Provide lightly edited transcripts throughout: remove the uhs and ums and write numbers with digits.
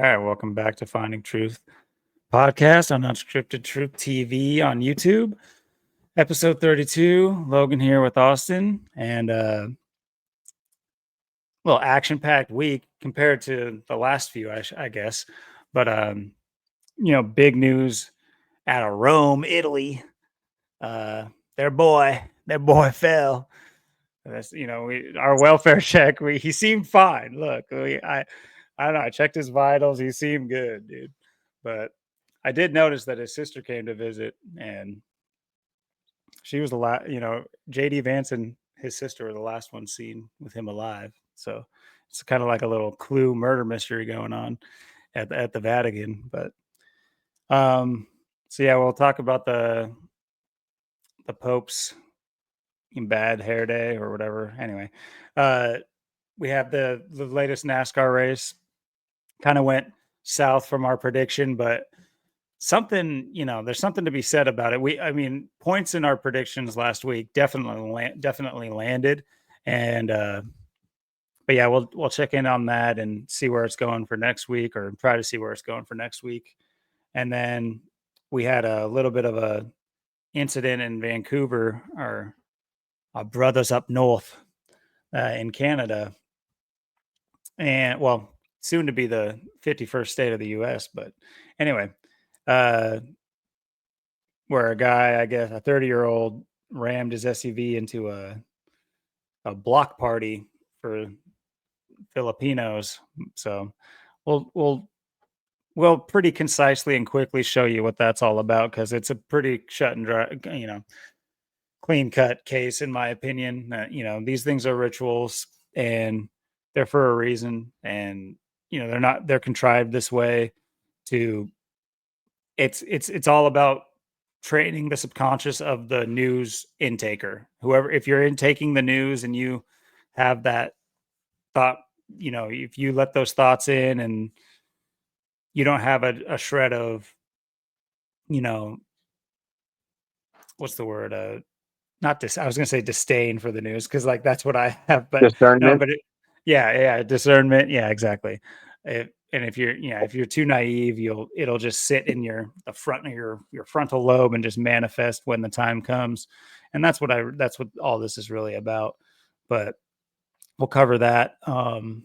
All right, welcome back to Finding Truth podcast on Unscripted Truth TV on YouTube. Episode 32. Logan here with Austin, and well, action-packed week compared to the last few, I guess. But big news out of Rome, Italy. Uh, their boy fell. That's our welfare check. He seemed fine. Look, I don't know. I checked his vitals. He seemed good, dude. But I did notice that his sister came to visit, and she was the last. JD Vance and his sister were the last ones seen with him alive. So it's kind of like a little clue murder mystery going on at the Vatican. But so yeah, we'll talk about the Pope's bad hair day or whatever. Anyway, we have the latest NASCAR race. Kind of went south from our prediction, but there's something to be said about it. I mean, points in our predictions last week definitely landed, and but yeah, we'll check in on that and see where it's going for next week, or try to see where it's going for next week. And then we had a little bit of a incident in Vancouver, our brothers up north in Canada, and well, soon to be the 51st state of the U.S. But anyway, uh, where a guy, I guess a 30-year-old, rammed his SUV into a block party for Filipinos. So we'll pretty concisely and quickly show you what that's all about, because it's a pretty cut and dry, clean cut case, in my opinion. These things are rituals, and they're for a reason, and they're contrived this way to it's all about training the subconscious of the news intaker. Whoever, if you're intaking the news and you have that thought, if you let those thoughts in and you don't have a shred of, what's the word? Not this. I was going to say disdain for the news, because like that's what I have, but no, Discernment. but yeah, discernment. Yeah, exactly. And if you're too naive, it'll just sit in the front of your frontal lobe and just manifest when the time comes. And that's what all this is really about. But we'll cover that. And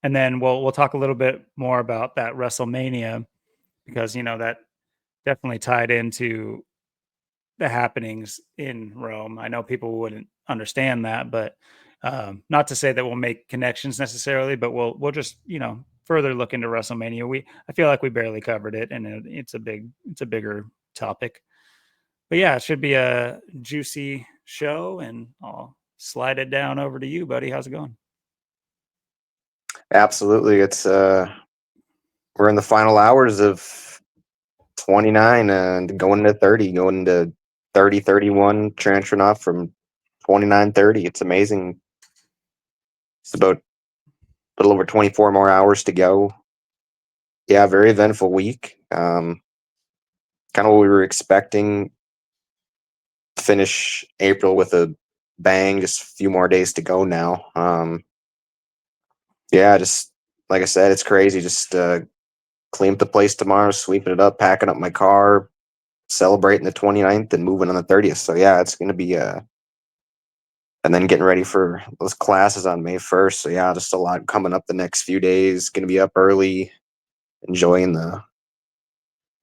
then we'll talk a little bit more about that WrestleMania, because that definitely tied into the happenings in Rome. I know people wouldn't understand that, but not to say that we'll make connections necessarily, but we'll just further look into WrestleMania. I feel like we barely covered it, and it's a bigger topic. But yeah, it should be a juicy show, and I'll slide it down over to you, buddy. How's it going? Absolutely. It's we're in the final hours of 29 and going into 30, going into 30, 31, transferring off from 29, 30. It's amazing. It's about a little over 24 more hours to go. Yeah, very eventful week. Kind of what we were expecting. Finish April with a bang, just a few more days to go now. Yeah, just like I said, it's crazy. Just clean up the place tomorrow, sweeping it up, packing up my car, celebrating the 29th and moving on the 30th. So yeah, it's going to be and then getting ready for those classes on May 1st. So yeah, just a lot coming up the next few days. Going to be up early, enjoying the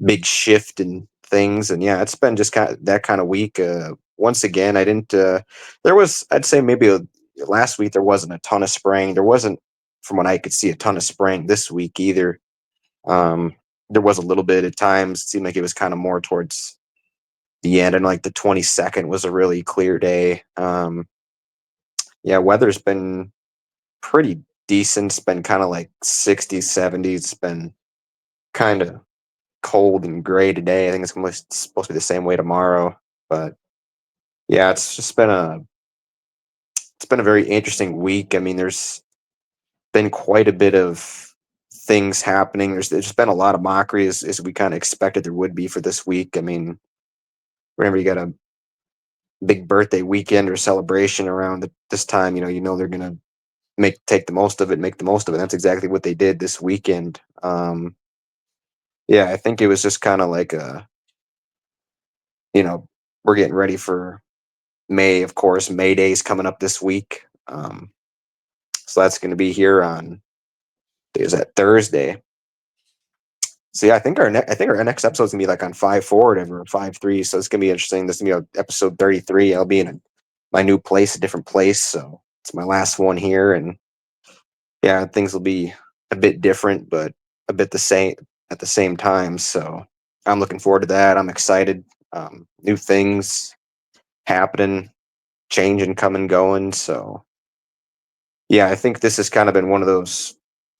big shift and things. And yeah, it's been just kind of that kind of week. Once again, I didn't there was, I'd say maybe last week there wasn't a ton of spraying. There wasn't, from what I could see, a ton of spraying this week either. There was a little bit at times. It seemed like it was kind of more towards the end, and like the 22nd was a really clear day. Yeah, weather's been pretty decent. It's been kind of like 60s, 70s. It's been kind of cold and gray today. I think it's supposed to be the same way tomorrow. But yeah, it's been a very interesting week. I mean, there's been quite a bit of things happening. There's been a lot of mockery, as we kind of expected there would be for this week. I mean, whenever you got a big birthday weekend or celebration around this time, they're gonna take the most of it, make the most of it. That's exactly what they did this weekend. Yeah, I think it was just kind of like we're getting ready for May, of course. May Day's coming up this week. So that's going to be here on, is that Thursday? So yeah, I think our next episode is gonna be like on 5-4 or whatever, 5-3. So it's gonna be interesting. This is gonna be episode 33. I'll be in my new place, a different place. So it's my last one here, and yeah, things will be a bit different, but a bit the same at the same time. So I'm looking forward to that. I'm excited. New things happening, changing, coming, going. So yeah, I think this has kind of been one of those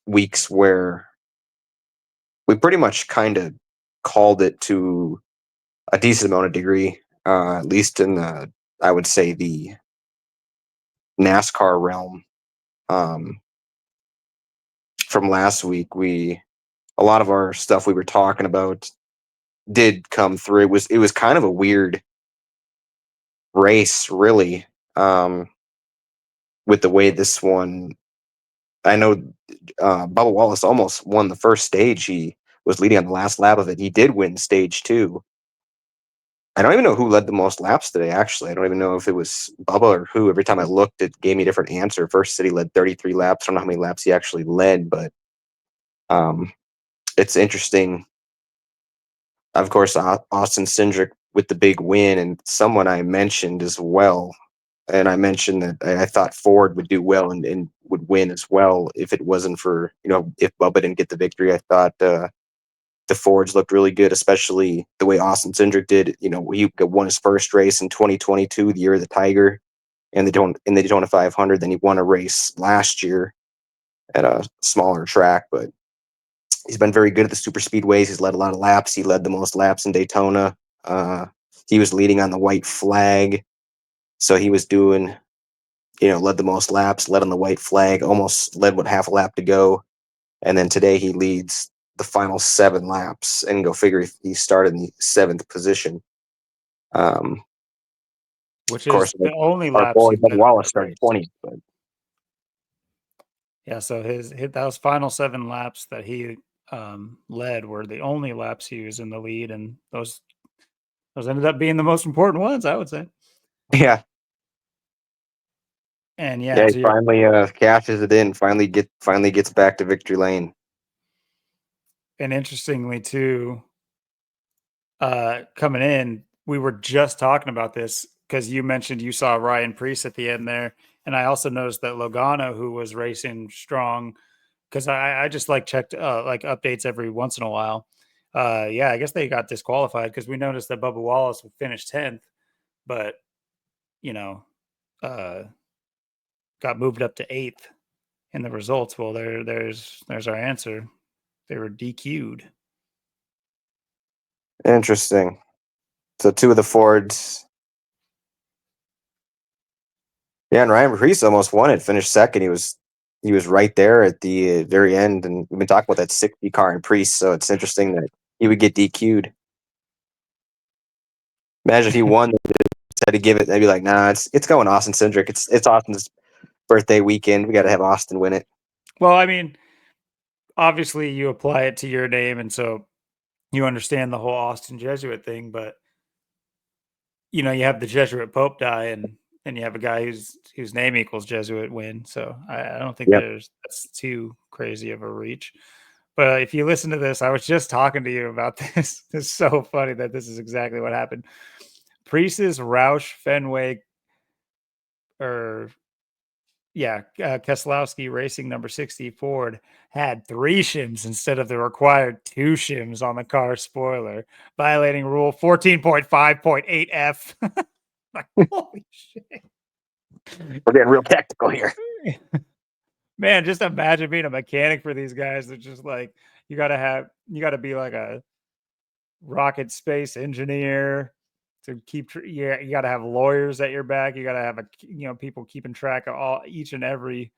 weeks where we pretty much kind of called it to a decent amount of degree, at least in the, I would say, the NASCAR realm. Um, from last week, a lot of our stuff we were talking about did come through. It was kind of a weird race, really, with the way this one. I know Bubba Wallace almost won the first stage. He was leading on the last lap of it. He did win stage two. I don't even know who led the most laps today, actually. I don't even know if it was Bubba or who. Every time I looked, it gave me a different answer. First City led 33 laps. I don't know how many laps he actually led, but um, it's interesting. Of course, Austin Cindric with the big win, and someone I mentioned as well. And I mentioned that I thought Ford would do well and would win as well if it wasn't for, if Bubba didn't get the victory. I thought the Fords looked really good, especially the way Austin Cindric did. He won his first race in 2022, the year of the Tiger, and in the Daytona 500. Then he won a race last year at a smaller track, but he's been very good at the super speedways. He's led a lot of laps. He led the most laps in Daytona. He was leading on the white flag, so he was doing, led the most laps, led on the white flag, almost led with half a lap to go. And then today he leads the final 7 laps, and go figure, he started in the 7th position. Of which course, is the only our laps boy he Ben led Wallace the started race. 20th. But Yeah, so his those final 7 laps that he led were the only laps he was in the lead, and those ended up being the most important ones, I would say. yeah, And yeah, yeah, he to your finally cashes it in. Finally gets back to victory lane. and interestingly too, coming in, we were just talking about this because you mentioned you saw Ryan Preece at the end there, and I also noticed that Logano, who was racing strong, because I just like checked like updates every once in a while. Yeah, I guess they got disqualified because we noticed that Bubba Wallace would finish 10th, but you know, uh, got moved up to 8th in the results. Well, there's our answer. They were DQ'd. Interesting. So 2 of the Fords. Yeah, and Ryan Preece almost won it. Finished second. He was right there at the very end, and we've been talking about that 60 car in Preece. So it's interesting that he would get DQ'd. Imagine if he won, had to give it. They'd be like, "Nah, it's going Austin Cindric. It's Austin's birthday weekend. We got to have Austin win it." Well, I mean, obviously you apply it to your name, and so you understand the whole Austin Jesuit thing, but you have the Jesuit Pope die, and you have a guy whose name equals Jesuit win. So I don't think Yep. that's too crazy of a reach. But if you listen to this, I was just talking to you about this. It's so funny that this is exactly what happened. Priest's Roush Fenway, or yeah, Keselowski Racing number 60 Ford had 3 shims instead of the required 2 shims on the car spoiler, violating rule 14.5.8F. Like, holy shit. We're getting real technical here. Man, just imagine being a mechanic for these guys. They're just like, you gotta be like a rocket space engineer to keep, yeah, you gotta have lawyers at your back. You gotta have people keeping track of each and every,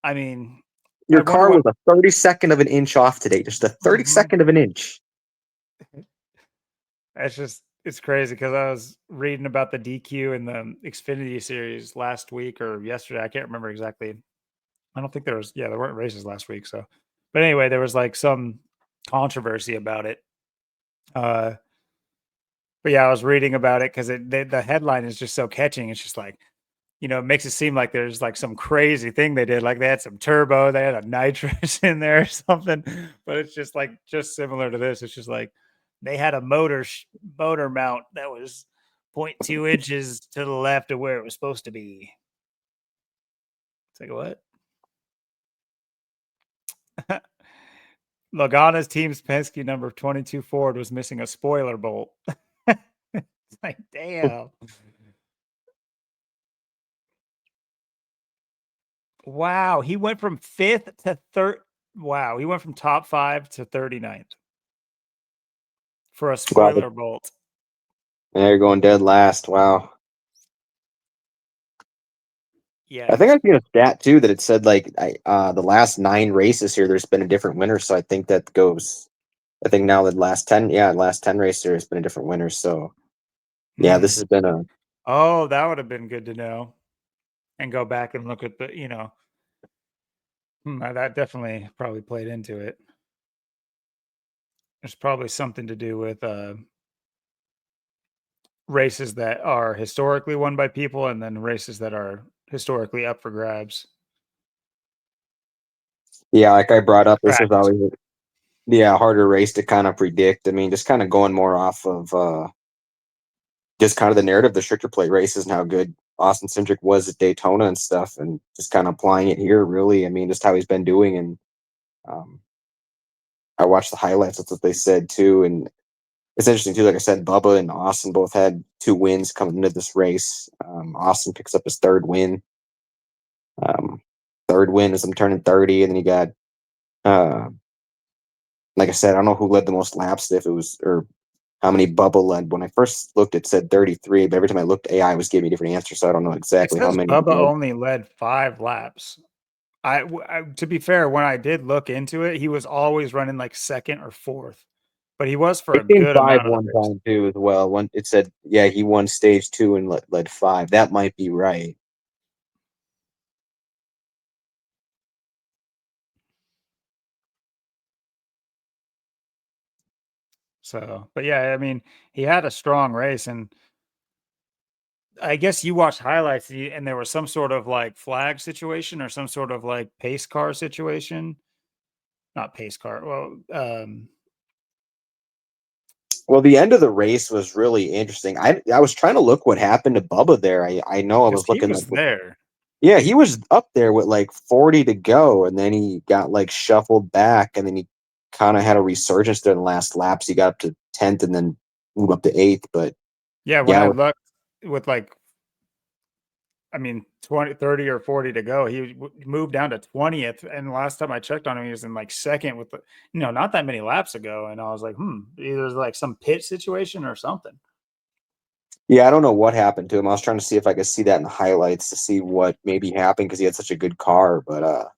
I mean, I Your wonder car what. was a 32nd of an inch off today. Just a Mhm. 32nd of an inch. It's just It's crazy because I was reading about the DQ in the Xfinity series last week or yesterday. I can't remember exactly. I don't think there was, yeah, there weren't races last week. So, but anyway, there was like some controversy about it. Uh, but yeah, I was reading about it because the headline is just so catching. It's just like, it makes it seem like there's like some crazy thing they did. Like they had some turbo, they had a nitrous in there or something. But it's just like just similar to this. It's just like they had a motor mount that was zero 0.2 inches to the left of where it was supposed to be. It's like what? Logana's team's Penske number 22 Ford was missing a spoiler bolt. It's like, damn. Wow, he went from 5th to 3rd. Wow, he went from top 5 to 39th for a Wow, spoiler bolt. they're going dead last. Wow. I think Yikes. I've seen a stat too that it said like the last 9 races here, there's been a different winner. So I think that goes. I think now the last 10 races there has been a different winner. So yeah, this Mm. has been a Oh, that would have been good to know and go back and look at that definitely probably played into it. There's probably something to do with races that are historically won by people and then races that are historically up for grabs. yeah. Like I brought up, this is Practice. always yeah harder race to kind of predict. I mean, just kind of going more off of just kind of the narrative, the stricter plate races, and how good Austin Cindric was at Daytona and stuff, and just kind of applying it here. Really, I mean, just how he's been doing. And um, I watched the highlights. That's what they said too, and it's interesting too. Like I said, Bubba and Austin both had 2 wins coming into this race. Austin picks up his um, third win as I'm turning 30, and then you got, uh, like I said, I don't know who led the most laps. If it was or how many Bubba led. When I first looked, it said 33, but every time I looked, AI was giving me different answers, so I don't know It exactly how says many he Bubba led. only led 5 laps. To be fair, when I did look into it, he was always running like 2nd or 4th, but he was for It a came good five amount of the one race. time too as well. One it said, yeah, he won stage 2 and led 5. That might be right. So, but yeah, I mean, he had a strong race, and I guess you watched highlights and there was some sort of like flag situation or some sort of like pace car situation. Not pace car. Well, Well, the end of the race was really interesting. I was trying to look what happened to Bubba there. I know I because was he looking was like there. yeah, he was up there with like 40 to go, and then he got like shuffled back, and then he kind of had a resurgence there in the last laps. He got up to 10th and then moved up to 8th. But Yeah, when yeah, I looked with like, I mean, 20, 30, or 40 to go, he moved down to 20th. And last time I checked on him, he was in like 2nd with, not that many laps ago. And I was like, either like some pit situation or something. yeah, I don't know what happened to him. I was trying to see if I could see that in the highlights to see what maybe happened because he had such a good car. But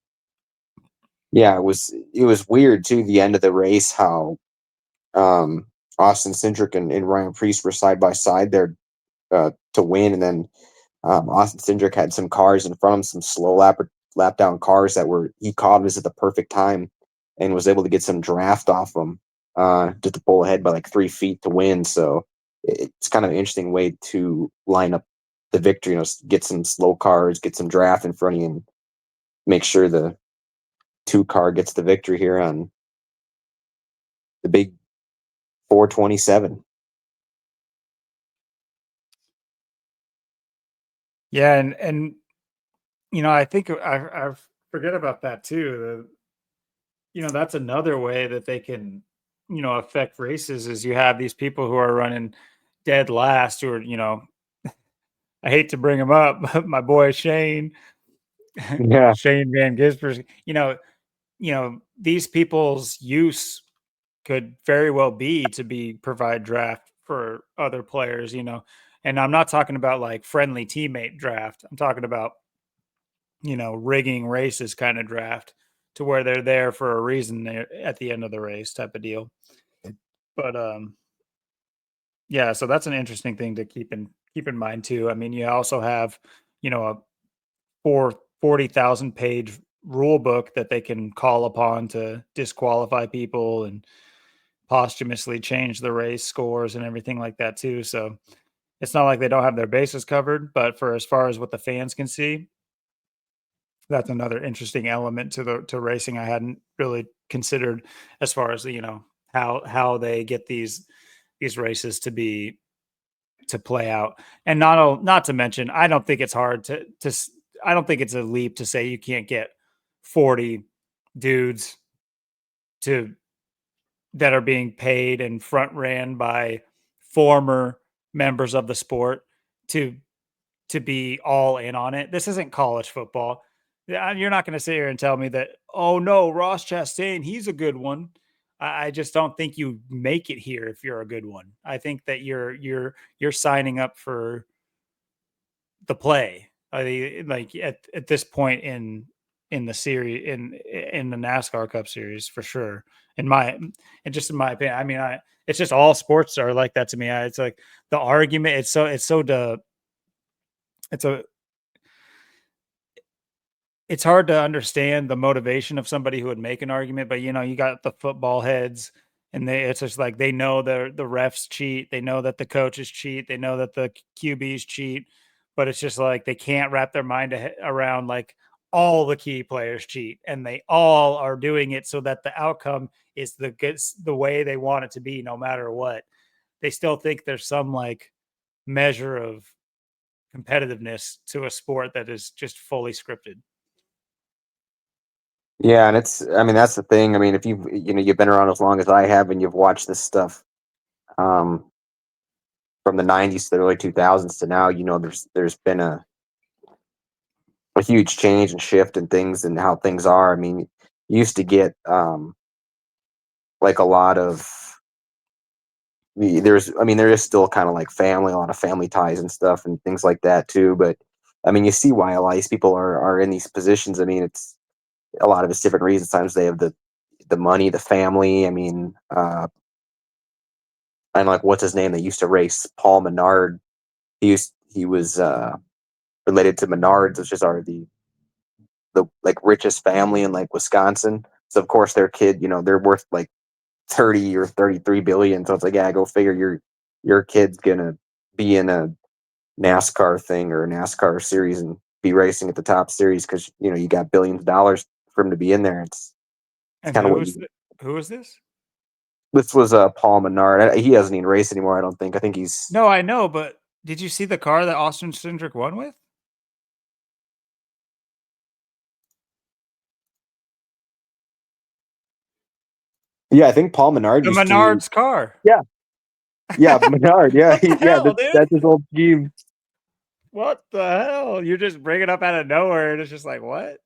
yeah, it was weird too. The end of the race, how um, Austin Cindric and Ryan Preece were side by side there to win, and then Austin Cindric had some cars in front of him, some slow lap down cars that were he caught us at the perfect time, and was able to get some draft off them just to pull ahead by like 3 feet to win. So it's kind of an interesting way to line up the victory. Get some slow cars, get some draft in front of you, and make sure the 2 car gets the victory here on the big 427. Yeah. And, I think I forget about that too. That's another way that they can, affect races is you have these people who are running dead last who are, I hate to bring him up, but my boy Shane, Yeah, Shane Van Gisbergen, these people's use could very well be to be provide draft for other players, and I'm not talking about like friendly teammate draft. I'm talking about, rigging races kind of draft to where they're there for a reason there at the end of the race type of deal. But Yeah, so that's an interesting thing to keep in mind too. I mean, you also have, a 40,000 page rule book that they can call upon to disqualify people and posthumously change the race scores and everything like that too. So it's not like they don't have their bases covered, but for as far as what the fans can see, that's another interesting element to racing I hadn't really considered as far as how they get these races to play out. And not to mention, I don't think it's hard I don't think it's a leap to say you can't get 40 dudes to that are being paid and front ran by former members of the sport to be all in on it. This isn't college football. Yeah, you're not going to sit here and tell me that, oh no, Ross Chastain, he's a good one. I just don't think you make it here if you're a good one. I think that you're signing up for the play. Like at this point in the series in the NASCAR Cup Series for sure. In my opinion, I mean, it's just all sports are like that to me. It's like the argument. It's a it's hard to understand the motivation of somebody who would make an argument, but you got the football heads and it's just like they know the refs cheat, they know that the coaches cheat, they know that the QBs cheat, but it's just like they can't wrap their mind around like all the key players cheat and they all are doing it so that the outcome is the way they want it to be no matter what. They still think there's some like measure of competitiveness to a sport that is just fully scripted. Yeah, and I mean, that's the thing. I mean, if you've been around as long as I have and you've watched this stuff, um, from the '90s to the early 2000s to now, there's been a huge change and shift in things and how things are. I mean, you used to get like a lot of I mean, there is still kind of like family, a lot of family ties and stuff and things like that too. But I mean, you see why a lot of these people are in these positions. I mean, it's a lot of it's different reasons. Sometimes they have the money, the family. I mean, and like what's his name? They used to race Paul Menard. He was related to Menards, which is the like richest family in like Wisconsin. So of course their kid, they're worth like 30 or 33 billion. So it's like, yeah, go figure your kid's gonna be in a NASCAR thing or a NASCAR series and be racing at the top series because you got billions of dollars for him to be in there. It's And kind of what you. who is this? This was Paul Menard. He doesn't even race anymore. I don't think. I think he's. No, I know, but did you see the car that Austin Cindric won with? Yeah, I think Paul Menard The used to. Menards car. Yeah, yeah, Menard. Yeah, What the yeah. hell, dude? That's his old scheme. What the hell? You're just bringing up out of nowhere, and it's just like, what?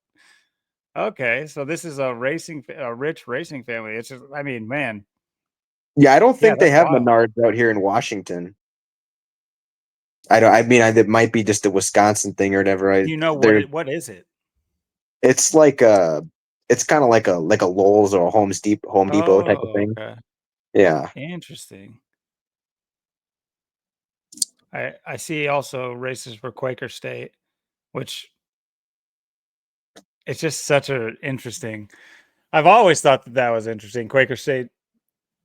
Okay, so this is a rich racing family. It's just, I mean, man, Yeah, I don't yeah, think they that's have wild. Menards out here in Washington. I don't. I mean, it might be just a Wisconsin thing or whatever. Do you know There, what is it? it's like it's kind of like a Lowe's or a Home Depot type of Oh, thing. okay, Yeah, interesting. I see also races for Quaker State, which it's just such a interesting. I've always thought that was interesting. Quaker State,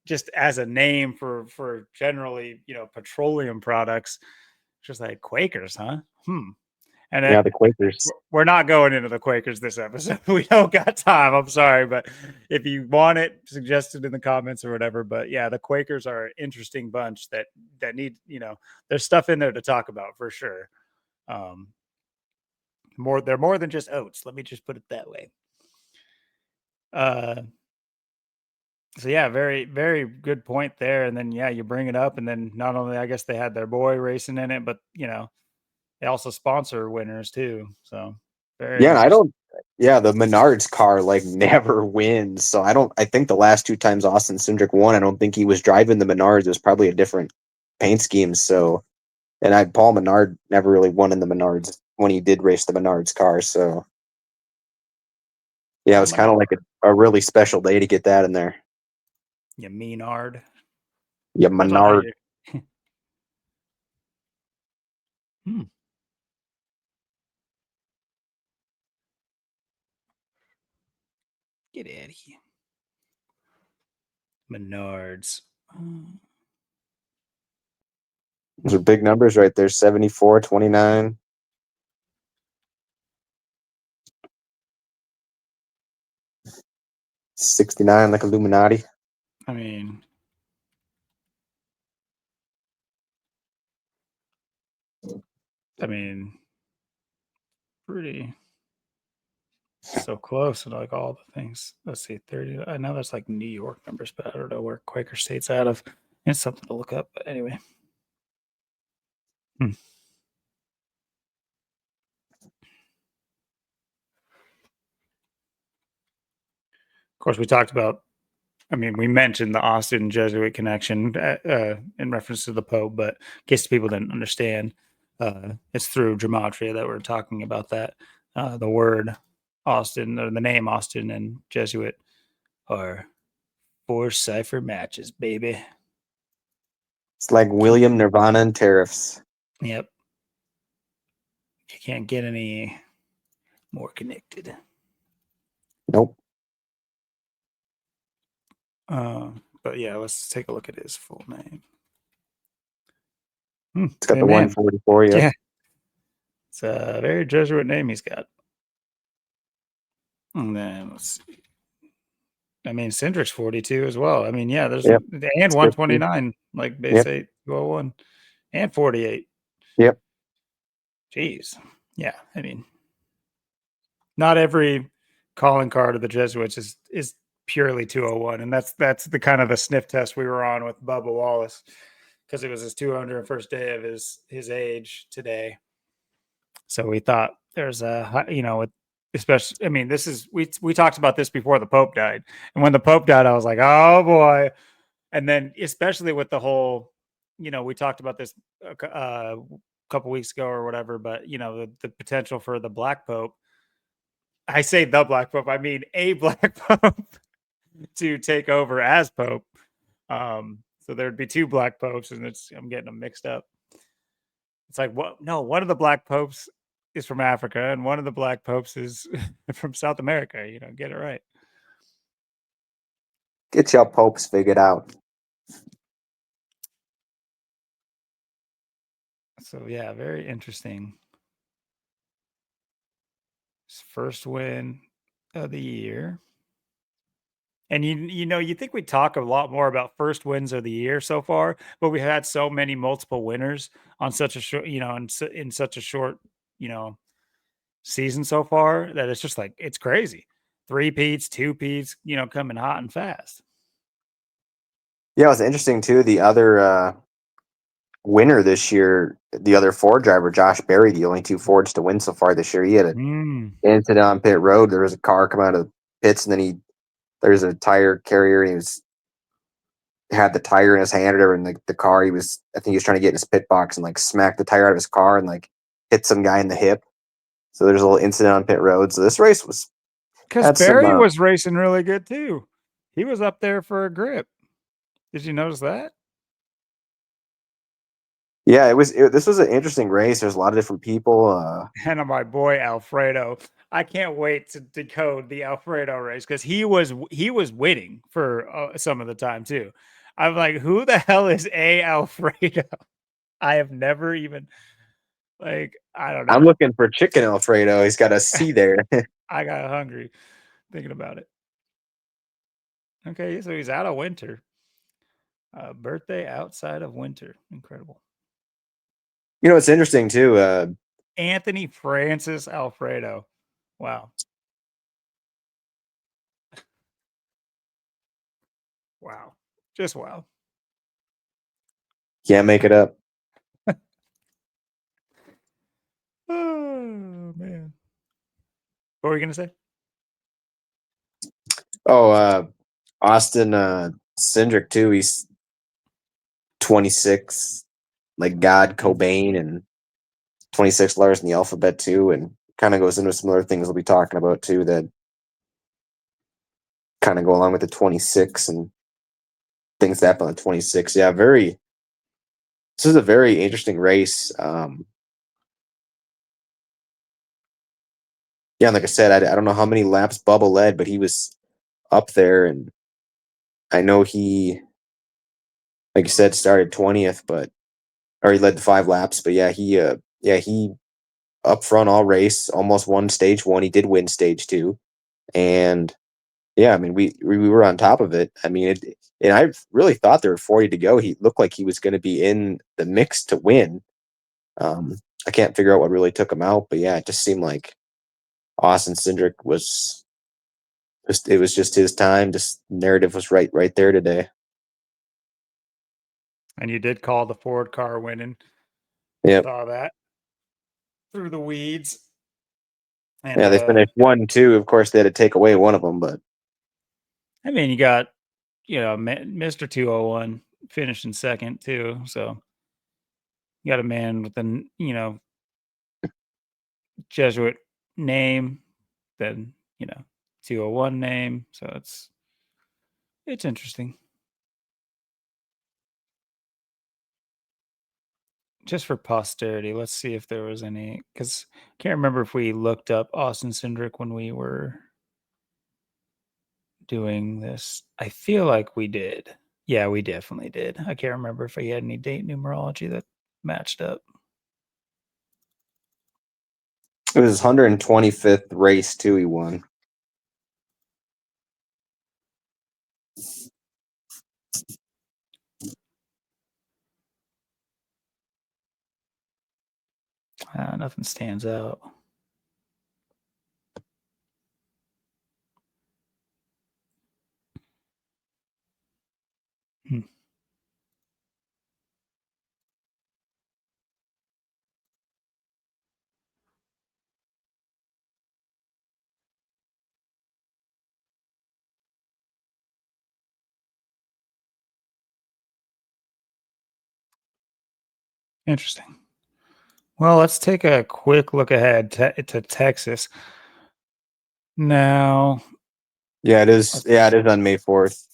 just as a name for generally, petroleum products, just like Quakers, huh? And yeah, the Quakers. we're not going into the Quakers this episode. We don't got time. I'm sorry, but if you want it, suggest it in the comments or whatever. But yeah, the Quakers are an interesting bunch that need, there's stuff in there to talk about for sure. Um, they're more than just oats. Let me just put it that way. Uh, so yeah, very very good point there. And then yeah, you bring it up, and then not only I guess they had their boy racing in it, but they also sponsor winners too. So very Yeah, and I interesting. don't. Yeah, the Menards car like never wins. So I don't. I think the last two times Austin Cindric won, I don't think he was driving the Menards. It was probably a different paint scheme. So, and Paul Menard never really won in the Menards when he did race the Menards car. So yeah, it Oh, was kind of like a really special day to get that in there. you meanard. Yeah, Depends on how Menard. you Hmm. Get out of here. Menards. Those are big numbers right there. 74, 29. $69 like Illuminati. I mean, pretty so close and like all the things. Let's see, 30. I know that's like New York numbers, but I don't know where Quaker State's out of. It's something to look up. But anyway. Of course, we talked about, we mentioned the Austin Jesuit connection in reference to the Pope, but in case people didn't understand, it's through gematria that we're talking about that. The word Austin, or the name Austin and Jesuit, are 4 cipher matches, baby. It's like William, Nirvana, and tariffs. Yep. You can't get any more connected. Nope. But yeah, let's take a look at his full name. It's got Hey, the man. 144. Yep. Yeah. It's a very Jesuit name he's got. And then let's see. Cindric's 42 as well. There's Yep. and 129, like base Yep. 8, 201, and 48. Yep. Jeez. Yeah. Not every calling card of the Jesuits is purely 201. And that's the kind of the sniff test we were on with Bubba Wallace, because it was his 201st day of his age today. So we thought there's with especially, this is we talked about this before the Pope died. And when the Pope died, I was like, oh boy. And then especially with the whole, we talked about this a couple weeks ago or whatever, but the potential for the Black Pope. I say the Black Pope, I mean a Black Pope to take over as Pope. So there'd be 2 Black Popes, and I'm getting them mixed up. It's like, what? No, one of the Black Popes is from Africa, and one of the Black Popes is from South America. Get it right. Get your popes figured out. So yeah, very interesting. His first win of the year. And you think we'd talk a lot more about first wins of the year so far, but we had so many multiple winners on such a short, in such a short, season so far, that it's just like, it's crazy. 3 peats, 2 peats, coming hot and fast. Yeah, it was interesting too. The other winner this year, the other Ford driver, Josh Berry, the only 2 Fords to win so far this year. He had an incident on pit road. There was a car come out of the pits, and then there's a tire carrier, and had the tire in his hand or whatever, and the car, I think he was trying to get in his pit box and like smacked the tire out of his car and like hit some guy in the hip. So there's a little incident on pit road. So this race Because had some Barry was racing really good too. He was up there for a grip. Did you notice that? Yeah, this was an interesting race. There's a lot of different people. And my boy Alfredo. I can't wait to decode the Alfredo race, because he was winning for some of the time too. I'm like, who the hell is a Alfredo? I have never even, like, I don't know. I'm looking for chicken Alfredo. He's got a C there. I got hungry thinking about it. Okay, so he's out of winter. Birthday outside of winter. Incredible. It's interesting too. Anthony Francis Alfredo. Wow. Wow. Just wow. Can't make it up. Oh, man. What were you going to say? Oh, Austin Cindric too. He's 26, like God Cobain, and 26 letters in the alphabet too, and kind of goes into some other things we'll be talking about too that kind of go along with the 26 and things that happen on the 26. Yeah, this is a very interesting race. Yeah, like I said, I don't know how many laps Bubba led, but he was up there, and I know he, like you said, started 20th, or he led the 5 laps. But yeah, he up front all race, almost won stage 1. He did win stage 2, and yeah, I mean we were on top of it. I mean and I really thought there were 40 to go. He looked like he was going to be in the mix to win. I can't figure out what really took him out, but yeah, it just seemed like Austin Cindric was it was just his time. Just narrative was right there today. And you did call the Ford car winning. Yep. Saw that through the weeds. And Yeah, they finished 1-2. Of course, they had to take away one of them, but I mean, you got, Mr. 201 finishing second too. So you got a man with an, Jesuit name, then, 201 name. So it's interesting. Just for posterity, let's see if there was any, because I can't remember if we looked up Austin Cindric when we were doing this. I feel like we did. Yeah, we definitely did. I can't remember if he had any date numerology that matched up. it was his 125th race too. He won. Nothing stands out. Hmm. Interesting. Well, let's take a quick look ahead to Texas. Now, Yeah, it is. Yeah, it is on May 4th.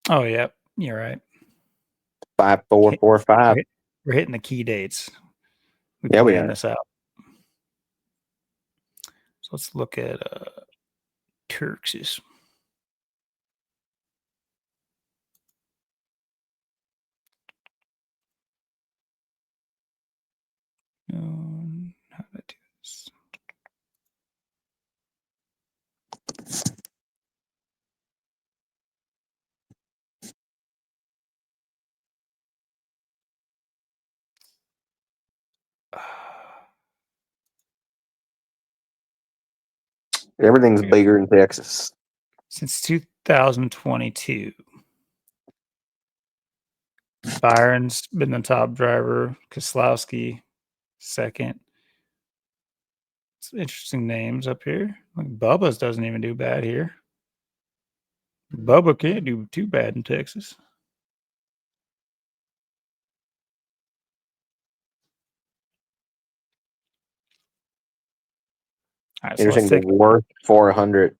oh, yeah, you're right. 5, 4, 4, 5. We're hitting the key dates. We Yeah, we planned are. this out. So let's look at Texas. How to do this? Everything's bigger in Texas. Since 2022, Byron's been the top driver. Keselowski second. It's interesting names up here. Like Bubba's doesn't even do bad here. Bubba can't do too bad in Texas. All right, so let's Interesting. The take. worth 400.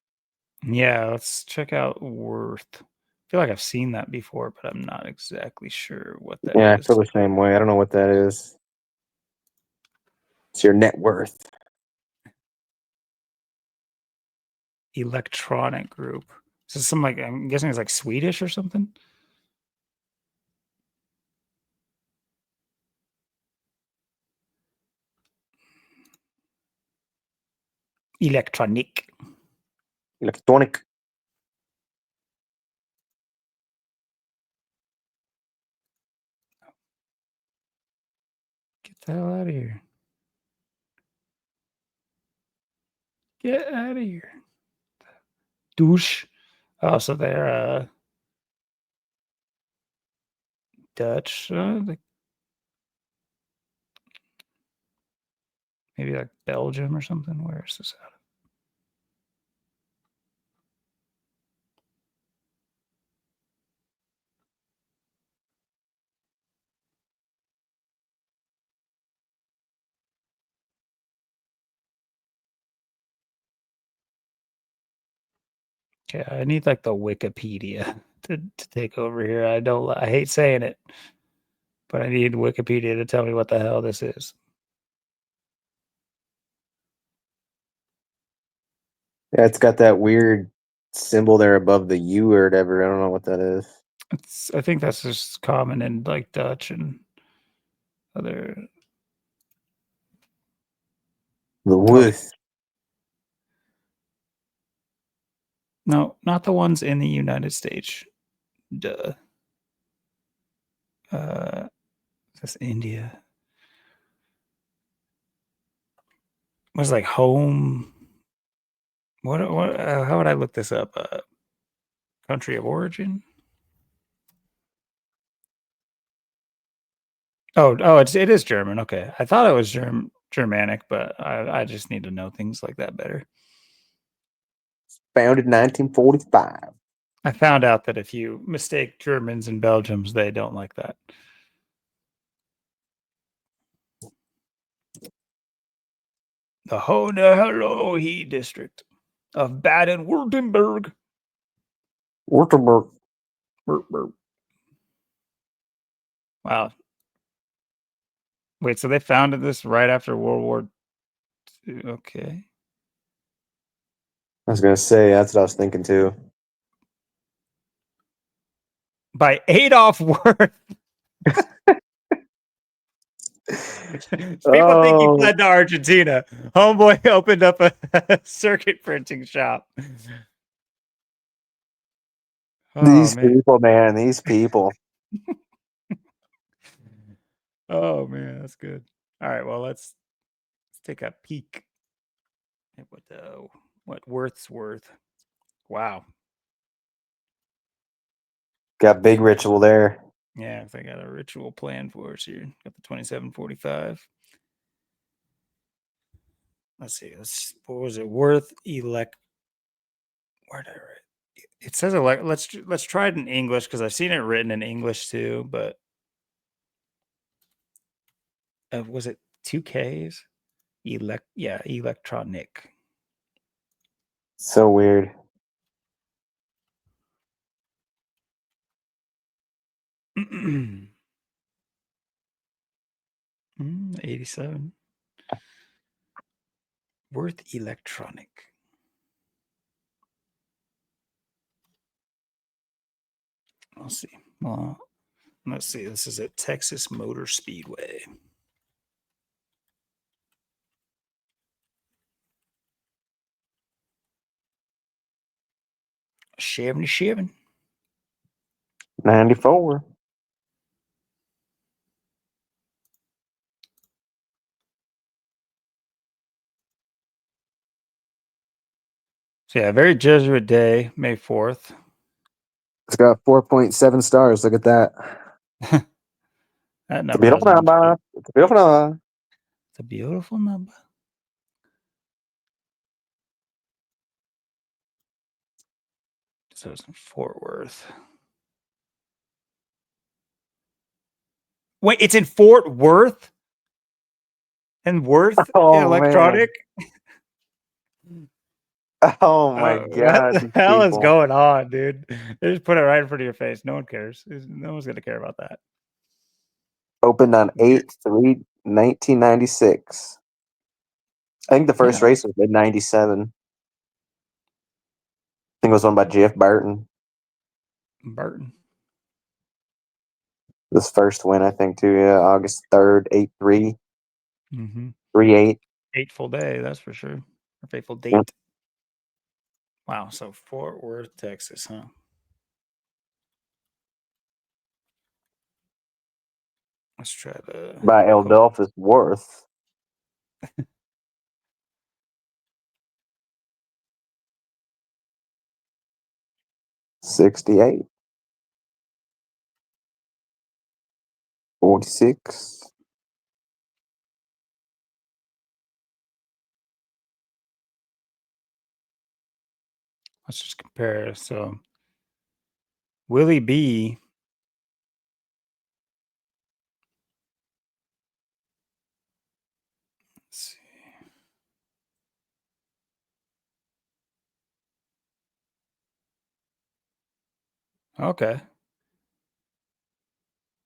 Yeah, let's check out Worth. I feel like I've seen that before, but I'm not exactly sure what that Yeah, I is. feel the same way. I don't know what that is. It's your net worth. Electronic Group. This is some, like, I'm guessing it's like Swedish or something. Electronic. Electronic. Get the hell out of here. Get out of here. Douche. Oh, so they're Dutch. Maybe like Belgium or something. Where is this out of? Okay, I need like the Wikipedia to take over here. I hate saying it, but I need Wikipedia to tell me what the hell this is. Yeah, it's got that weird symbol there above the U or whatever. I don't know what that is. I think that's just common in like Dutch and other. The Okay. Wuth. No, not the ones in the United States. Duh. That's India. Was like home. What? How would I look this up? Country of origin. Oh, it is German. Okay, I thought it was Germanic, but I just need to know things like that better. Founded 1945. I found out that if you mistake Germans and Belgians, they don't like that. The Hohenlohe district of Baden-Württemberg. Württemberg. Wow. Wait, so they founded this right after World War II? Okay. I was gonna say that's what I was thinking too. By Adolf Wirth. People think he Oh, fled to Argentina. Homeboy opened up a circuit printing shop. Oh these man. people, man, these people. Oh man, that's good. All right, well let's take a peek at what Worth's worth. Wow. Got big ritual there. Yeah, if I got a ritual plan for us here. Got the 2745. Let's see. What was it? Worth elect. Where did I write? It says elect. Let's try it in English because I've seen it written in English too. But was it 2Ks? Electronic. So weird. 87. Worth electronic. Let's see. Well, let's see. This is at Texas Motor Speedway. Seven. 94. So yeah, very Jesuit day, May 4th. It's got 4.7 stars. Look at that. That It's a number beautiful hasn't been number. changed. It's a beautiful number. It's a beautiful number. So it's in Fort Worth. Wait, it's in Fort Worth? And Worth Oh man. Electronic? Oh my What God, the these hell is people. going on, dude? They just put it right in front of your face. No one cares. No one's going to care about that. Opened on 8/3/1996. I think the first Yeah, race was in 97. I think it was won by Jeff Burton. Burton. This first win, I think, too. Yeah, August 3rd, 8/3, Mm-hmm. 3/8. Fateful day, that's for sure. Or fateful Yep. date. Wow. So Fort Worth, Texas, huh? Let's try the By post. Eldolphus Worth. 68. 46. Let's just compare. So Willie B. Let's see. Okay.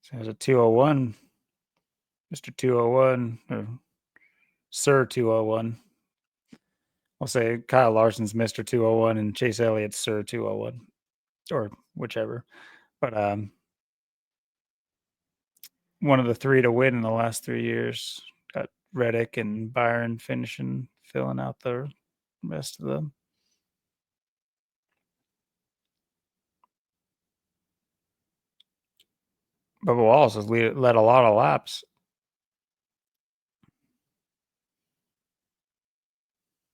So there's a 201. Mr. 201 or Sir 201. I'll say Kyle Larson's Mr. 201 and Chase Elliott's Sir 201, or whichever. But one of the three to win in the last 3 years. Got Reddick and Byron filling out the rest of them. Bubba Wallace has led a lot of laps.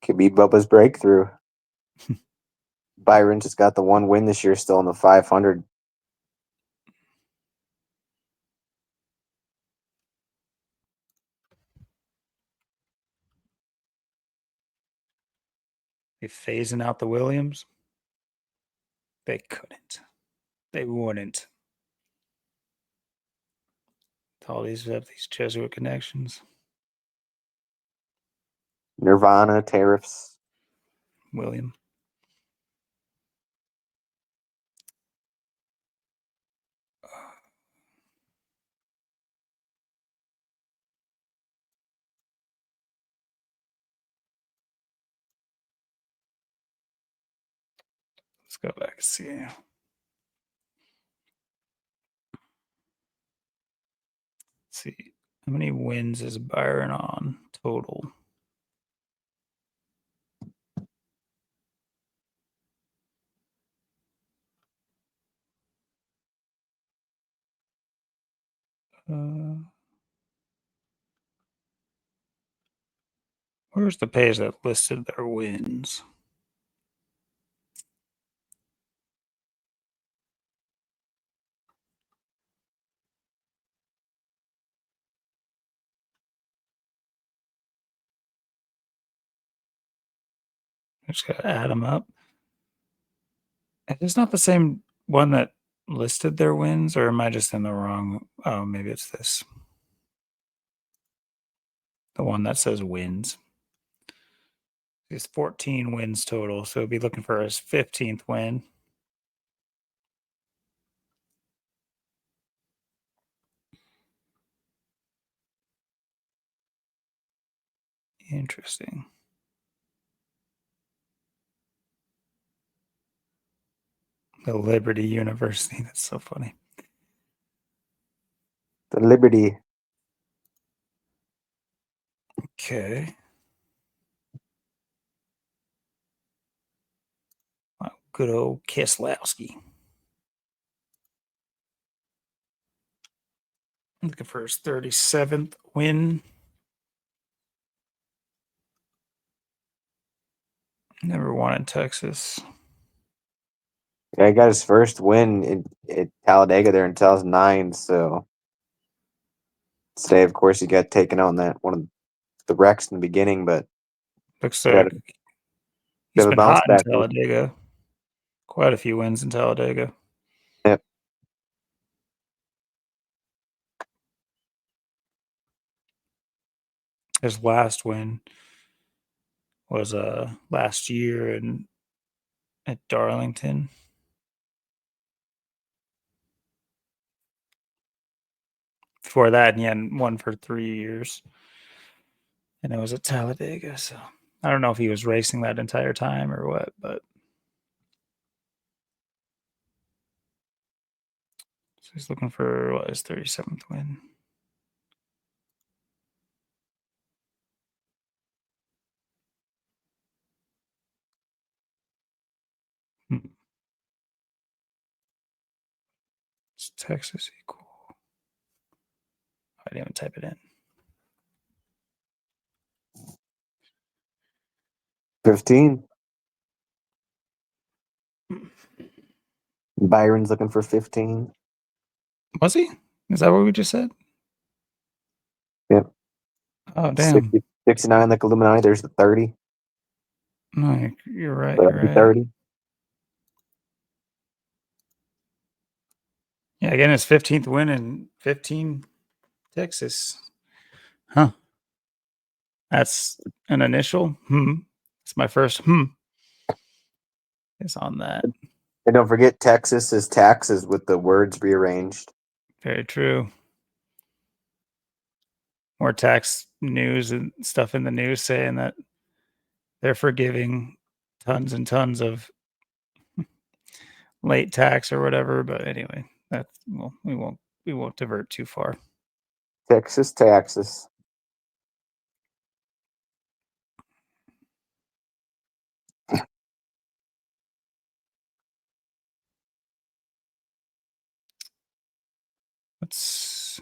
Could be Bubba's breakthrough. Byron just got the one win this year, still in the 500. They phasing out the Williams. They couldn't. They wouldn't. All these have these Jesuit connections. Nirvana, tariffs. William. Let's go back and see. Let's see. How many wins is Byron on total? Where's the page that listed their wins? I just gotta add them up. Is this not the same one that listed their wins, or am I just in the wrong? Oh, maybe it's this. The one that says wins. It's 14 wins total, so he'll be looking for his 15th win. Interesting. The Liberty University. That's so funny. The Liberty. Okay. Wow, good old Keselowski. Looking for his 37th win. Never won in Texas. Yeah, he got his first win in Talladega there in 2009. So today, of course, he got taken out in that one of the wrecks in the beginning, but Looks got like a bit he's of a been bounce hot in back. Talladega. Quite a few wins in Talladega. Yep. His last win was last year at Darlington. Before that, he hadn't won for 3 years. And it was at Talladega, so I don't know if he was racing that entire time or what, but so he's looking for his 37th win. It's Texas equal. I didn't even type it in. 15. Byron's looking for 15. Was he? Is that what we just said? Yep. Oh, damn. 69 like Illuminati. There's the 30. No, you're right. The You're right. 30. Yeah, again, his 15th win in 15 Texas. Huh. That's an initial. It's my first. It's on that. And don't forget, Texas is taxes with the words rearranged. Very true. More tax news and stuff in the news saying that they're forgiving tons and tons of late tax or whatever. But anyway, that's well, we won't divert too far. Texas taxes. Let's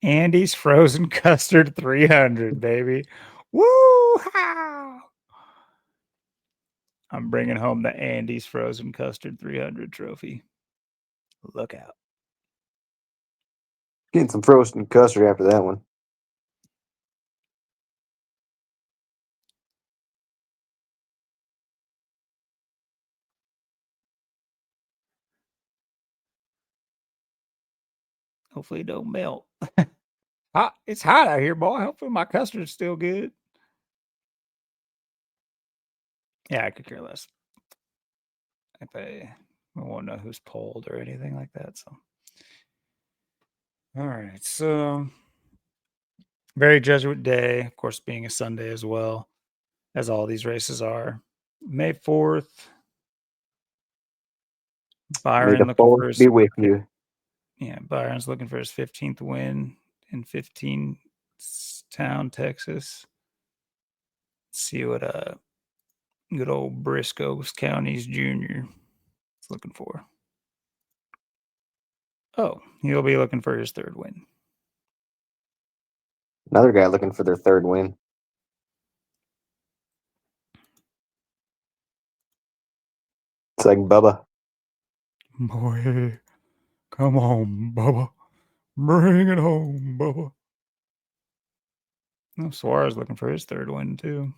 Andy's frozen custard 300, baby. Woo! I'm bringing home the Andy's frozen custard 300 trophy. Look out. Getting some frozen custard after that one. Hopefully it don't melt. Hot. It's hot out here, boy. Hopefully my custard's still good. Yeah, I could care less. I won't know who's polled or anything like that. So, all right. So, very Jesuit day, of course, being a Sunday as well, as all these races are. May 4th, May the Byron looking fourth for be his with you. yeah, Byron's looking for his 15th win in 15 town, Texas. Let's see what good old Briscoe County's junior is looking for. Oh, he'll be looking for his 3rd win. Another guy looking for their 3rd win. It's like Bubba. Boy, come on, Bubba. Bring it home, Bubba. Oh, Suarez looking for his 3rd win, too.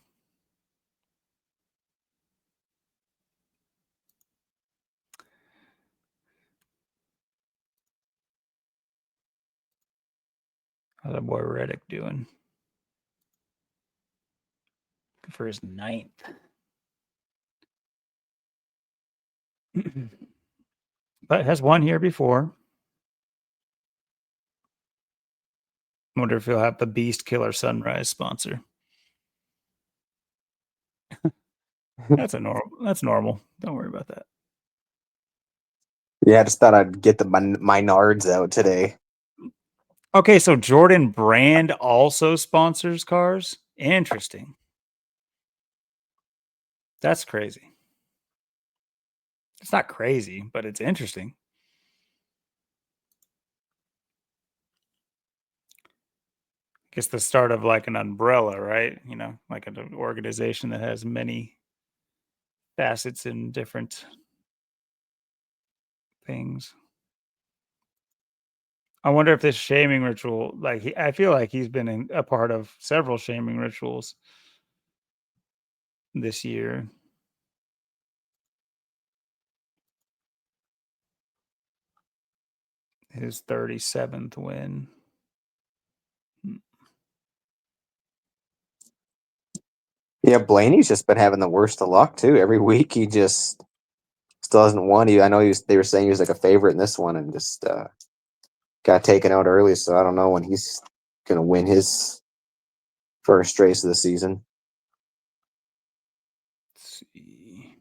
How's that boy Reddick doing? Looking for his 9th. But has won here before. Wonder if he'll have the Beast Killer Sunrise sponsor. That's normal. Don't worry about that. Yeah, I just thought I'd get the Menards out today. Okay, so Jordan Brand also sponsors cars. Interesting. That's crazy. It's not crazy, but it's interesting. I guess the start of like an umbrella, right? You know, like an organization that has many facets and different things. I wonder if this shaming ritual, I feel like he's been a part of several shaming rituals this year. His 37th win. Yeah, Blaney's just been having the worst of luck too. Every week he just still hasn't won. I know they were saying he was like a favorite in this one and just got taken out early. So I don't know when he's gonna win his first race of the season. Let's see.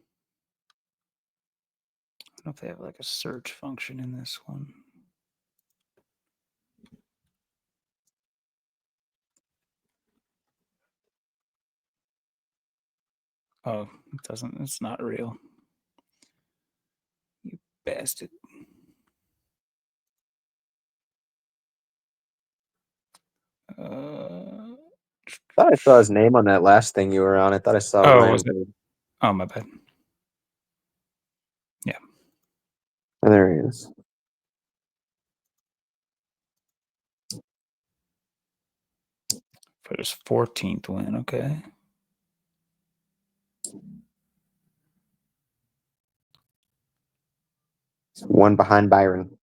I don't know if they have like a search function in this one. Oh, it doesn't. It's not real. You bastard. Uh, I thought I saw his name on that last thing you were on. I thought I saw oh, Ryan. was it? Oh, my bad. Yeah. And there he is. For his 14th win. Okay. One behind Byron.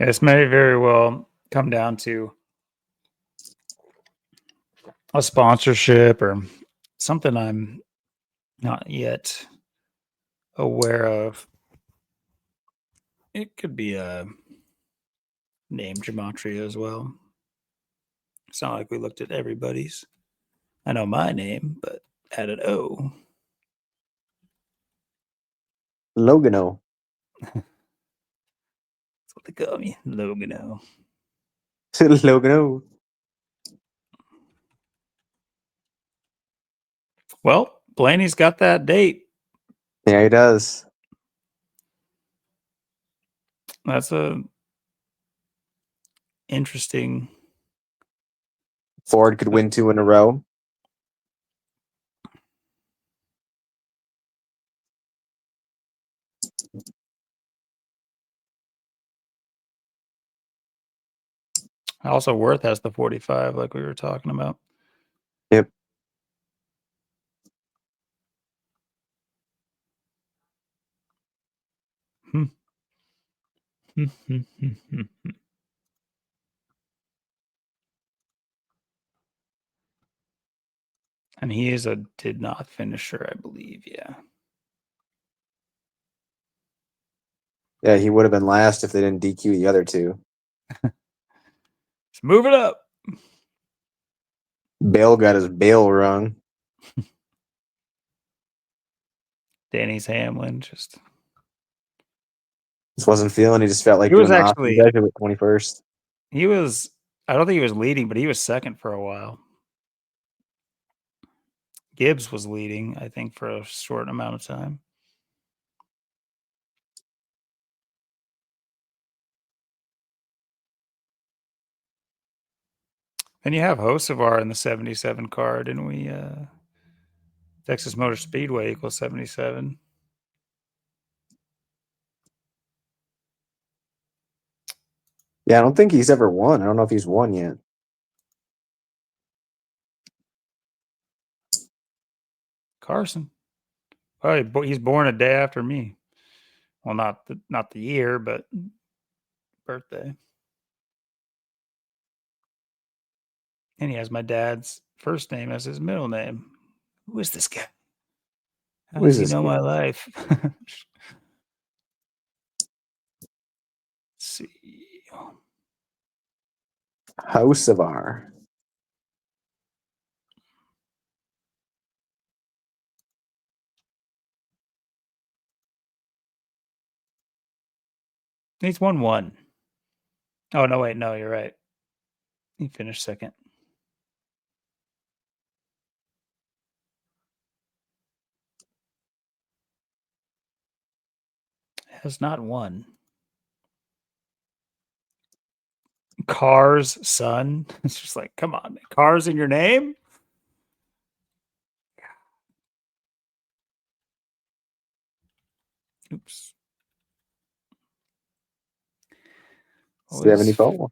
Yeah, this may very well come down to a sponsorship or something I'm not yet aware of. It could be a name gematria as well. It's not like we looked at everybody's. I know my name, but added O. Logano. That's what they call me, Logan O. Logano. Well, Blaney's got that date. Yeah, he does. That's a interesting. Ford could win 2 in a row. Also, Worth has the 45, like we were talking about. Yep. And he is a did not finisher, I believe. Yeah. Yeah, he would have been last if they didn't DQ the other two. Let's move it up. Bale got his bail rung. Danny's Hamlin just. Just wasn't feeling. He just felt like He was doing the Austin actually. Jesuit 21st. He was. I don't think he was leading, but he was second for a while. Gibbs was leading, I think, for a short amount of time. And you have Hocevar in the 77 car, didn't we? Texas Motor Speedway equals 77. Yeah, I don't think he's ever won. I don't know if he's won yet. Carson. Oh, he's born a day after me. Well, not the year, but birthday. And he has my dad's first name as his middle name. Who is this guy? How Who does is he this know guy? my life? Let's see. Hocevar. He's won one. Oh, no, wait. No, you're right. He finished second. Has not won. Car's son. It's just like, come on. Car's in your name? Oops. What 74.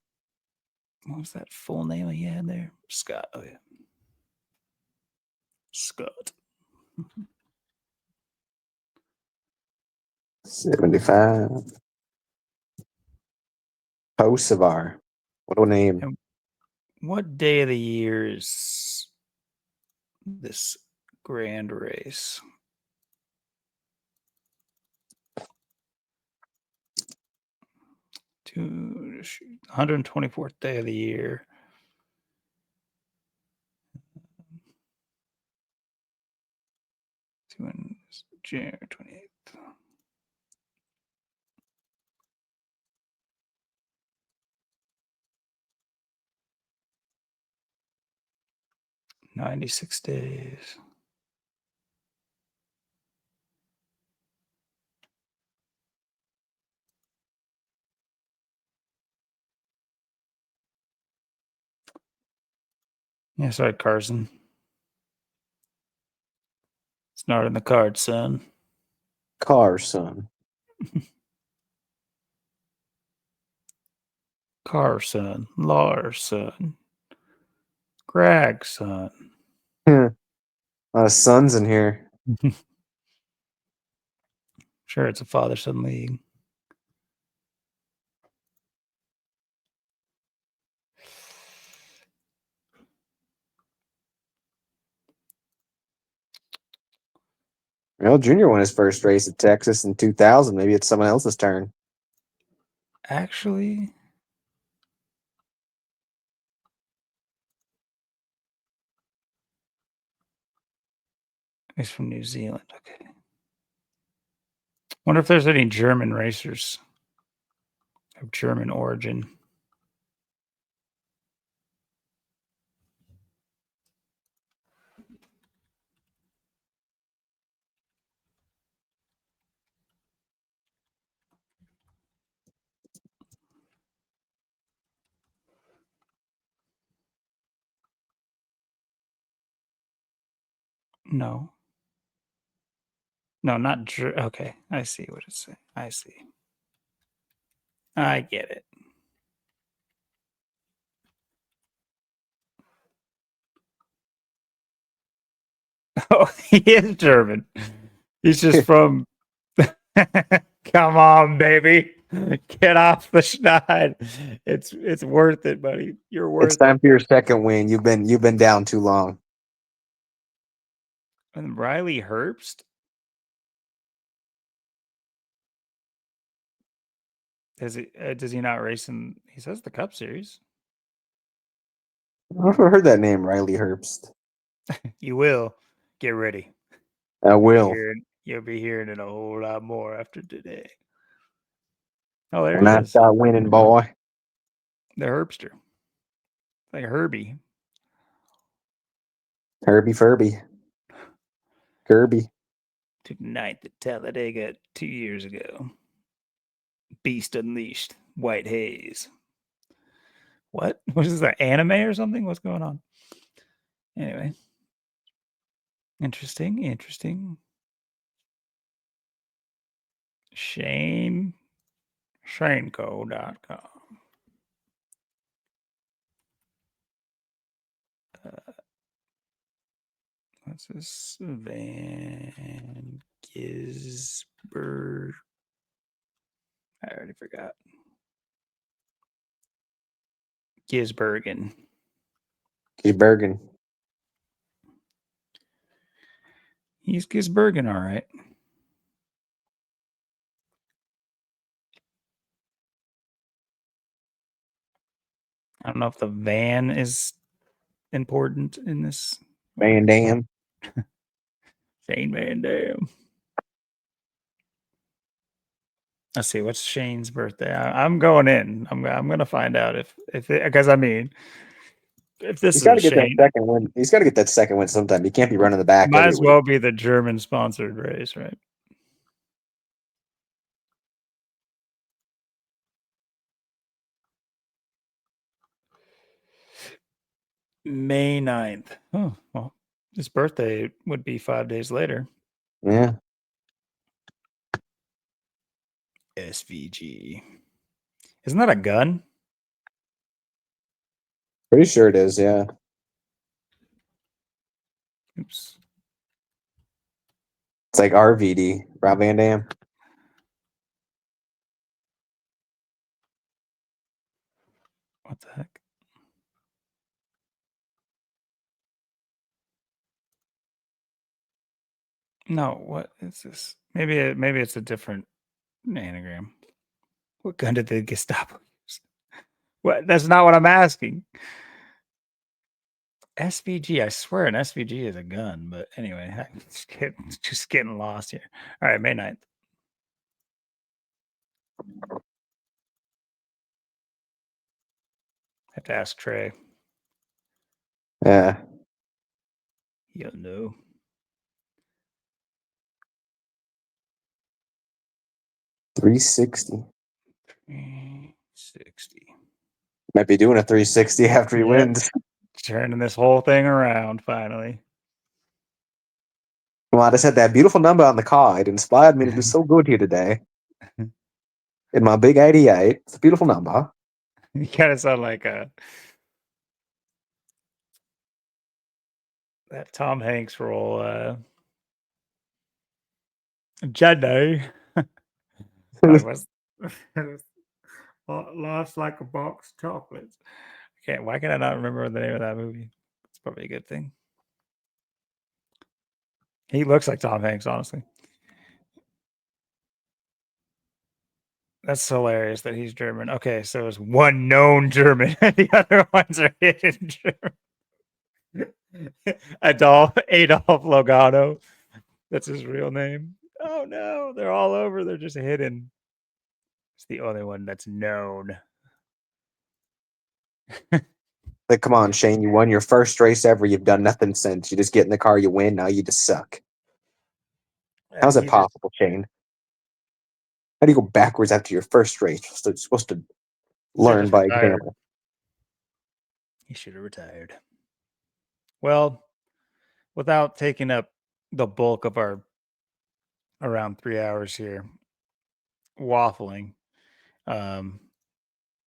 was that full name he had there? Scott. Oh, yeah. Scott. 75. Hocevar. What a name. And what day of the year is this grand race? To 124th day of the year. January 28th. $96 days. Yeah, sorry, Carson. It's not in the card, son. Carson. Carson, Larson, Gregson. A lot of sons in here. Sure, it's a father-son league. Well, Junior won his first race at Texas in 2000. Maybe it's someone else's turn. Actually, he's from New Zealand. Okay. Wonder if there's any German racers of German origin. No. No, not okay. I see what it's saying. I see. I get it. Oh, he is German. He's just from. Come on, baby. Get off the schneid. It's worth it, buddy. You're It's worth it. time for your second win. You've been down too long. And Riley Herbst. Does he not race in? He says the Cup Series. I've never heard that name, Riley Herbst. You will get ready. I will. You'll be hearing it a whole lot more after today. Oh, there When he I is. start winning, boy. The Herbster. Like Herbie. Herbie Furby. Kirby. Took ninth at Talladega 2 years ago. Beast Unleashed. White Haze. What? What is that? Anime or something? What's going on? Anyway. Interesting. ShaneCo.com. What's this? Van Gisbergen. I already forgot. Gisbergen. Gisbergen. He's Gisbergen, all right. I don't know if the van is important in this. Van Dam. Shane Van Dam. Let's see. What's Shane's birthday? I'm going in. I'm gonna find out if because I mean, if this He's is got a to get that Shane, second win. He's got to get that second win sometime. He can't be running the back might every as week. well be the German sponsored race, right? May 9th. Oh, well, his birthday would be 5 days later. Yeah. SVG. Isn't that a gun? Pretty sure it is, yeah. Oops. It's like RVD, Rob Van Dam. What the heck? No, what is this? Maybe it's a different anagram. What gun did the Gestapo use? What? That's not what I'm asking. SVG. I swear an SVG is a gun, but anyway, I'm just getting lost here. All right, May 9th. Have to ask Trey. Yeah. He'll know. $360. 360. Might be doing a 360 after he wins. Turning this whole thing around finally. Well, I just had that beautiful number on the card. It inspired me to do so good here today. In my big 88. It's a beautiful number. You kind of sound like that Tom Hanks role, Jedi. was lost like a box of chocolates. Why can I not remember the name of that movie? It's probably a good thing. He looks like Tom Hanks, honestly. That's hilarious that he's German. Okay, so it's one known German, and the other ones are hidden German. Adolf Logano. That's his real name. Oh no, they're all over. They're just hidden. It's the only one that's known. Like, come on, Shane, you won your first race ever. You've done nothing since. You just get in the car, you win. Now you just suck. How's that He just possible, Shane? How do you go backwards after your first race? You're supposed to should learn just by retired. example. He should have retired. Well, without taking up the bulk of our around 3 hours here waffling, um,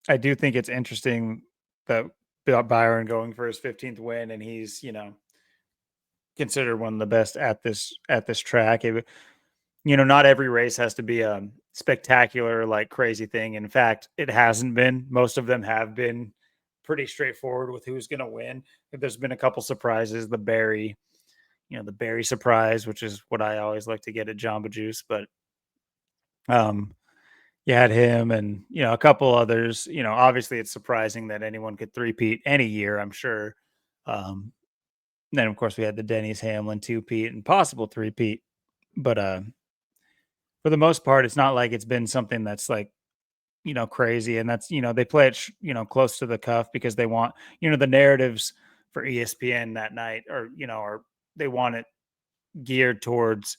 I do think it's interesting that Byron going for his 15th win, and he's considered one of the best at this track. Not every race has to be a spectacular, like crazy thing. In fact, it hasn't been. Most of them have been pretty straightforward with who's going to win. There's been a couple surprises. The berry surprise, which is what I always like to get at Jamba Juice, but um, you had him and a couple others. Obviously, it's surprising that anyone could three-peat any year. I'm sure. Then, of course, we had the Denny's Hamlin two-peat and possible three-peat, but for the most part, it's not like it's been something that's like crazy. And that's they play it close to the cuff because they want the narratives for ESPN that night, or they want it geared towards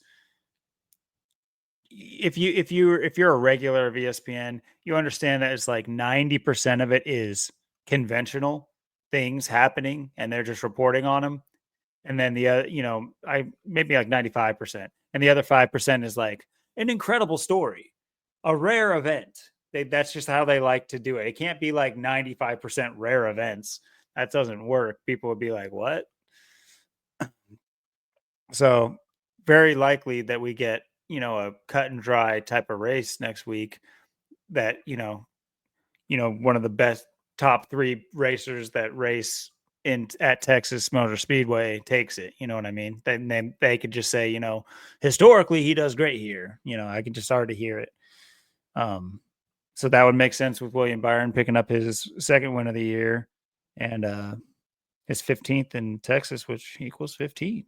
if you're a regular of ESPN, you understand that it's like 90% of it is conventional things happening and they're just reporting on them. And then I maybe like 95%. And the other 5% is like an incredible story, a rare event. That's just how they like to do it. It can't be like 95% rare events. That doesn't work. People would be like, what? So very likely that we get, a cut and dry type of race next week that, one of the best top three racers that race in at Texas Motor Speedway takes it. You know what I mean? Then they could just say, historically he does great here. I can just already hear it. So that would make sense with William Byron picking up his second win of the year and his 15th in Texas, which equals 15.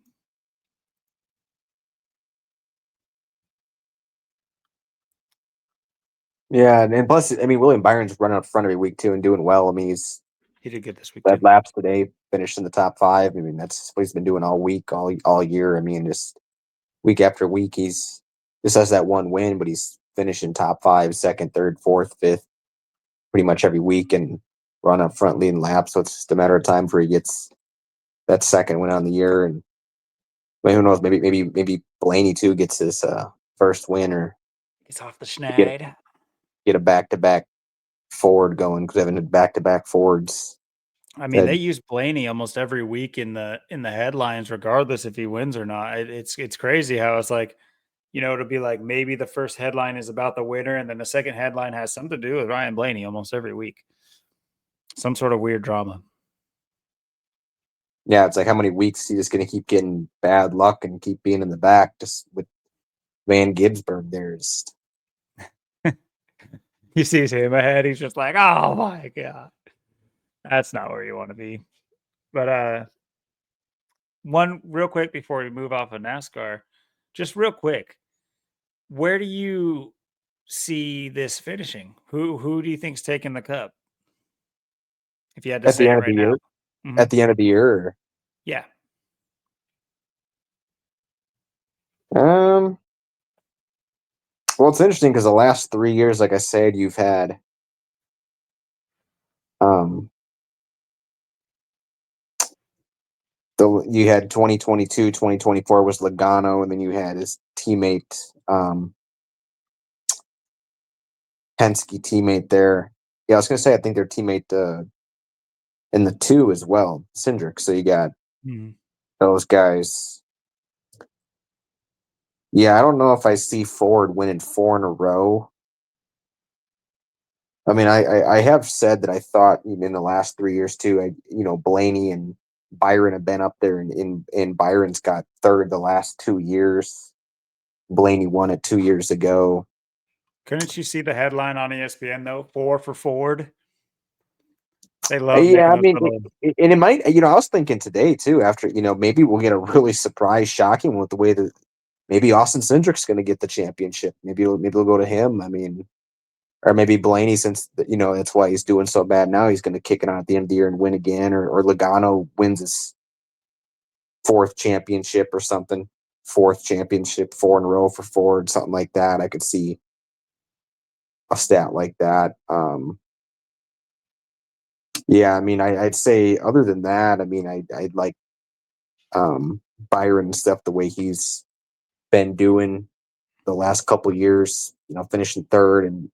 Yeah, and plus, I mean, William Byron's running up front every week too and doing well. I mean, He did good this week too. led laps today, finished in the top five. I mean, that's what he's been doing all week, all year. I mean, just week after week, he's just has that one win, but he's finishing top five, second, third, fourth, fifth, pretty much every week, and run up front leading laps. So it's just a matter of time before he gets that second win on the year. And who knows? Maybe Blaney too gets his first win or It's off the get schneid. get a back to back Ford going because having back to back Fords. I mean, they use Blaney almost every week in the headlines, regardless if he wins or not. It's crazy how it's like, it'll be like maybe the first headline is about the winner, and then the second headline has something to do with Ryan Blaney almost every week. Some sort of weird drama. Yeah, it's like how many weeks he's just going to keep getting bad luck and keep being in the back just with Van Gibbsburg there. He sees him ahead, he's just like, oh my God. That's not where you want to be. But one real quick before we move off of NASCAR, just real quick, where do you see this finishing? Who do you think's taking the cup? If you had to At the say it end of the right now. year, Mhm. at the end of the year. Yeah. Um, well, it's interesting because the last 3 years, like I said, you've had um you had 2022, 2024 was Logano, and then you had his teammate, Penske teammate there. Yeah, I was gonna say I think their teammate in the two as well, Cindric. So you got Mhm. those guys. Yeah, I don't know if I see Ford winning four in a row. I mean, I have said that I thought even in the last 3 years too. Blaney and Byron have been up there, and Byron's got third the last 2 years. Blaney won it 2 years ago. Couldn't you see the headline on ESPN though? 4 for Ford. They love Yeah, making I those mean, little. and it might. I was thinking today too. After maybe we'll get a really surprise, shocking one with the way that maybe Austin Cindric's going to get the championship. Maybe it'll go to him. I mean, or maybe Blaney, since that's why he's doing so bad now. He's going to kick it on at the end of the year and win again, or Logano wins his fourth championship or something. Fourth championship, 4 in a row for Ford, something like that. I could see a stat like that. Yeah, I mean, I'd say other than that, I mean, I'd like Byron and stuff the way he's been doing the last couple of years. Finishing third, and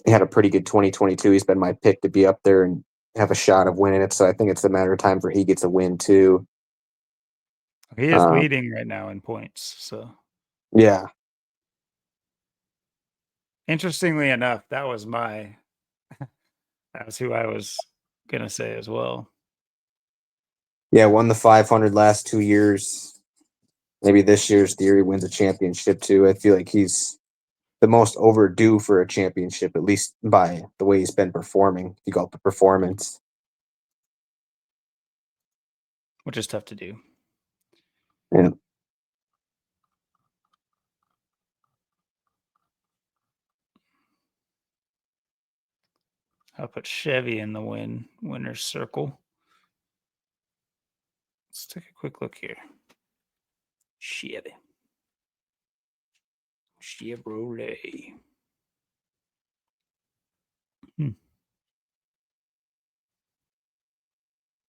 he had a pretty good 2022. He's been my pick to be up there and have a shot of winning it. So I think it's a matter of time for he gets a win too. He is leading right now in points. So Yeah. interestingly enough, that was who I was gonna say as well. Yeah, won the 500 last 2 years. Maybe this year's Theory wins a championship too. I feel like he's the most overdue for a championship, at least by the way he's been performing. If you got the performance, Which is tough to do. yeah. I'll put Chevy in the winner's circle. Let's take a quick look here. Chevrolet.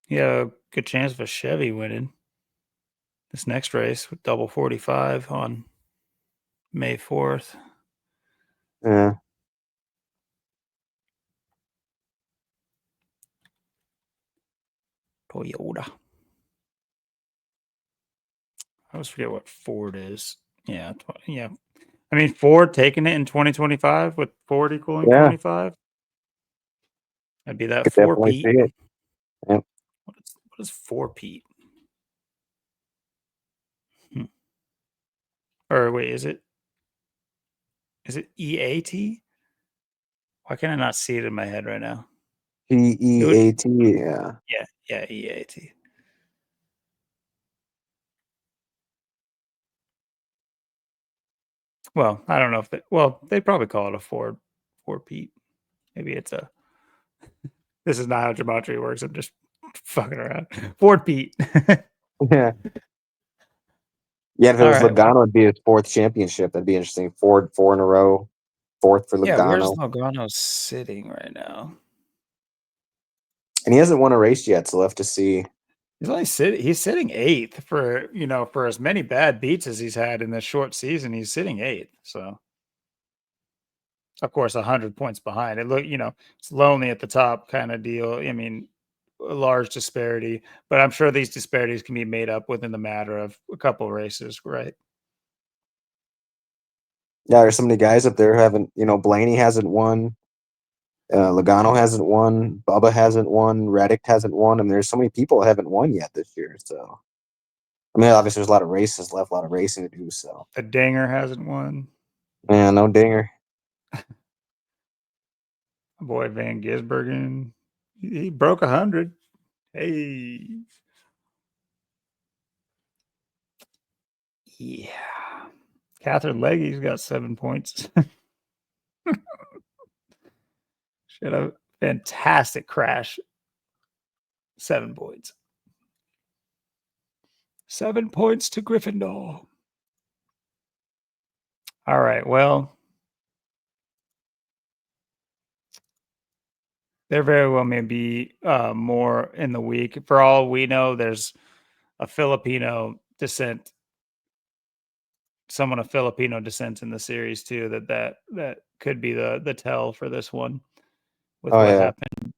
Yeah, good chance of a Chevy winning this next race with double 45 on May 4th. Yeah. Toyota. I always forget what Ford is. Yeah, yeah. I mean, Ford taking it in 2025 with Ford equaling Yeah. 25. That'd be that Could four definitely Pete. see it. Yep. What is four Pete? Or wait, is it EAT? Why can I not see it in my head right now? PEAT. Yeah. Yeah, EAT. Well, I don't know if they probably call it a Ford Pete. Maybe it's a. This is not how gematria works. I'm just fucking around. Ford Pete. Yeah. Yeah, if it All was right. Well, Logano, it'd be his fourth championship. That'd be interesting. Ford, 4 in a row. Fourth for yeah, where's Logano. Logano sitting right now? And he hasn't won a race yet, so we'll have to see. He's sitting eighth for as many bad beats as he's had in this short season. He's sitting eighth. So of course 100 points behind. It's lonely at the top kind of deal. I mean, a large disparity, but I'm sure these disparities can be made up within the matter of a couple of races, right? Yeah, there's so many guys up there who haven't, Blaney hasn't won. Logano hasn't won. Bubba hasn't won. Reddick hasn't won. I mean, there's so many people that haven't won yet this year. So, I mean, obviously, there's a lot of races left, a lot of racing to do. So, The Dinger hasn't won. yeah, no dinger. Boy, Van Gisbergen, he broke 100. Hey, yeah. Catherine Legge's got 7 points. She had a fantastic crash. 7 points. 7 points to Gryffindor. All right. Well, there very well may be more in the week. For all we know, there's a Filipino descent, someone of Filipino descent in the series too. That could be the tell for this one with Oh what yeah, happened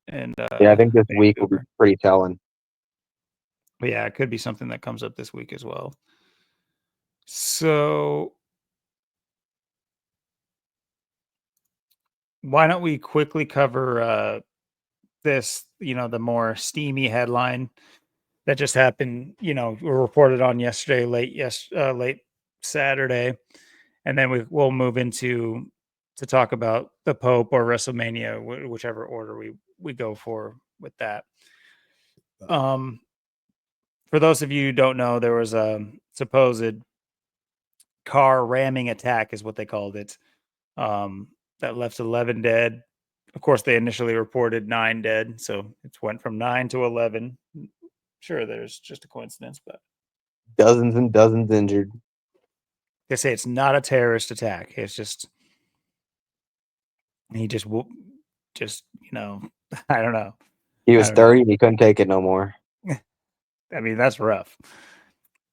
in yeah. I think this week will be Vancouver. pretty telling. But yeah, it could be something that comes up this week as well. So why don't we quickly cover this, the more steamy headline that just happened, were reported on yesterday, late Saturday, and then we'll move into to talk about the Pope or WrestleMania, whichever order we go for with that. For those of you who don't know, there was a supposed car ramming attack, is what they called it, that left 11 dead. Of course, they initially reported 9 dead, so it went from 9 to 11. Sure, there's just a coincidence, but Dozens and dozens injured. they say it's not a terrorist attack. It's just he just I don't know. He I was don't know. 30 and he couldn't take it no more. I mean, that's rough.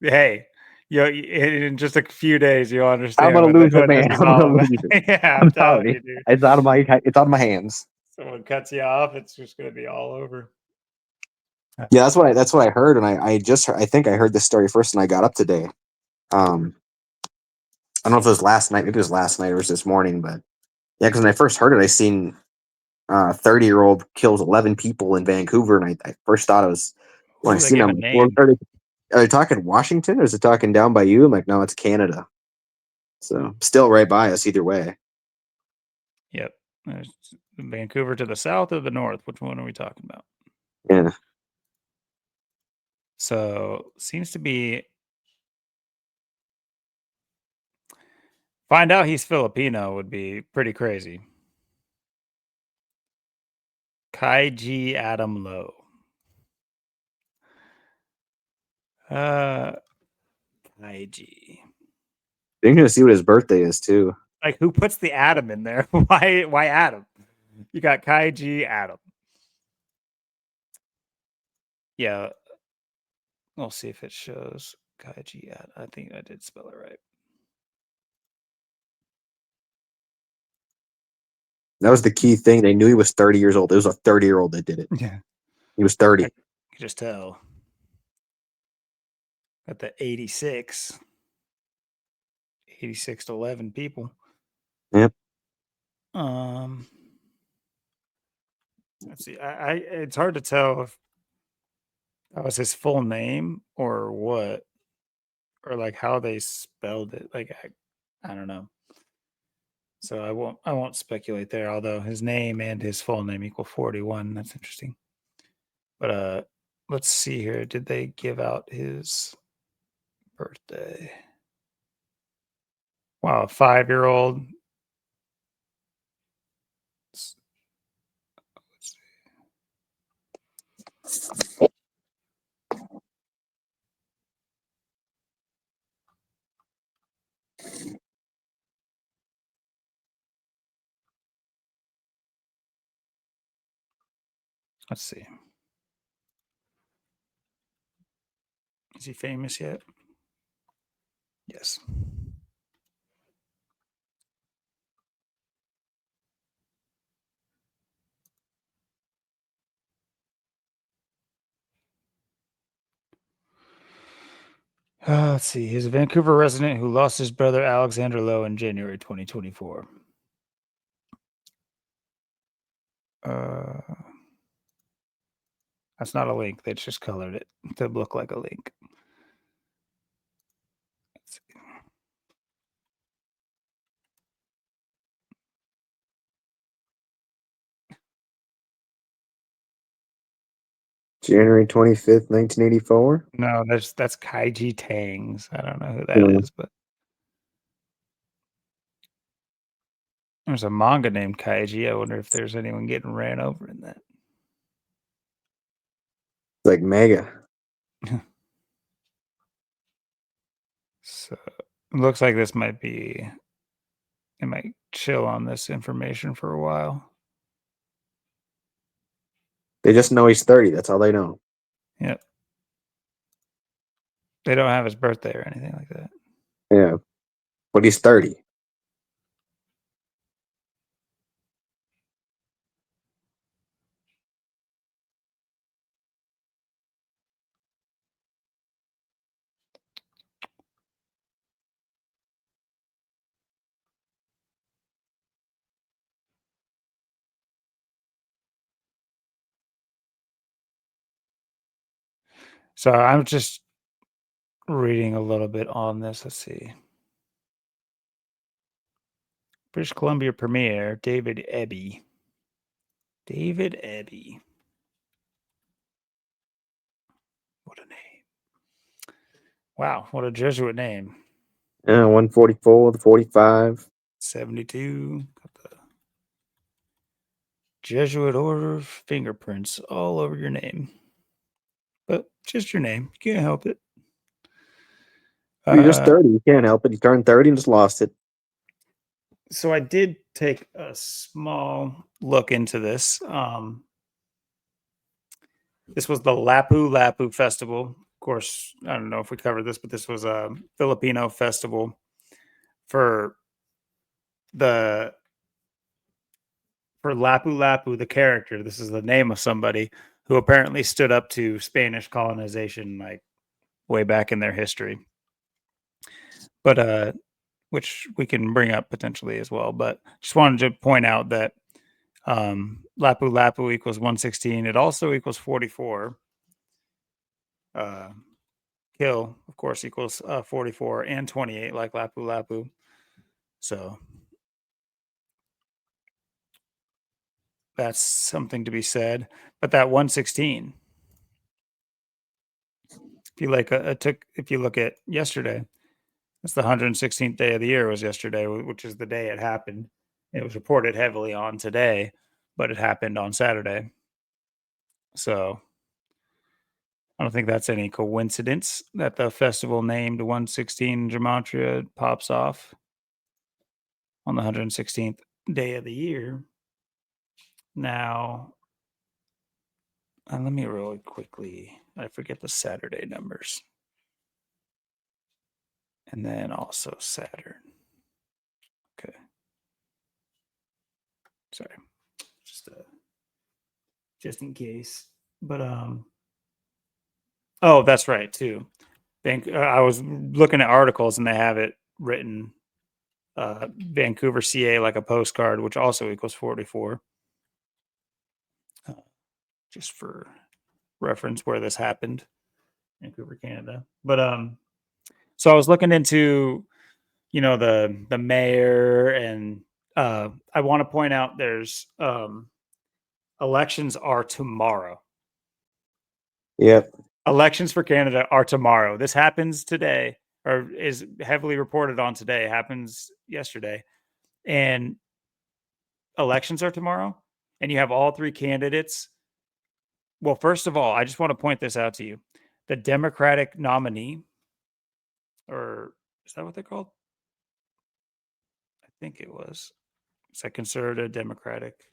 Hey, in just a few days, you'll I'm understand gonna what lose it, what man. this is I'm all gonna about. lose it. Yeah, I'm I'm telling sorry. you, dude. It's out of my hands. Someone cuts you off, it's just gonna be all over. Yeah, that's what I heard, and I think I heard this story first, and I got up today. I don't know if it was last night, maybe it was last night or it was this morning, but yeah, because when I first heard it, I seen 30-year-old kills 11 people in Vancouver, and I first thought it was when I Ooh, they seen gave a them. Well, name. are they talking Washington or is it talking down by you? I'm like, no, it's Canada. So still right by us either way. Yep. There's Vancouver to the south or the north. Which one are we talking about? Yeah. So seems to be find out he's Filipino would be pretty crazy. Kaiji Adam Low. Kaiji. You're gonna see what his birthday is too. Like who puts the Adam in there? Why Adam? You got Kaiji Adam. Yeah. We'll see if it shows Kaiji Adam. I think I did spell it right. That was the key thing. They knew he was 30 years old. It was a 30-year-old that did it. Yeah. He was I 30. can just tell. Got the 86 to 11 people. Yep. Let's see. I it's hard to tell if that was his full name or what, or like how they spelled it. Like I don't know. So I won't speculate there. Although his name and his full name equal 41. That's interesting. But let's see here. Did they give out his birthday? Wow, a 5-year-old. Let's see. Is he famous yet? Yes. Let's see. He's a Vancouver resident who lost his brother Alexander Lowe in January 2024. That's not a link. They just colored it to look like a link. January 25th, 1984. No, that's Kaiji Tangs. I don't know who that Yeah. is, but there's a manga named Kaiji. I wonder if there's anyone getting ran over in that. Like mega. So it looks like this might be. It might chill on this information for a while. They just know he's 30. That's all they know. Yep. They don't have his birthday or anything like that. Yeah. But he's 30. So I'm just reading a little bit on this. Let's see. British Columbia Premier David Eby. David Eby. What a name. Wow, what a Jesuit name. 144, the 45. 72. Got the Jesuit order fingerprints all over your name. But just your name. You can't help it. You're just 30. You can't help it. You turned 30 and just lost it. So I did take a small look into this. This was the Lapu Lapu Festival. Of course, I don't know if we covered this, but this was a Filipino festival for the for Lapu Lapu, the character. This is the name of somebody who apparently stood up to Spanish colonization, like way back in their history. But which we can bring up potentially as well. But just wanted to point out that Lapu Lapu equals 116. It also equals 44. Kill, of course, equals 44 and 28, like Lapu Lapu. So that's something to be said. But that 116, if you like, if you look at yesterday, it's the 116th day of the year was yesterday, which is the day it happened. It was reported heavily on today, but it happened on Saturday. So I don't think that's any coincidence that the festival named 116 Gematria pops off on the 116th day of the year. Now, let me really quickly, I forget the Saturday numbers. And then also Saturn. Okay. Sorry. Just in case. But oh, that's right too. I was looking at articles and they have it written Vancouver Ca like a postcard, which also equals 44. Just for reference where this happened. Vancouver, Canada. But so I was looking into, the mayor, and I want to point out there's elections are tomorrow. Yep. Elections for Canada are tomorrow. This happens today, or is heavily reported on today, happens yesterday. And elections are tomorrow, and you have all three candidates. Well, first of all, I just want to point this out to you. The Democratic nominee, or is that what they're called? I think it was. It's a conservative Democratic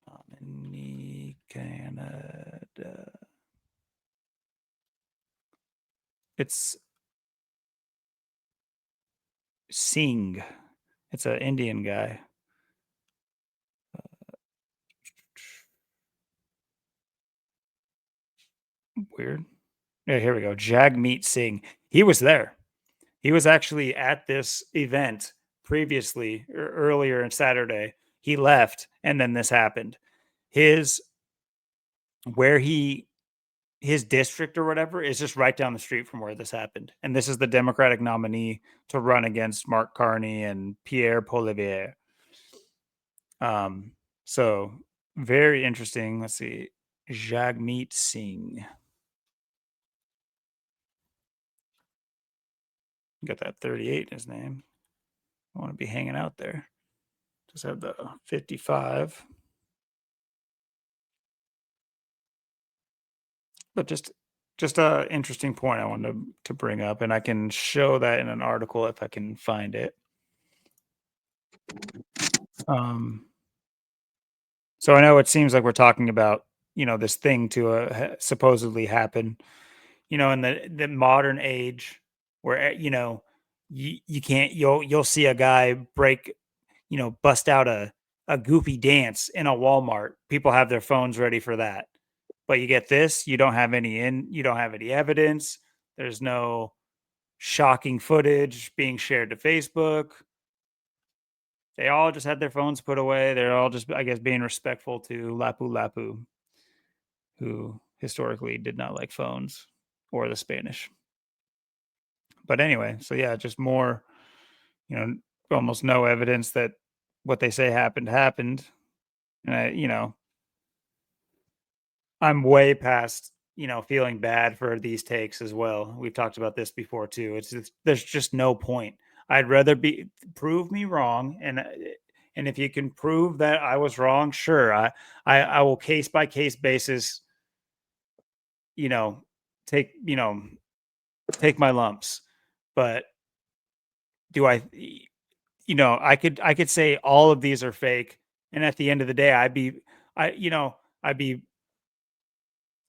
nominee Canada. It's Singh. It's an Indian guy. Weird. Yeah, here we go. Jagmeet Singh. He was there. He was actually at this event previously, earlier on Saturday. He left, and then this happened. His district or whatever is just right down the street from where this happened. And this is the Democratic nominee to run against Mark Carney and Pierre Poilievre. So very interesting. Let's see. Jagmeet Singh. Got that 38 in his name. I want to be hanging out there. Just have the 55. But just a interesting point I wanted to bring up, and I can show that in an article if I can find it. So I know it seems like we're talking about, this thing to supposedly happen, in the modern age where, you can't, you'll see a guy bust out a goofy dance in a Walmart. People have their phones ready for that. But you get this, you don't have any evidence. There's no shocking footage being shared to Facebook. They all just had their phones put away. They're all just, I guess, being respectful to Lapu Lapu. who historically did not like phones or the Spanish. But anyway, so yeah, just more, almost no evidence that what they say happened. And I'm way past, feeling bad for these takes as well. We've talked about this before too. There's just no point. I'd rather prove me wrong, and if you can prove that I was wrong, sure, I will case by case basis, you know, take take my lumps. But do I could say all of these are fake, and at the end of the day, I'd be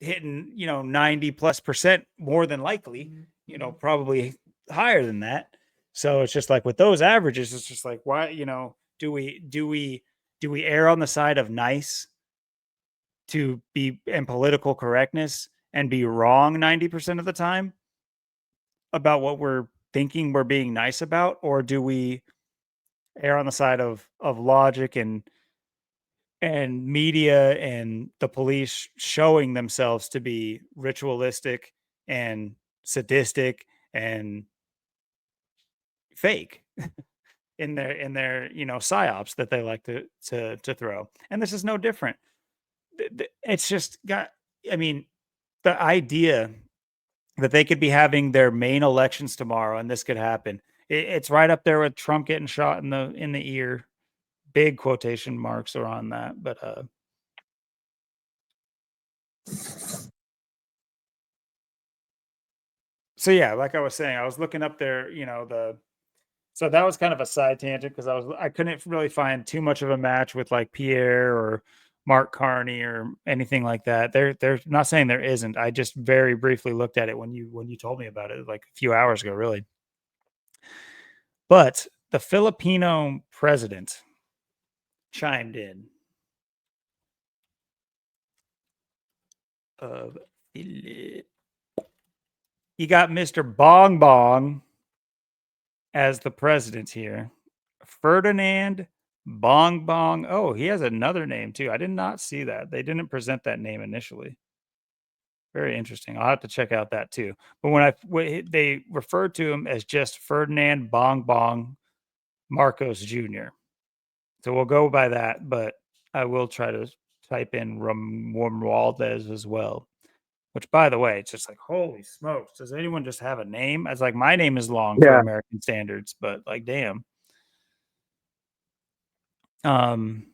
hitting, 90 plus percent more than likely, probably higher than that. So it's just like with those averages, it's just like, why, do we err on the side of nice to be and political correctness and be wrong 90% of the time about what we're thinking we're being nice about? Or do we err on the side of logic and media and the police showing themselves to be ritualistic and sadistic and fake in their psyops that they like to throw? And this is no different. It's just got, I mean, the idea that they could be having their main elections tomorrow and this could happen, it's right up there with Trump getting shot in the ear. Big quotation marks are on that. But so yeah, like I was saying, I was looking up there, so that was kind of a side tangent because I couldn't really find too much of a match with like Pierre or Mark Carney or anything like that. They're not saying there isn't. I just very briefly looked at it when you told me about it like a few hours ago, really. But the Filipino president chimed in of you got Mr. Bong Bong as the president here. Ferdinand Bong Bong. Oh, he has another name too. I did not see that. They didn't present that name initially. Very interesting. I'll have to check out that too. But they referred to him as just Ferdinand Bong Bong Marcos Jr. So we'll go by that, but I will try to type in Romualdez as well. Which, by the way, it's just like, holy smokes! Does anyone just have a name? It's like my name is long for Yeah. American standards, but like, damn. Um.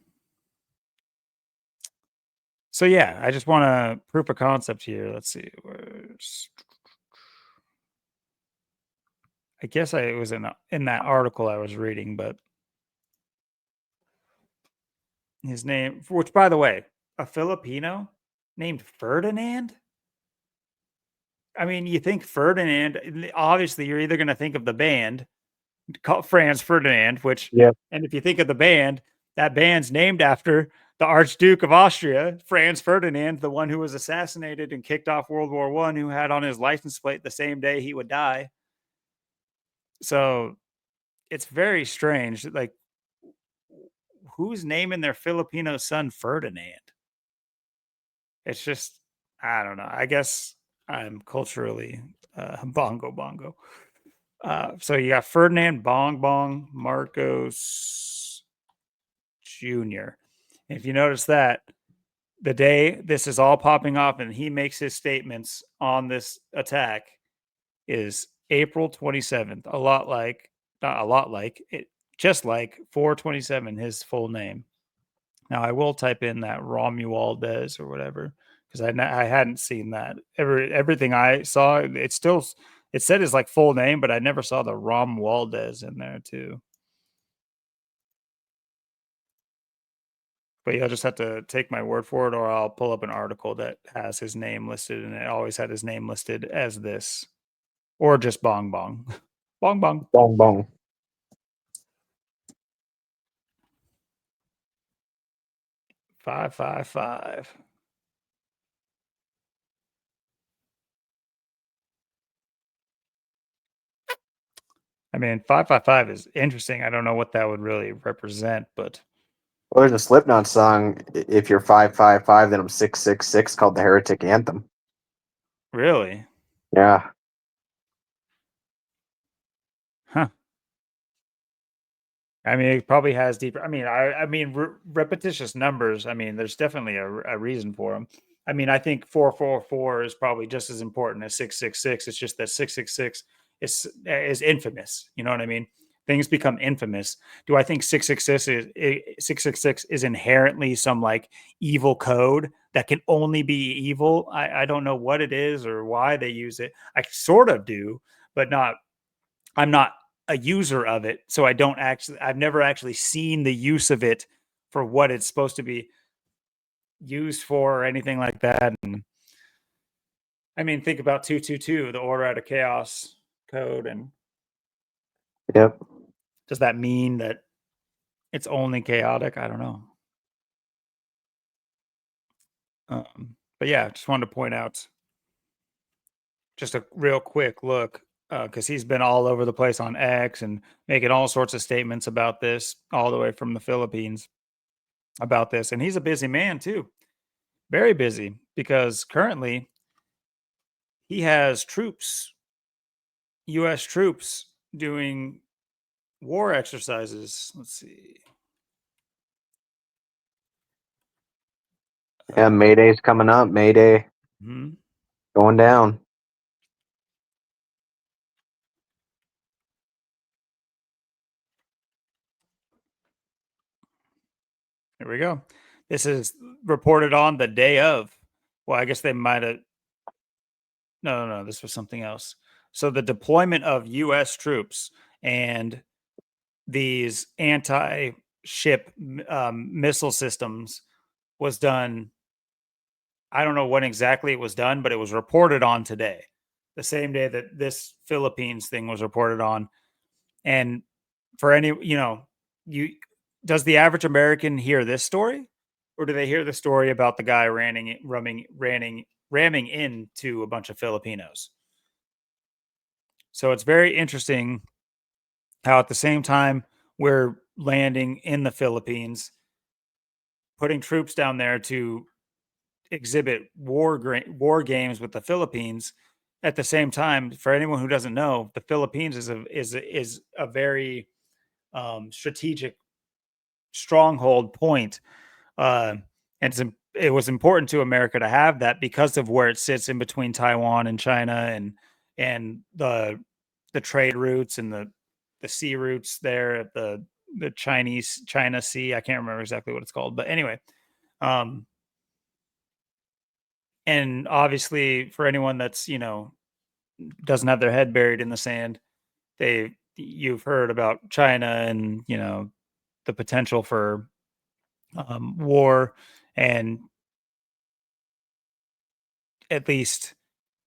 So yeah, I just want to proof of concept here. Let's see. I guess it was in that article I was reading, but his name, which by the way, a Filipino named Ferdinand. I mean, you think Ferdinand, obviously you're either going to think of the band called Franz Ferdinand, Yeah. and if you think of the band, that band's named after the Archduke of Austria, Franz Ferdinand, the one who was assassinated and kicked off World War I, who had on his license plate the same day he would die. So it's very strange. Like, who's naming their Filipino son Ferdinand? It's just, I don't know. I guess I'm culturally bongo. So you got Ferdinand Bong Bong Marcos Jr. If you notice that the day this is all popping off and he makes his statements on this attack is April 27th. Not a lot like it, just like 427, his full name. Now I will type in that Romualdez or whatever because I hadn't seen that. Everything I saw, it said his like full name, but I never saw the Romualdez in there too. But you'll just have to take my word for it, or I'll pull up an article that has his name listed, and it always had his name listed as this, or just Bong Bong, Bong Bong. Bong Bong. 555. I mean, 555 is interesting. I don't know what that would really represent, but Well, there's a Slipknot song. If you're 555, then I'm 666, called the Heretic Anthem. Really? Yeah. Huh. I mean, it probably has deeper. I mean, repetitious numbers. I mean, there's definitely a reason for them. I mean, I think 444 is probably just as important as 666. It's just that 666 is infamous. You know what I mean? Things become infamous. Do I think 666 is inherently some like evil code that can only be evil? I don't know what it is or why they use it. I sort of do, but not. I'm not a user of it, so I've never actually seen the use of it for what it's supposed to be used for or anything like that. And I mean, think about 222, the order out of chaos code, and Yep. does that mean that it's only chaotic? I don't know. But yeah, just wanted to point out just a real quick look because he's been all over the place on X and making all sorts of statements about this, all the way from the Philippines about this. And he's a busy man too. Very busy because currently he has troops, US troops doing war exercises. Let's see. Yeah, Mayday's coming up. Mayday Mhm. going down. Here we go. This is reported on the day of. Well, I guess they might have. No, no, no. This was something else. So the deployment of US troops and these anti ship missile systems was done. I don't know when exactly it was done, but it was reported on today, the same day that this Philippines thing was reported on. And for any, you does the average American hear this story, or do they hear the story about the guy ramming into a bunch of Filipinos? So it's very interesting how at the same time we're landing in the Philippines, putting troops down there to exhibit war games with the Philippines. At the same time, for anyone who doesn't know, the Philippines is a very strategic stronghold point. Uh, and it was important to America to have that because of where it sits in between Taiwan and China, and the trade routes and the sea routes there at the Chinese China Sea. I can't remember exactly what it's called, but anyway, um, and obviously for anyone that's doesn't have their head buried in the sand, you've heard about China and the potential for war, and at least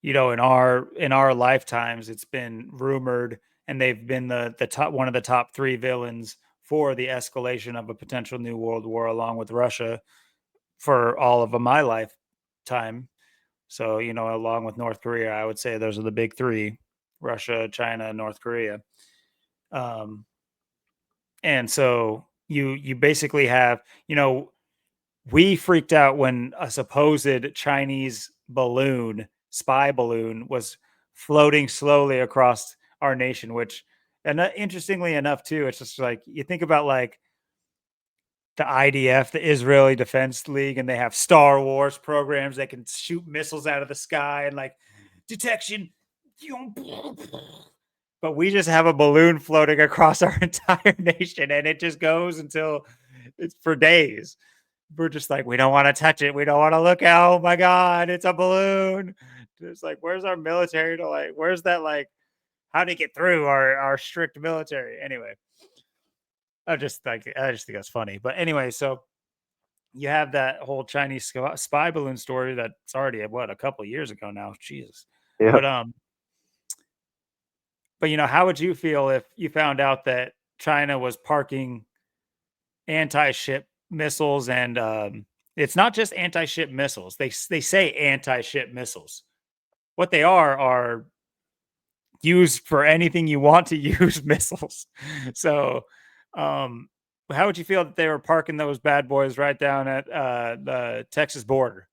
in our lifetimes it's been rumored, and they've been the top one of the top three villains for the escalation of a potential new world war along with Russia for all of my lifetime. So, along with North Korea, I would say those are the big three: Russia, China, North Korea. Um, and so you basically have, we freaked out when a supposed Chinese spy balloon, was floating slowly across our nation, which, and interestingly enough, too, it's just like you think about like the IDF, the Israeli Defense League, and they have Star Wars programs that can shoot missiles out of the sky and like detection. But we just have a balloon floating across our entire nation, and it just goes until it's for days. We're just like, we don't want to touch it. We don't want to look out. Oh my God, it's a balloon. It's like, where's our military to like, where's that like, how to get through our strict military? Anyway, I just think that's funny. But anyway, so you have that whole Chinese spy balloon story that's already what, a couple years ago now. Jesus. But Yep. how would you feel if you found out that China was parking anti-ship missiles, and it's not just anti-ship missiles. They say anti-ship missiles. What they are used for anything you want to use missiles. So, um how would you feel that they were parking those bad boys right down at the Texas border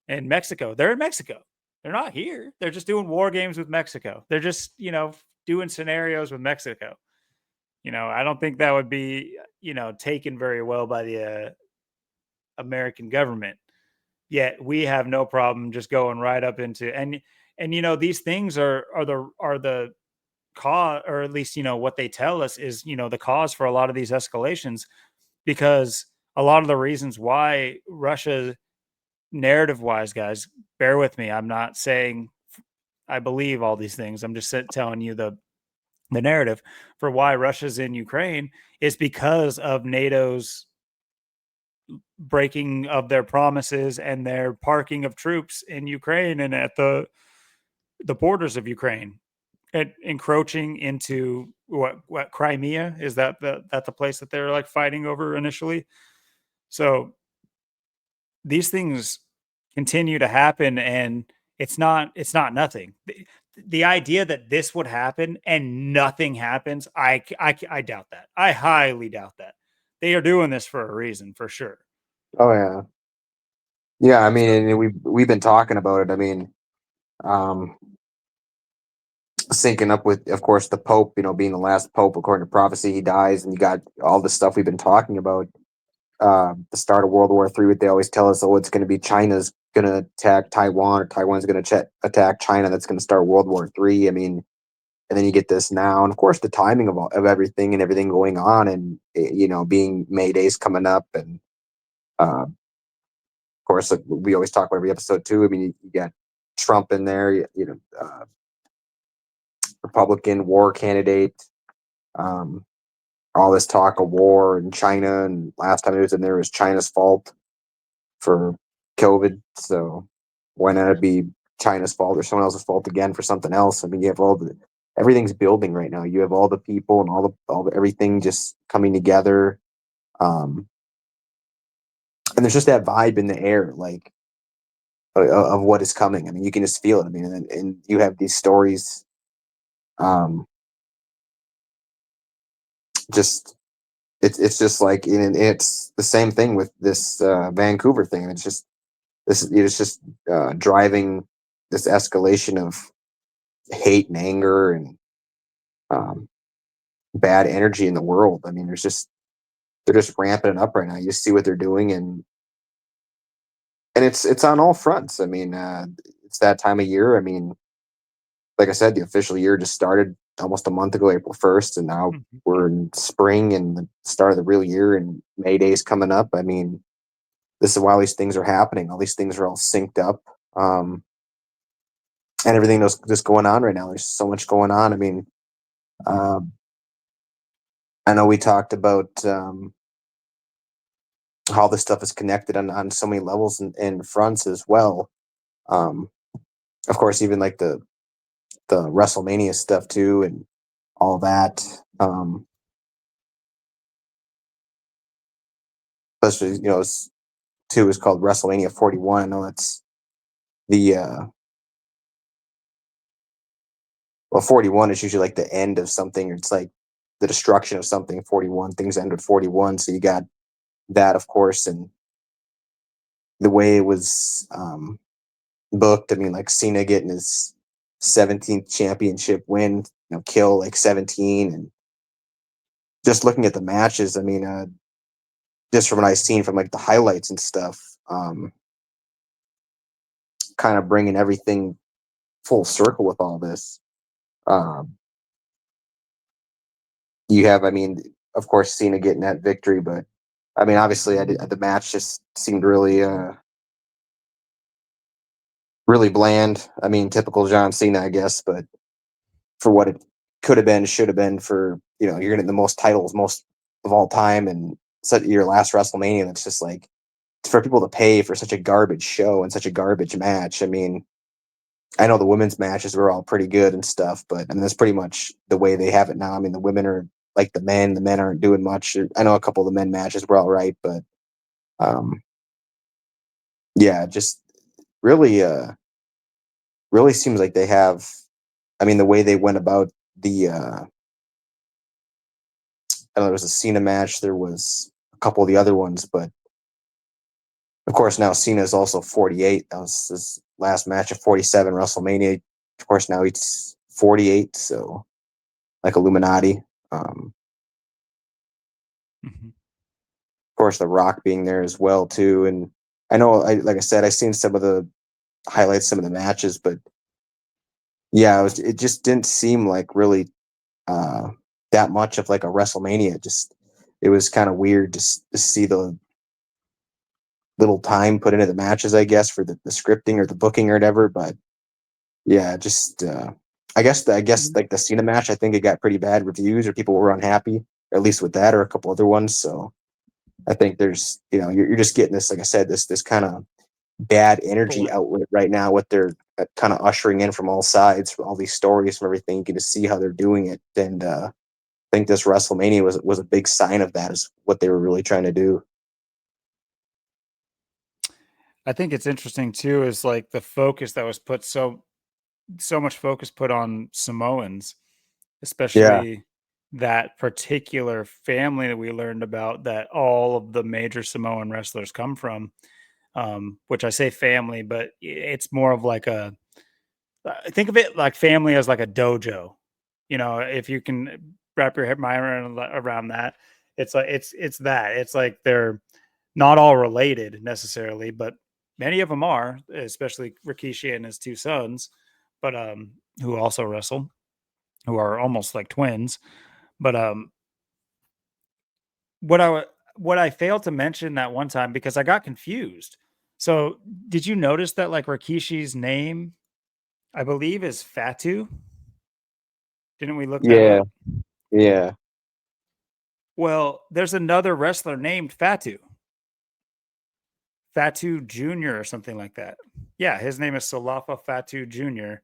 in Mexico? They're in Mexico. They're not here. They're just doing war games with Mexico. They're just, doing scenarios with Mexico. I don't think that would be, taken very well by the American government. Yet we have no problem just going right up into and these things are the cause, or at least what they tell us is the cause for a lot of these escalations, because a lot of the reasons why Russia, narrative wise, guys, bear with me, I'm not saying I believe all these things, I'm just telling you the narrative for why Russia's in Ukraine is because of NATO's breaking of their promises and their parking of troops in Ukraine and at the borders of Ukraine, and encroaching into what Crimea is, that the place that they're like fighting over initially. So these things continue to happen, and it's not nothing. The idea that this would happen and nothing happens, I doubt that. I highly doubt that. They are doing this for a reason, for sure. Oh yeah, yeah. I mean, So and we've been talking about it. I mean, um, syncing up with, of course, the Pope. Being the last Pope according to prophecy, he dies, and you got all the stuff we've been talking about. The start of World War III. What they always tell us, oh, it's going to be China's going to attack Taiwan, or Taiwan's going to attack China. That's going to start World War III. I mean, and then you get this now, and of course, the timing of everything and everything going on, and being May Day's coming up, and of course, like we always talk about every episode too. I mean, you got Trump in there, Republican war candidate. Um, all this talk of war in China, and last time it was in there was China's fault for COVID. So why not be China's fault or someone else's fault again for something else? I mean, you have everything's building right now. You have all the people and everything just coming together. Um, and there's just that vibe in the air, like of what is coming. I mean, you can just feel it. I mean, and you have these stories. Um, just it's just like, and it's the same thing with this Vancouver thing. It's just driving this escalation of hate and anger and um, bad energy in the world. I mean, they're just ramping it up right now. You see what they're doing, and it's on all fronts. I mean, it's that time of year. I mean, like I said, the official year just started almost a month ago, April 1st, and now mhm. we're in spring and the start of the real year, and May Day's coming up. I mean, this is why all these things are happening. All these things are all synced up. And everything that's just going on right now. There's so much going on. I mean, um, I know we talked about how this stuff is connected on so many levels and fronts as well. Um, of course, even like the WrestleMania stuff too, and all that. Especially, two is called WrestleMania 41. I know that's the well, 41 is usually like the end of something. Or it's like the destruction of something. 41 things end with 41. So you got that, of course, and the way it was booked. I mean, like Cena getting his 17th championship win, kill like 17, and just looking at the matches. I mean, just from what I've seen from like the highlights and stuff, kind of bringing everything full circle with all this. Um, you have, I mean, of course, Cena getting that victory, but I mean, obviously, the match just seemed really bland. I mean, typical John Cena, I guess, but for what it could have been, should have been, for you're getting the most titles, most of all time, and set your last WrestleMania. That's just like, for people to pay for such a garbage show and such a garbage match. I mean, I know the women's matches were all pretty good and stuff, but I mean that's pretty much the way they have it now. I mean, the women are like the men. The men aren't doing much. I know a couple of the men matches were all right, but um, yeah, just really, really seems like they have. I mean, the way they went about the I know there was a Cena match. There was a couple of the other ones, but of course now Cena is also 48. That was his last match at 47 WrestleMania. Of course now he's 48, so like Illuminati. Mhm. Of course, The Rock being there as well too. And I know, like I said, I seen some of the highlights, some of the matches, but yeah, it just didn't seem like really uh, that much of like a WrestleMania. Just it was kind of weird to see the little time put into the matches, I guess, for the scripting or the booking or whatever. But yeah, just I guess like the Cena match, I think it got pretty bad reviews or people were unhappy, or at least with that or a couple other ones. So I think there's you're just getting this, like I said, this kind of bad energy Pulling. outlet right now. What they're kind of ushering in from all sides, from all these stories, from everything. You can just see how they're doing it, and I think this WrestleMania was a big sign of that. Is what they were really trying to do. I think it's interesting too, is like the focus that was put so much focus put on Samoans, Yeah, especially that particular family that we learned about that all of the major Samoan wrestlers come from. Which I say family, but it's more of like a think of it like family as like a dojo. You know, if you can wrap your mind around that, it's like it's that. It's like they're not all related necessarily, but many of them are, especially Rikishi and his two sons, but who also wrestle, who are almost like twins. But what what I failed to mention that one time because I got confused. So, did you notice that like Rikishi's name, I believe, is Fatu? Didn't we look that yeah, up? yeah, Well, there's another wrestler named Fatu, Fatu Jr. or something like that. Yeah, his name is Salafa Fatu Jr.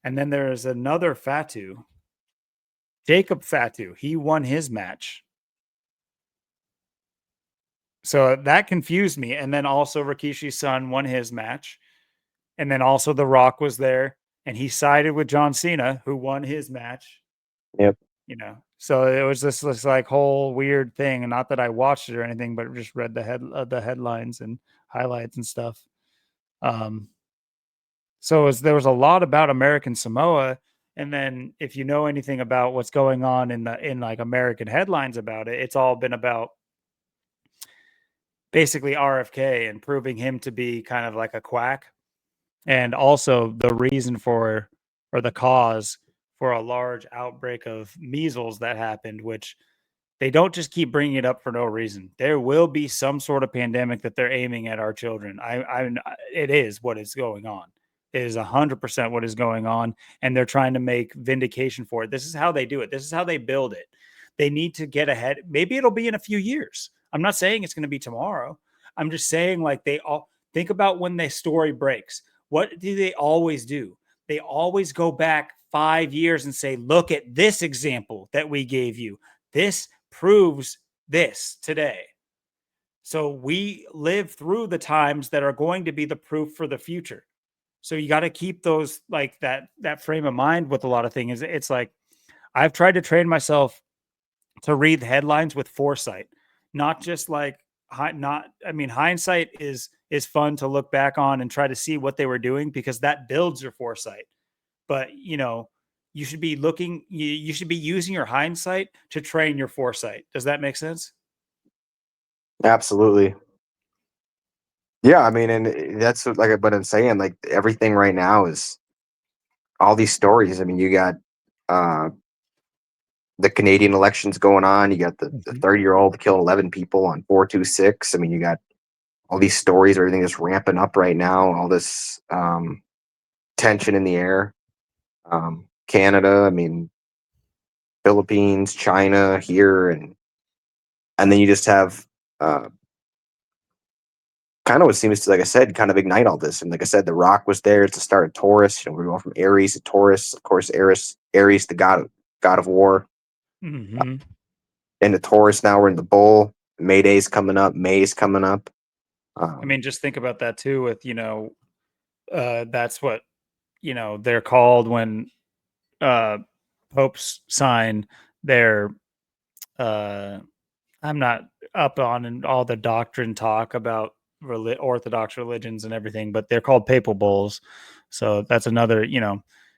And then there is another Fatu, Jacob Fatu. He won his match. So that confused me. And then also Rikishi's son won his match. And then also The Rock was there and he sided with John Cena, who won his match. yep. So it was this like whole weird thing, and not that I watched it or anything, but just read the headlines and highlights and stuff. Um, so there was a lot about American Samoa, and then if you know anything about what's going on in like American headlines about it, it's all been about basically RFK and proving him to be kind of like a quack, and also the reason for or the cause for a large outbreak of measles that happened, which they don't just keep bringing it up for no reason. There will be some sort of pandemic that they're aiming at our children. It is what is going on. It is 100% what is going on, and they're trying to make vindication for it. This is how they do it. This is how they build it. They need to get ahead. Maybe it'll be in a few years. I'm not saying it's going to be tomorrow. I'm just saying, like, they all think about when the story breaks. What do they always do? They always go back 5 years and say, look at this example that we gave you. This proves this today. So we live through the times that are going to be the proof for the future. So you got to keep those like that frame of mind with a lot of things. It's like I've tried to train myself to read the headlines with foresight, not just like not I mean hindsight is fun to look back on and try to see what they were doing because that builds your foresight. But you should be you should be using your hindsight to train your foresight. Does that make sense? Absolutely. Yeah, I mean, and that's what I'm saying. Like everything right now is all these stories. I mean, you got uh, the Canadian elections going on. You got the Mhm. 30-year-old killed 11 people on 426. I mean, you got all these stories, everything is ramping up right now. All this tension in the air. Canada, I mean, Philippines, China, here, and then you just have uh, kind of what seems to, like I said, kind of ignite all this. And like I said, The Rock was there. It's the start of Taurus. We're going from Aries to Taurus. Of course, Aries, the god of war. Mhm. Into Taurus now. We're in the Bull. Mayday's coming up. May's coming up. I Um, mean, just think about that too with, that's what, they're called when uh popes sign their I'm not up on all the doctrine talk about Orthodox religions and everything, but they're called papal bulls. So that's another,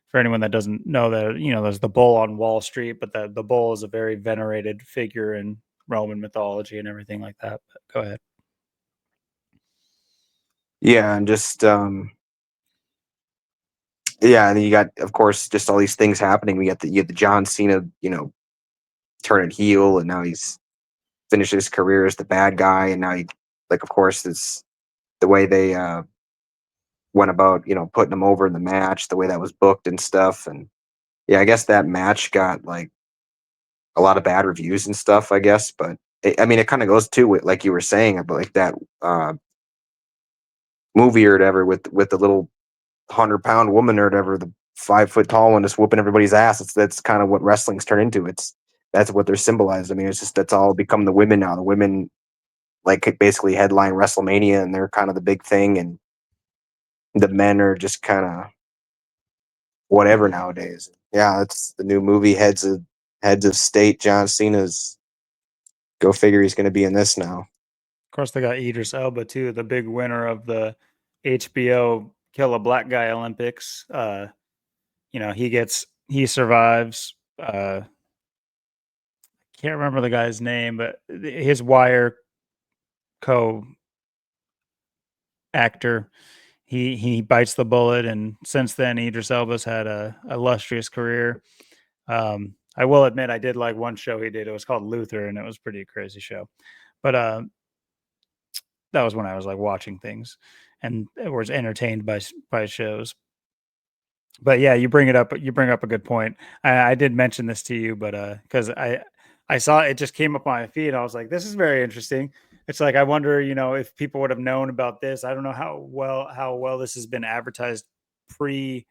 for anyone that doesn't know that, there's the bull on Wall Street, but the bull is a very venerated figure in Roman mythology and everything like that. But go ahead. Yeah, and just yeah, and then you got, of course, just all these things happening. You had the John Cena, turning heel, and now he's finished his career as the bad guy, and now he, like, of course, it's the way they went about, putting him over in the match, the way that was booked and stuff, and yeah, I guess that match got like a lot of bad reviews and stuff, I guess, but I mean, it kind of goes to it, like you were saying about like that uh, movie or whatever with the little 100-pound woman or whatever, the 5 foot tall one just whooping everybody's ass. That's kind of what wrestling's turned into. That's what they're symbolized. I mean, it's just that's all become the women now. The women like basically headline WrestleMania, and they're kind of the big thing, and the men are just kind of whatever nowadays. Yeah, that's the new movie. Heads of State. John Cena's. Go figure. He's going to be in this now. Of course, they got Idris Elba too, the big winner of the HBO Kill a Black Guy Olympics. He survives. Can't remember the guy's name, but his Wire co actor, he bites the bullet, and since then Idris Elba's had a illustrious career. I will admit I did like one show he did. It was called Luther, and it was a pretty crazy show. But that was when I was like watching things and was entertained by shows. But yeah, you bring up a good point. I did mention this to you, but because I saw it just came up on my feed. I was like, this is very interesting. It's like I wonder, if people would have known about this. I don't know how well this has been advertised pre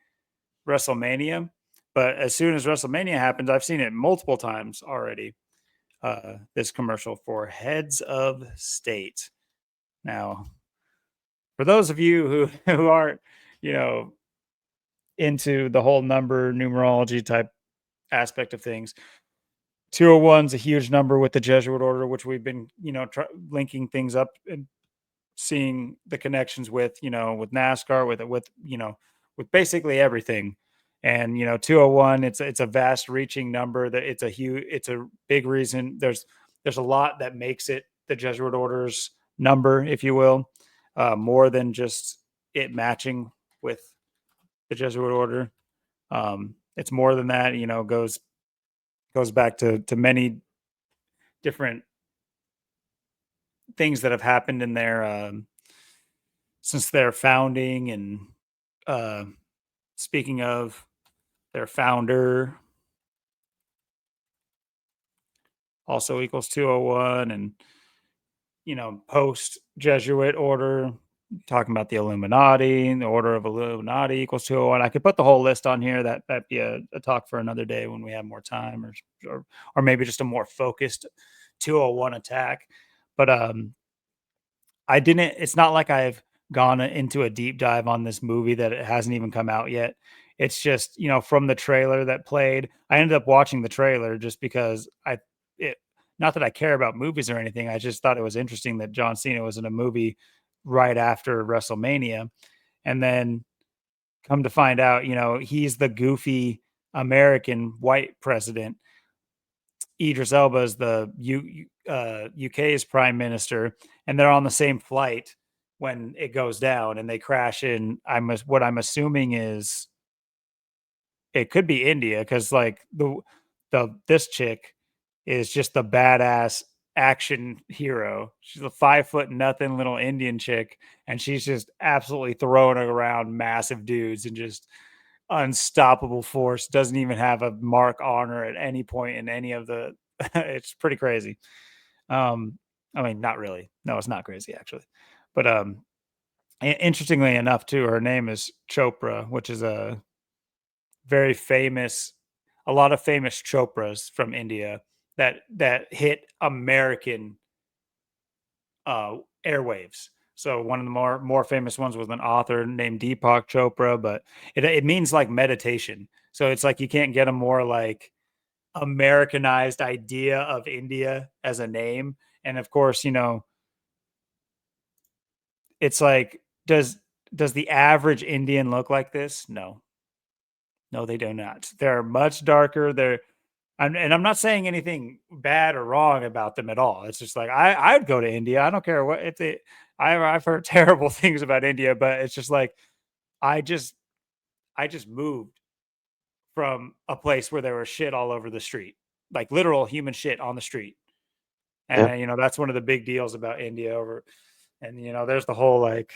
WrestleMania, but as soon as WrestleMania happens, I've seen it multiple times already. This commercial for Heads of State. Now, for those of you who aren't, you know, into the whole number numerology type aspect of things, 201 is a huge number with the Jesuit order, which we've been, linking things up and seeing the connections with, with NASCAR, with basically everything. And 201, it's a vast reaching number, that it's a big reason. There's a lot that makes it the Jesuit order's number, if you will, more than just it matching with the Jesuit order. It's more than that, goes back to many different things that have happened in there, since their founding. And uh, speaking of their founder, also equals 201, and post Jesuit order, talking about the Illuminati, the order of Illuminati equals 201. I could put the whole list on here. That'd be a talk for another day when we have more time, or maybe just a more focused 201 attack. But I didn't. It's not like I've gone into a deep dive on this movie that it hasn't even come out yet. It's just, from the trailer that played. I ended up watching the trailer just because it not that I care about movies or anything. I just thought it was interesting that John Cena was in a movie right after WrestleMania. And then come to find out, he's the goofy American white president. Idris Elba is the UK's prime minister, and they're on the same flight when it goes down, and they crash in. What I'm assuming is it could be India, because like the this chick is just the badass action hero. She's a 5 foot nothing little Indian chick, and she's just absolutely throwing around massive dudes and just unstoppable force. Doesn't even have a mark on her at any point in any of the. It's pretty crazy. I mean, not really. No, it's not crazy actually, but interestingly enough, too, her name is Chopra, which is a very famous, a lot of famous Chopras from India that hit American airwaves. So one of the more famous ones was an author named Deepak Chopra, but it means like meditation. So it's like you can't get a more like Americanized idea of India as a name. And of course, it's like, does the average Indian look like this? No. No, they do not. They're much darker. And I'm not saying anything bad or wrong about them at all. It's just like I'd go to India. I don't care what if they. I've heard terrible things about India, but it's just like I just I just moved from a place where there was shit all over the street, like literal human shit on the street. And Yeah. that's one of the big deals about India over. And there's the whole like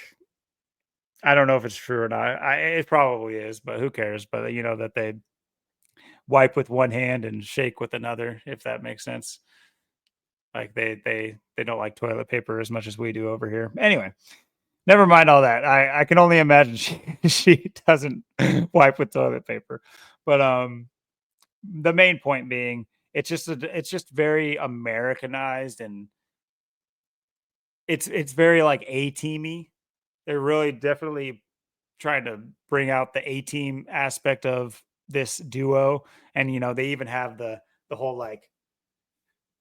I don't know if it's true or not. It probably is, but who cares? But that they wipe with one hand and shake with another, if that makes sense. Like they don't like toilet paper as much as we do over here. Anyway, never mind all that. I can only imagine she doesn't wipe with toilet paper. But the main point being it's just very Americanized, and it's very like A-teamy. They're really definitely trying to bring out the A-team aspect of this duo. And they even have the whole like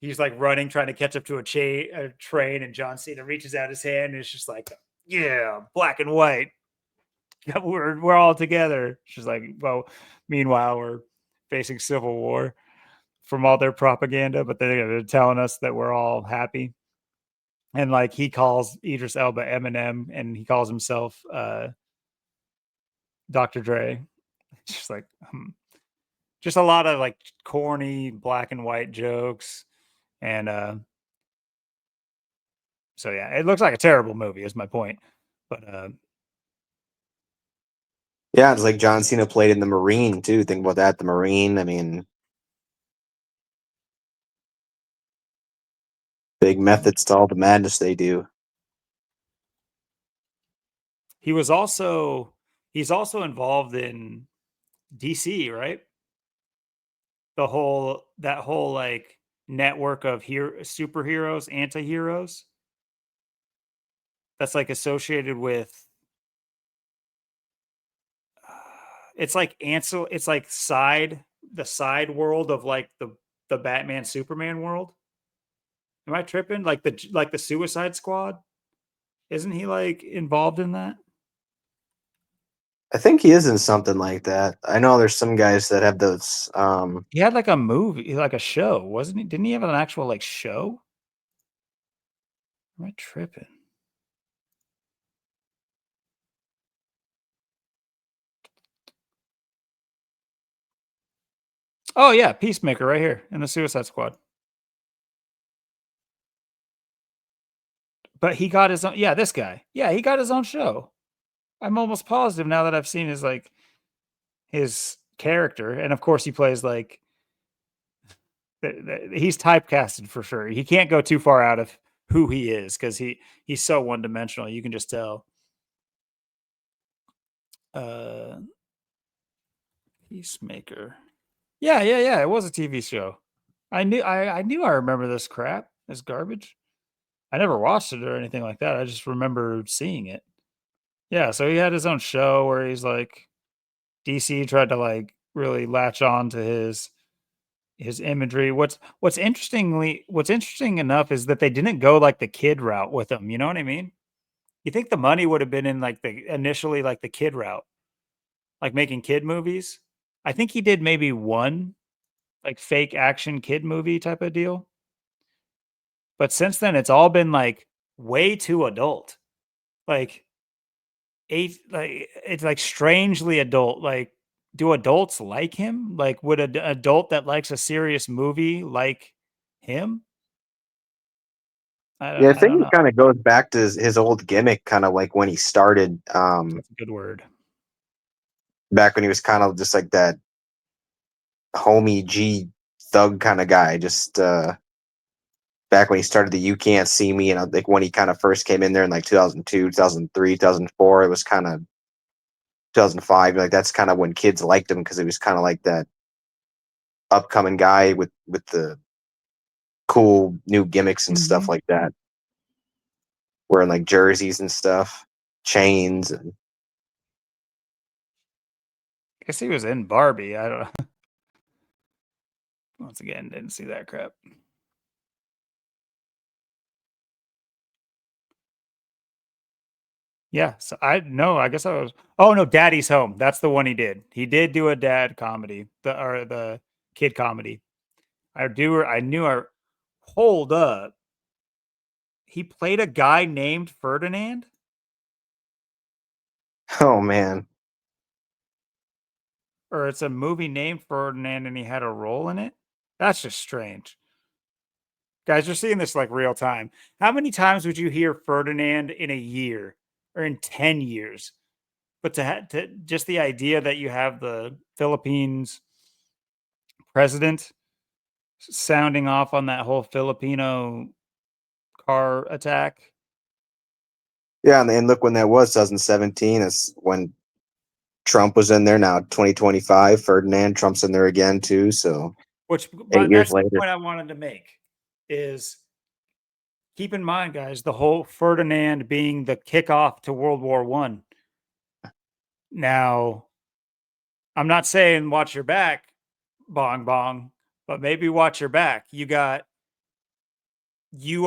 he's like running, trying to catch up to a train, and John Cena reaches out his hand, and it's just like, yeah, black and white. We're all together. She's like, well, meanwhile, we're facing civil war from all their propaganda, but they're telling us that we're all happy. And like he calls Idris Elba Eminem, and he calls himself Dr. Dre. It's just like, just a lot of like corny black and white jokes. And so yeah, it looks like a terrible movie is my point. But Yeah, it's like John Cena played in the Marine too. Think about that. The Marine. I mean, big methods to all the madness they do. he's also involved in DC, right? That whole like network of superheroes, anti-heroes that's like associated with it's like Ansel, it's like the side world of like the Batman Superman world. Am I tripping? Like the Suicide Squad? Isn't he like involved in that? I think he is in something like that. I know there's some guys that have those. He had like a movie, like a show, wasn't he? Didn't he have an actual like show? Am I tripping? Oh yeah, Peacemaker right here in the Suicide Squad. But he got his own. Yeah, this guy. Yeah, he got his own show. I'm almost positive now that I've seen his character, and of course he plays like he's typecasted for sure. He can't go too far out of who he is because he's so one dimensional. You can just tell. Uh, Peacemaker. Yeah, yeah, yeah. It was a TV show. I remember this crap, this garbage. I never watched it or anything like that. I just remember seeing it. Yeah, so he had his own show where he's like DC tried to like really latch on to his imagery. What's interesting enough is that they didn't go like the kid route with him. You know what I mean? You think the money would have been in like the initially like the kid route, like making kid movies? I think he did maybe one like fake action kid movie type of deal. But since then it's all been like way too adult. Like like it's like strangely adult. Like do adults like him? Like would an adult that likes a serious movie like him? Yeah, I I don't think it know. kind of goes back to his old gimmick, kind of like when he started. That's a good word. Back when he was kind of just like that homie G thug kind of guy. Just back when he started the "You Can't See Me," and like when he kind of first came in there in like 2002, 2003, 2004. It was kind of 2005. Like that's kind of when kids liked him because he was kind of like that upcoming guy with the cool new gimmicks and stuff Mhm. like that, wearing like jerseys and stuff, chains, and I guess he was in Barbie. I don't know. Once again, didn't see that crap. Yeah, so I guess I was. Oh no, Daddy's Home. That's the one he did. He did do a dad comedy, the kid comedy. I knew I. Hold up. He played a guy named Ferdinand, Oh man. or it's a movie named Ferdinand, and he had a role in it. That's just strange, guys. You're seeing this like real time. How many times would you hear Ferdinand in a year or in 10 years? But to just the idea that you have the Philippines president sounding off on that whole Filipino car attack, Yeah, and look when that was 2017. It's when Trump was in there. Now 2025, Ferdinand Trump's in there again too. So which 8 years that's the later. point I wanted to make is keep in mind, guys, the whole Ferdinand being the kickoff to World War One. Now, I'm not saying watch your back, Bong Bong, but maybe watch your back. You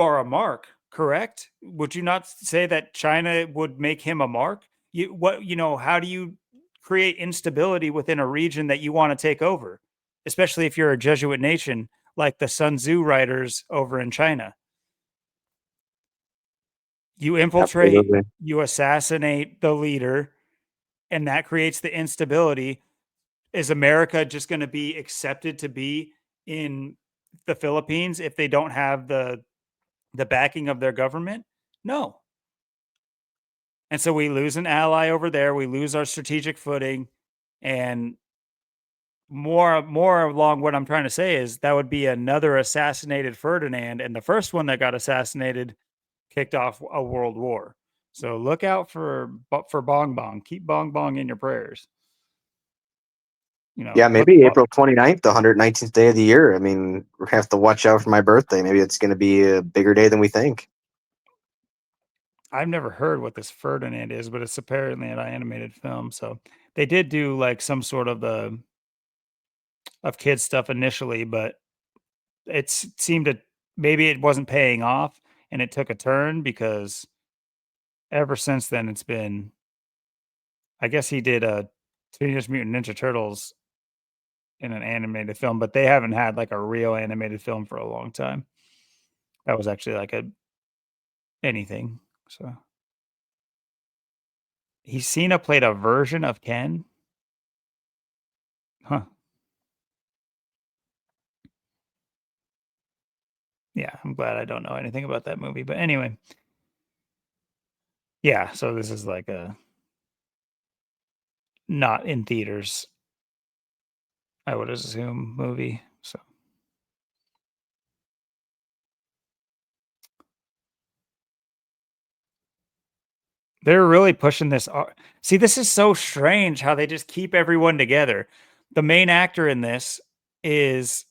are a mark, correct? Would you not say that China would make him a mark? How do you create instability within a region that you want to take over, especially if you're a Jesuit nation like the Sun Tzu writers over in China? You infiltrate, Absolutely. you assassinate the leader, and that creates the instability. Is America just going to be accepted to be in the Philippines if they don't have the backing of their government? No. And so we lose an ally over there, we lose our strategic footing, and more along what I'm trying to say is that would be another assassinated Ferdinand, and the first one that got assassinated kicked off a world war. So look out for Bong Bong. Keep Bong Bong in your prayers. Yeah, Look maybe April 29th, the 119th day of the year. I mean, we have to watch out for my birthday. Maybe it's going to be a bigger day than we think. I've never heard what this Ferdinand is, but it's apparently an animated film. So they did do like some sort of the of kids stuff initially, but seemed to maybe it wasn't paying off and it took a turn because ever since then it's been I guess he did a Teenage Mutant Ninja Turtles in an animated film, but they haven't had like a real animated film for a long time. That was actually like a anything. So he's Cena played a version of Ken. Huh. Yeah, I'm glad I don't know anything about that movie. But anyway, yeah, so this is like a not in theaters, I would assume, movie. So they're really pushing this. See, this is so strange how they just keep everyone together. The main actor in this is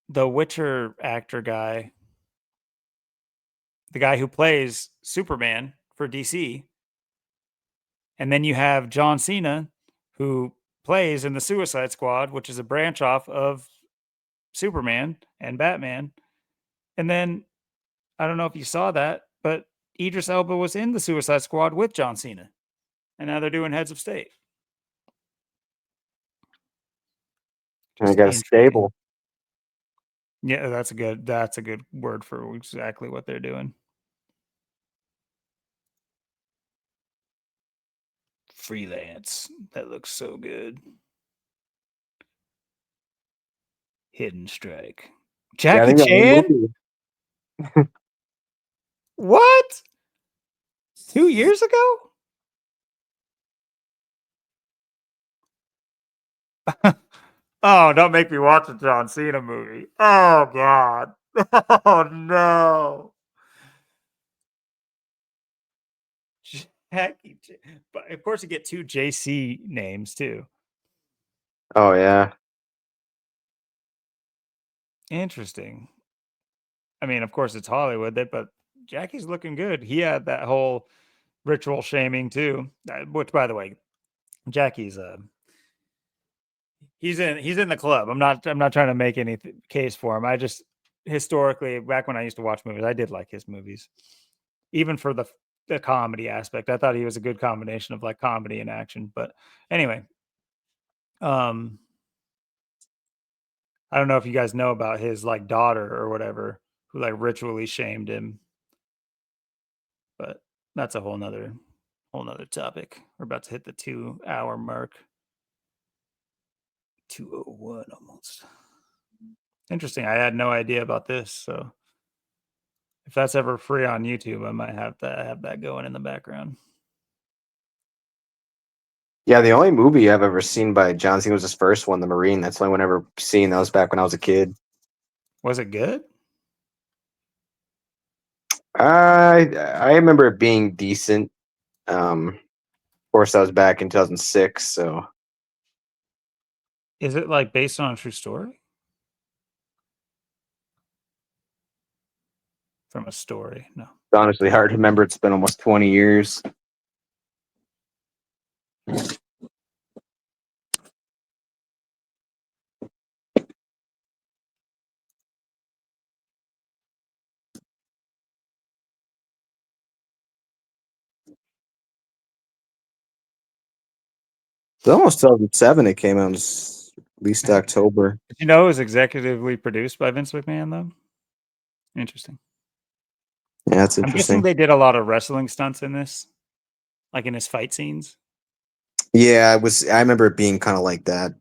the Witcher actor guy, the guy who plays Superman for DC. And then you have John Cena, who plays in the Suicide Squad, which is a branch off of Superman and Batman. And then I don't know if you saw that, but Idris Elba was in the Suicide Squad with John Cena. And now they're doing Heads of State. And I Just got a interesting. stable. Yeah, that's a good word for exactly what they're doing. Freelance. That looks so good. Hidden Strike. Yeah, I Jackie think that one Chan? movie. What? 2 years ago? Oh, don't make me watch a John Cena movie. Oh God. Oh no. Jackie Chan. But of course you get two JC names too. Oh yeah. Interesting. I mean, of course it's Hollywood, but Jackie's looking good. He had that whole ritual shaming too. Which by the way, Jackie's He's in the club. I'm not trying to make any case for him. I just historically, back when I used to watch movies, I did like his movies, even for the comedy aspect. I thought he was a good combination of like comedy and action. But anyway, I don't know if you guys know about his like daughter or whatever who like ritually shamed him, but that's a whole nother topic. We're about to hit the 2-hour mark. 2:01 almost. Interesting. I had no idea about this. So if that's ever free on YouTube, I might have that going in the background. Yeah, the only movie I've ever seen by John Cena was his first one, The Marine. That's the only one I've ever seen. That was back when I was a kid. Was it good? I remember it being decent. Of course, that was back in 2006. So Is it like based on a true story? From a story? No. it's honestly hard to remember. It's been almost 20 years. It's almost 2007. It came out, at least October. Did you know it was executively produced by Vince McMahon though? Interesting. Yeah, that's I'm guessing interesting. they did a lot of wrestling stunts in this, like in his fight scenes. Yeah, it was. I remember it being kind of like that.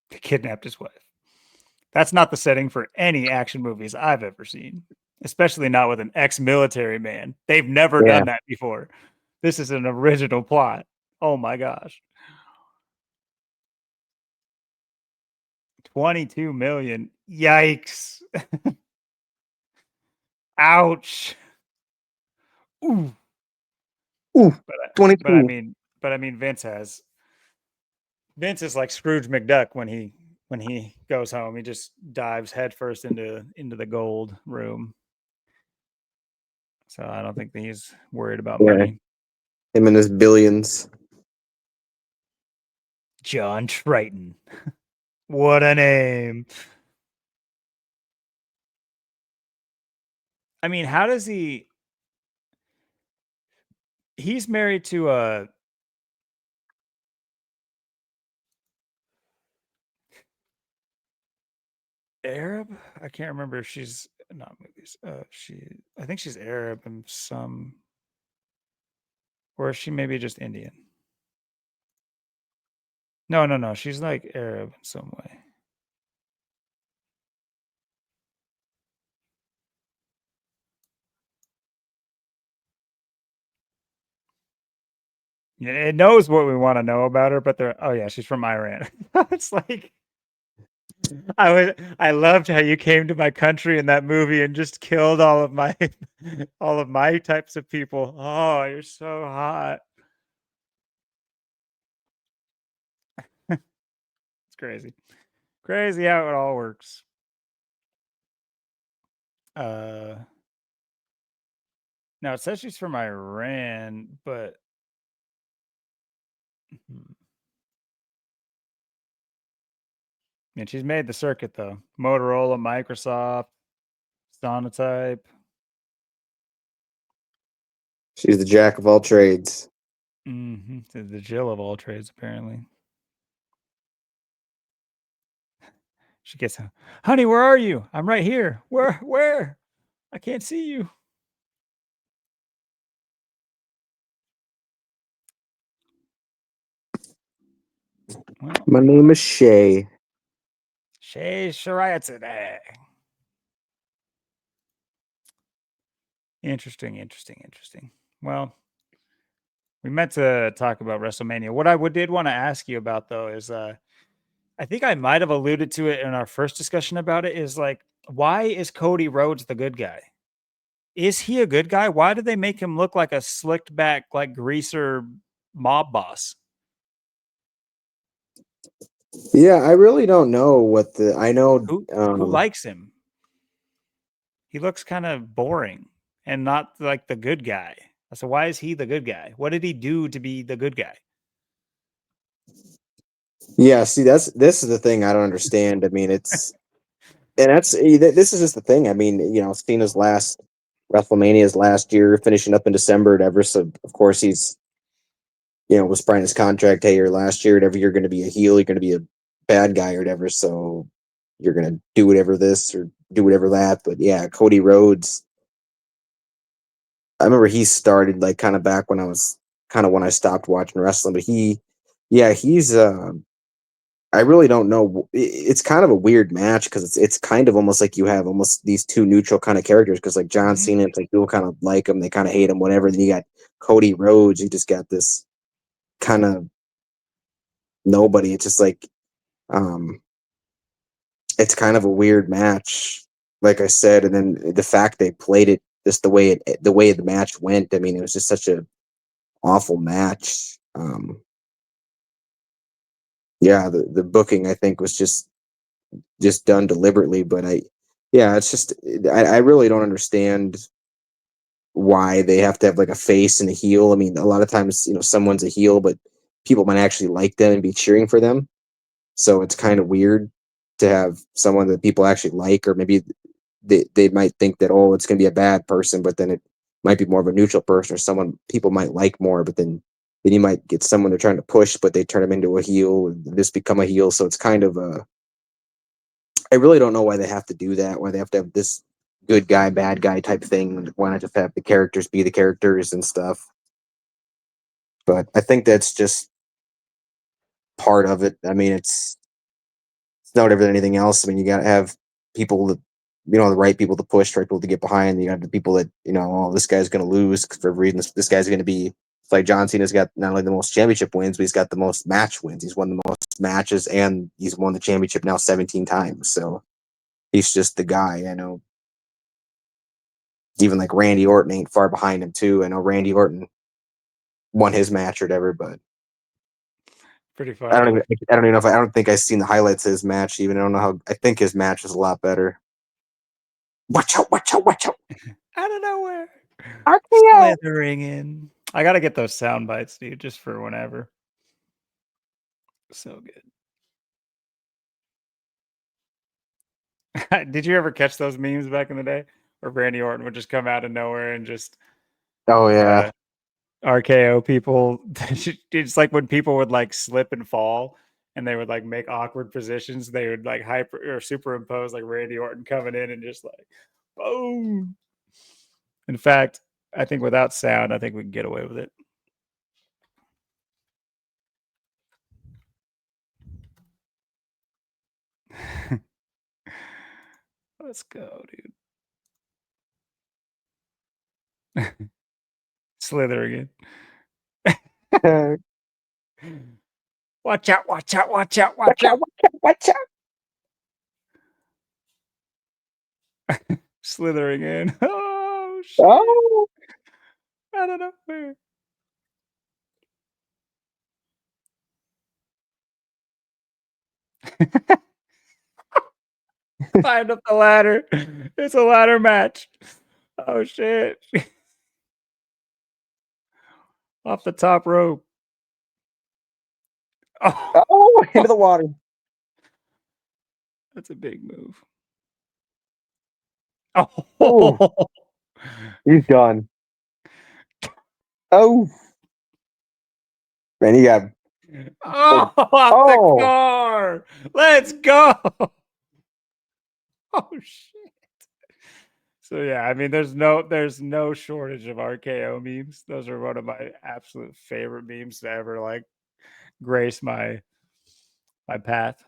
He kidnapped his wife. That's not the setting for any action movies I've ever seen, especially not with an ex-military man. They've never Yeah, done that before. This is an original plot. Oh my gosh. 22 million. Yikes. Ouch. Ooh. ooh, But but I 22. mean, Vince is like Scrooge McDuck when he goes home. He just dives headfirst into the gold room. So I don't think that he's worried about Yeah, money. him and his billions. John Triton. What a name. I mean, how does he's married to a Arab? I can't remember if she's not movies. I think she's Arab in some, or is she maybe just Indian? No. She's like Arab in some way. Yeah, it knows what we want to know about her, but oh yeah, she's from Iran. It's like I loved how you came to my country in that movie and just killed all of my all of my types of people. Oh, you're so hot. It's crazy. Crazy how it all works. Uh Now it says she's from Iran, but and she's made the circuit though. Motorola, Microsoft, Sonotype. She's the jack of all trades. The Jill of all trades, apparently. She gets, honey, where are you? I'm right here. Where? I can't see you. Well, My name is Shay. Shay Shariah today. Interesting. Well, we meant to talk about WrestleMania. What I did want to ask you about though is I think I might have alluded to it in our first discussion about it, is like, why is Cody Rhodes the good guy? Is he a good guy? Why did they make him look like a slicked back, like greaser mob boss? Yeah, I really don't know what the. I know. Who likes him? He looks kind of boring and not like the good guy. So why is he the good guy? What did he do to be the good guy? Yeah, see, this is the thing I don't understand. I mean, this is just the thing. I mean, Cena's last WrestleMania's last year, finishing up in December, whatever. So of course he's was signing his contract. Hey, your last year, whatever. You're going to be a heel. You're going to be a bad guy or whatever. So you're going to do whatever this or do whatever that. But yeah, Cody Rhodes. I remember he started like kind of back when I was kind of when I stopped watching wrestling. But he's. I really don't know. It's kind of a weird match because it's kind of almost like you have almost these two neutral kind of characters because like John Mhm. Cena, it's like people kind of like him, they kind of hate him, whatever. Then you got Cody Rhodes, you just got this kind of nobody. It's just like um, it's kind of a weird match, like I said, and then the fact they played it just the way the match went. I mean, it was just such a awful match. Yeah, the booking I think was just done deliberately. But yeah, it's just I really don't understand why they have to have like a face and a heel. I mean, a lot of times someone's a heel, but people might actually like them and be cheering for them. So it's kind of weird to have someone that people actually like, or maybe they might think that it's going to be a bad person, but then it might be more of a neutral person or someone people might like more. But then you might get someone they're trying to push, but they turn them into a heel and just become a heel. So it's kind of a I really don't know why they have to do that. Why they have to have this good guy, bad guy type thing. Why not just have the characters be the characters and stuff? But I think that's just part of it. I mean, it's no different than anything else. I mean, you got to have people that the right people to push, right people to get behind. You have the people that this guy's going to lose for reasons. This guy's going to be. It's like John Cena's got not only the most championship wins, but he's got the most match wins. He's won the most matches, and he's won the championship now 17 times. So he's just the guy. I know even like Randy Orton ain't far behind him too. I know Randy Orton won his match or whatever, but Pretty I don't funny. even I don't even know if I don't think I've seen the highlights of his match even. I don't know how I think his match was a lot better. Watch out, watch out, watch out. Out of nowhere. RKO. Slithering in. I gotta get those sound bites, dude, just for whenever. So good. Did you ever catch those memes back in the day? Where Randy Orton would just come out of nowhere and just Oh yeah. uh RKO people. It's like when people would like slip and fall and they would like make awkward positions, they would like hyper or superimpose like Randy Orton coming in and just like boom. In fact, I think without sound, I think we can get away with it. Let's go, dude. Slither again. Watch out, watch out, watch out, watch Watch out, out. watch out, watch out. Slithering in. Oh shit. Oh, I don't know where. Climbed up the ladder. It's a ladder match. Oh shit. Off the top rope. Oh, oh, into the water. that's a big move. Oh, Oh, he's done. Oh, man, he got oh, off the oh, car. Let's go. Oh shit. So yeah, I mean, there's no shortage of RKO memes. Those are one of my absolute favorite memes to ever like grace my path.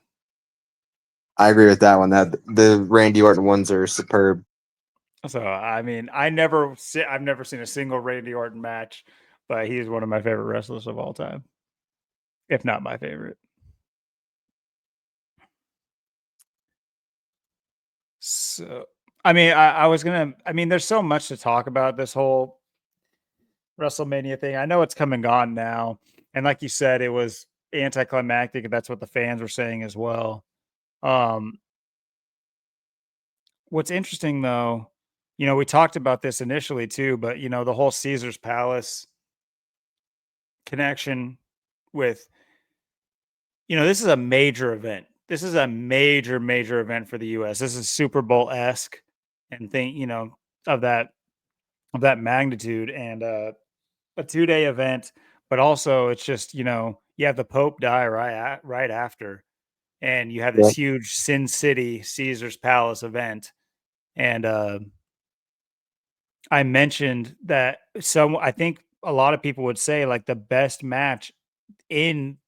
I agree with that one. That the Randy Orton ones are superb. So I mean, I've never seen a single Randy Orton match, but he's one of my favorite wrestlers of all time, if not my favorite. So I mean, I was gonna. I mean, there's so much to talk about this whole WrestleMania thing. I know it's come and gone now, and like you said, it was anticlimactic, and that's what the fans were saying as well. Um, what's interesting though, we talked about this initially too, but the whole Caesar's Palace connection with this is a major event. This is a major, major event for the US. This is Super Bowl-esque and of that magnitude, and a 2-day event, but also it's just, you have the Pope die right after, and you have this Yeah. huge Sin City Caesar's Palace event. And I mentioned that I think a lot of people would say like the best match in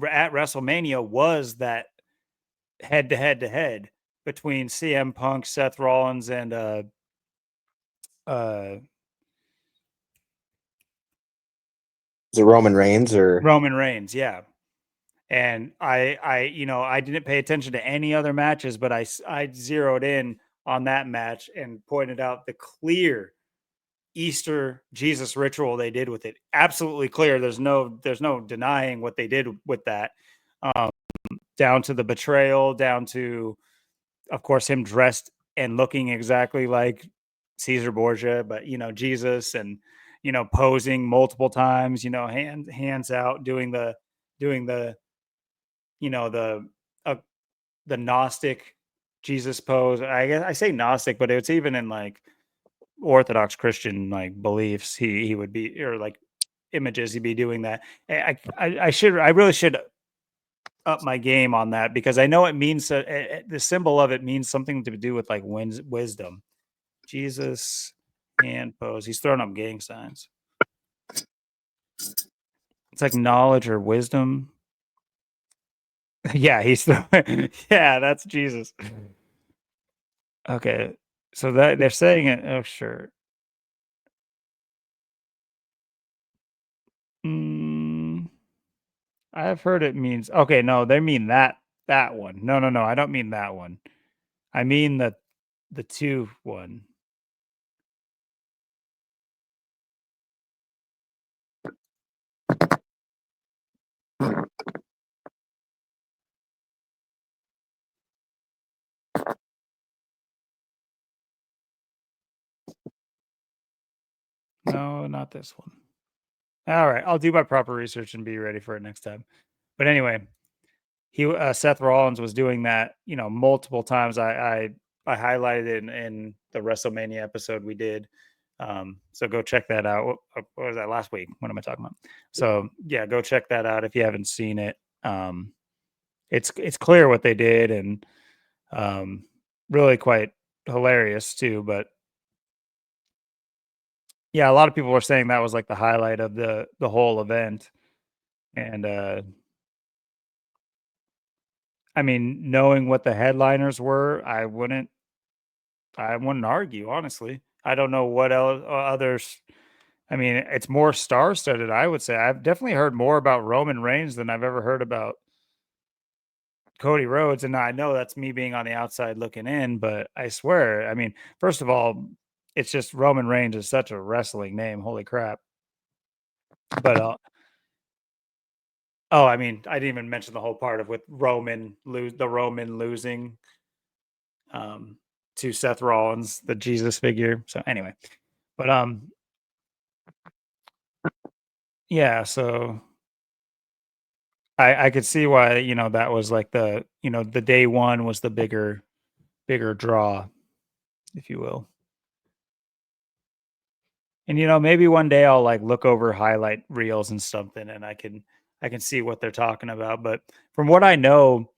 at WrestleMania was that head to head to head between CM Punk, Seth Rollins, and uh, Is it Roman Reigns or Roman Reigns. Yeah. And I didn't pay attention to any other matches, but I zeroed in on that match and pointed out the clear Easter Jesus ritual they did with it. Absolutely clear. There's no denying what they did with that. Um, Down to the betrayal, down to, of course, him dressed and looking exactly like Caesar Borgia, but Jesus, and posing multiple times, hands out, doing the you know the uh, the Gnostic Jesus pose. I guess I say Gnostic, but it's even in like Orthodox Christian like beliefs. He would be, or like images. He'd be doing that. I really should up my game on that, because I know it means the symbol of it means something to do with like wisdom. Jesus hand pose. He's throwing up gang signs. It's like knowledge or wisdom. Yeah, he's throwing. Yeah, that's Jesus. Okay, so that they're saying it. Oh, sure. Mm, I have heard it means. Okay, no, they mean that one. No, no, no. I don't mean that one. I mean the two one. No, not this one. All right, I'll do my proper research and be ready for it next time. But anyway, Seth Rollins was doing that, multiple times. I highlighted it in the WrestleMania episode we did. So go check that out. What was that, last week? What am I talking about? So yeah, go check that out if you haven't seen it. It's clear what they did, and really quite hilarious too. But yeah, a lot of people were saying that was like the highlight of the whole event. And I mean, knowing what the headliners were, I wouldn't argue, honestly. I don't know what else others. I mean, it's more star-studded, I would say. I've definitely heard more about Roman Reigns than I've ever heard about Cody Rhodes, and I know that's me being on the outside looking in, but I swear, I mean, first of all, it's just Roman Reigns is such a wrestling name, holy crap. But oh, I mean, I didn't even mention the whole part of with Roman losing um to Seth Rollins, the Jesus figure. So anyway, but yeah, so I could see why, that was like the day one was the bigger draw, if you will. And maybe one day I'll like look over highlight reels and something, and I can see what they're talking about. But from what I know,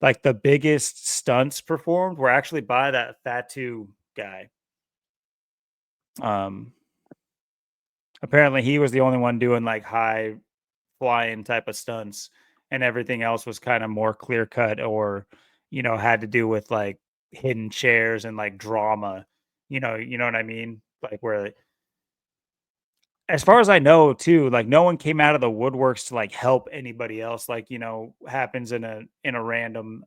like the biggest stunts performed were actually by that Fatu guy. Um Apparently he was the only one doing like high flying type of stunts, and everything else was kind of more clear cut, or had to do with like hidden chairs and like drama. You know what I mean? Like, where, as far as I know too, like no one came out of the woodworks to like help anybody else, like happens in a random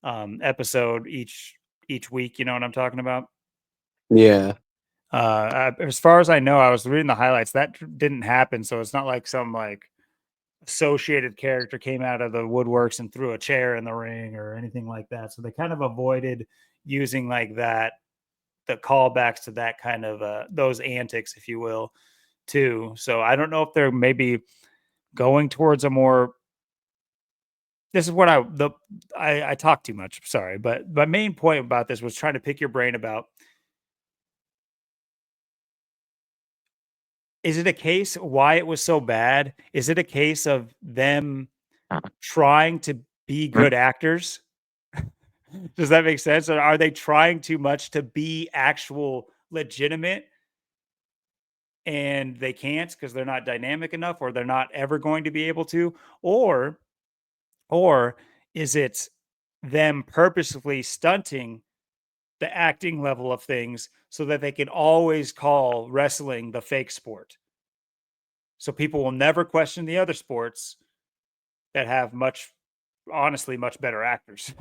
episode each week. You know what I'm talking about? yeah. As far as I know, I was reading the highlights, that didn't happen, so it's not like some like associated character came out of the woodworks and threw a chair in the ring or anything like that. So they kind of avoided using like that, the callbacks to that kind of those antics, if you will, too. So I don't know if they're maybe going towards a more this is what I talk too much. Sorry, but my main point about this was trying to pick your brain about, is it a case why it was so bad? Is it a case of them trying to be good actors? Does that make sense? Or are they trying too much to be actual legitimate and they can't because they're not dynamic enough or they're not ever going to be able to? Or or is it them purposefully stunting the acting level of things so that they can always call wrestling the fake sport? So people will never question the other sports that have honestly, much better actors,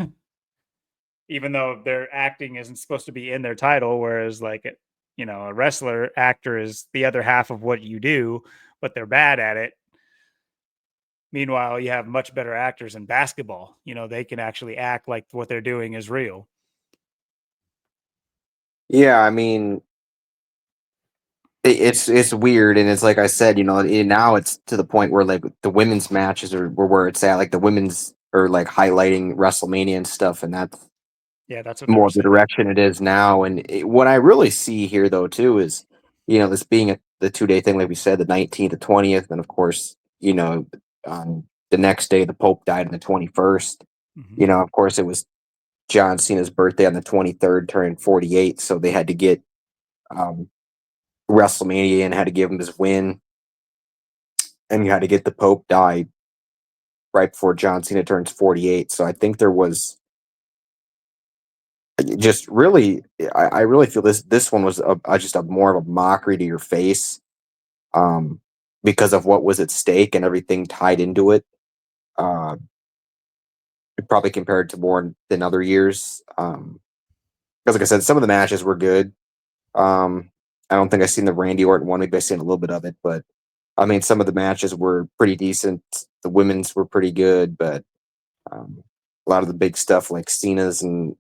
even though their acting isn't supposed to be in their title. Whereas, like, a wrestler actor is the other half of what you do, but they're bad at it. Meanwhile, you have much better actors in basketball. They can actually act like what they're doing is real. Yeah, I mean, it's weird, and it's like I said, now it's to the point where like the women's matches are where it's at. Like the women's are like highlighting WrestleMania and stuff, and that's Yeah, that's what they more were of the saying. direction it is now. And what I really see here, though, too, is this being the 2 day thing, like we said, the 19th, the 20th, and of course, on the next day, the Pope died on the 21st. Hmm. Of course, it was John Cena's birthday on the 23rd, turning 48, so they had to get um, WrestleMania and had to give him his win, and you had to get the Pope die right before John Cena turns 48. So I think there was just really, I really feel this one was just a more of a mockery to your face, um, because of what was at stake and everything tied into it. Uh, Probably compared to more than other years. Because like I said, some of the matches were good. I don't think I've seen the Randy Orton one. Maybe I've seen a little bit of it, but I mean, some of the matches were pretty decent. The women's were pretty good, but um, a lot of the big stuff like Cena's and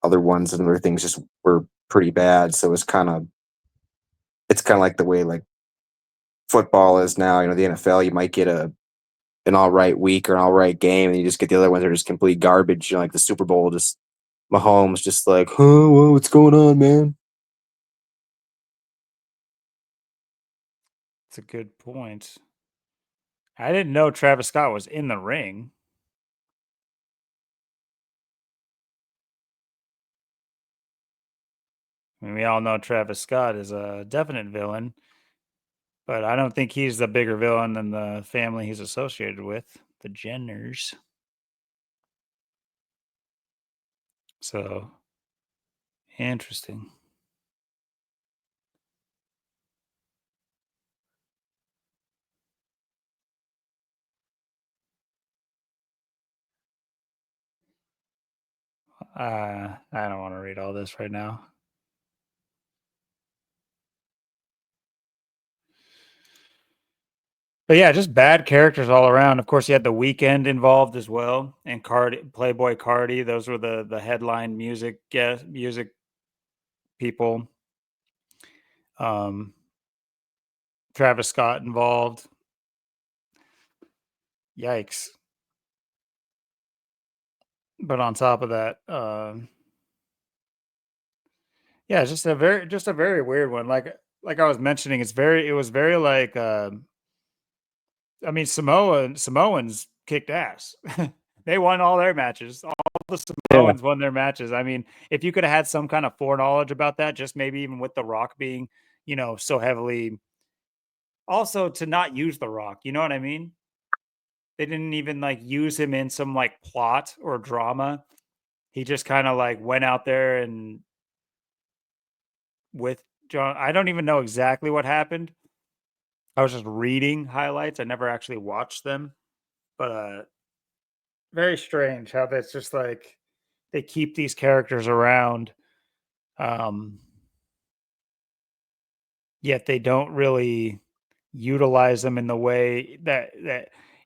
other ones and other things just were pretty bad. So it's kind of like the way like football is now. The NFL, you might get an all right week or an all right game, and you just get the other ones that are just complete garbage. Like the Super Bowl, just Mahomes, just like, huh, what's going on, man? It's a good point. I didn't know Travis Scott was in the ring. I mean, we all know Travis Scott is a definite villain, but I don't think he's the bigger villain than the family he's associated with, the Jenners. So interesting. I don't want to read all this right now. But yeah, just bad characters all around. Of course, you had the Weekend involved as well, and Playboy Cardi. Those were the headline music people. Um, Travis Scott involved. Yikes! But on top of that, yeah, it's just a very weird one. Like I was mentioning, it was very like, I mean, Samoans kicked ass. They won all their matches. All the Yeah. Samoans won their matches. I mean, if you could have had some kind of foreknowledge about that, just maybe even with The Rock being, so heavily, also to not use The Rock, you know what I mean? They didn't even like use him in some like plot or drama. He just kind of like went out there and with John. I don't even know exactly what happened. I was just reading highlights. I never actually watched them, but very strange how that's just like they keep these characters around, um, yet they don't really utilize them in the way that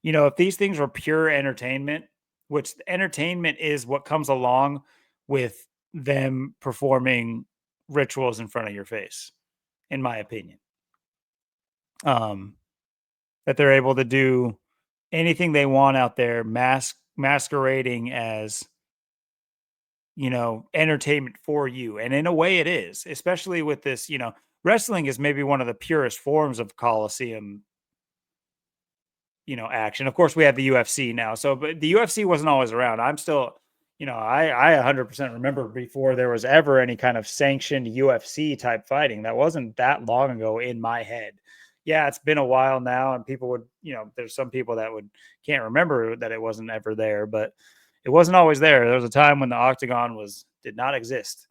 if these things were pure entertainment, which entertainment is what comes along with them performing rituals in front of your face, in my opinion. Um, that they're able to do anything they want out there, mask masquerading as, entertainment for you. And in a way it is, especially with this, wrestling is maybe one of the purest forms of Coliseum, action. Of course, we have the UFC now. So, but the UFC wasn't always around. I'm still, I 100% remember before there was ever any kind of sanctioned UFC type fighting. That wasn't that long ago in my head. Yeah, it's been a while now, and people would, there's some people that would can't remember that it wasn't ever there, but it wasn't always there. There was a time when the octagon did not exist,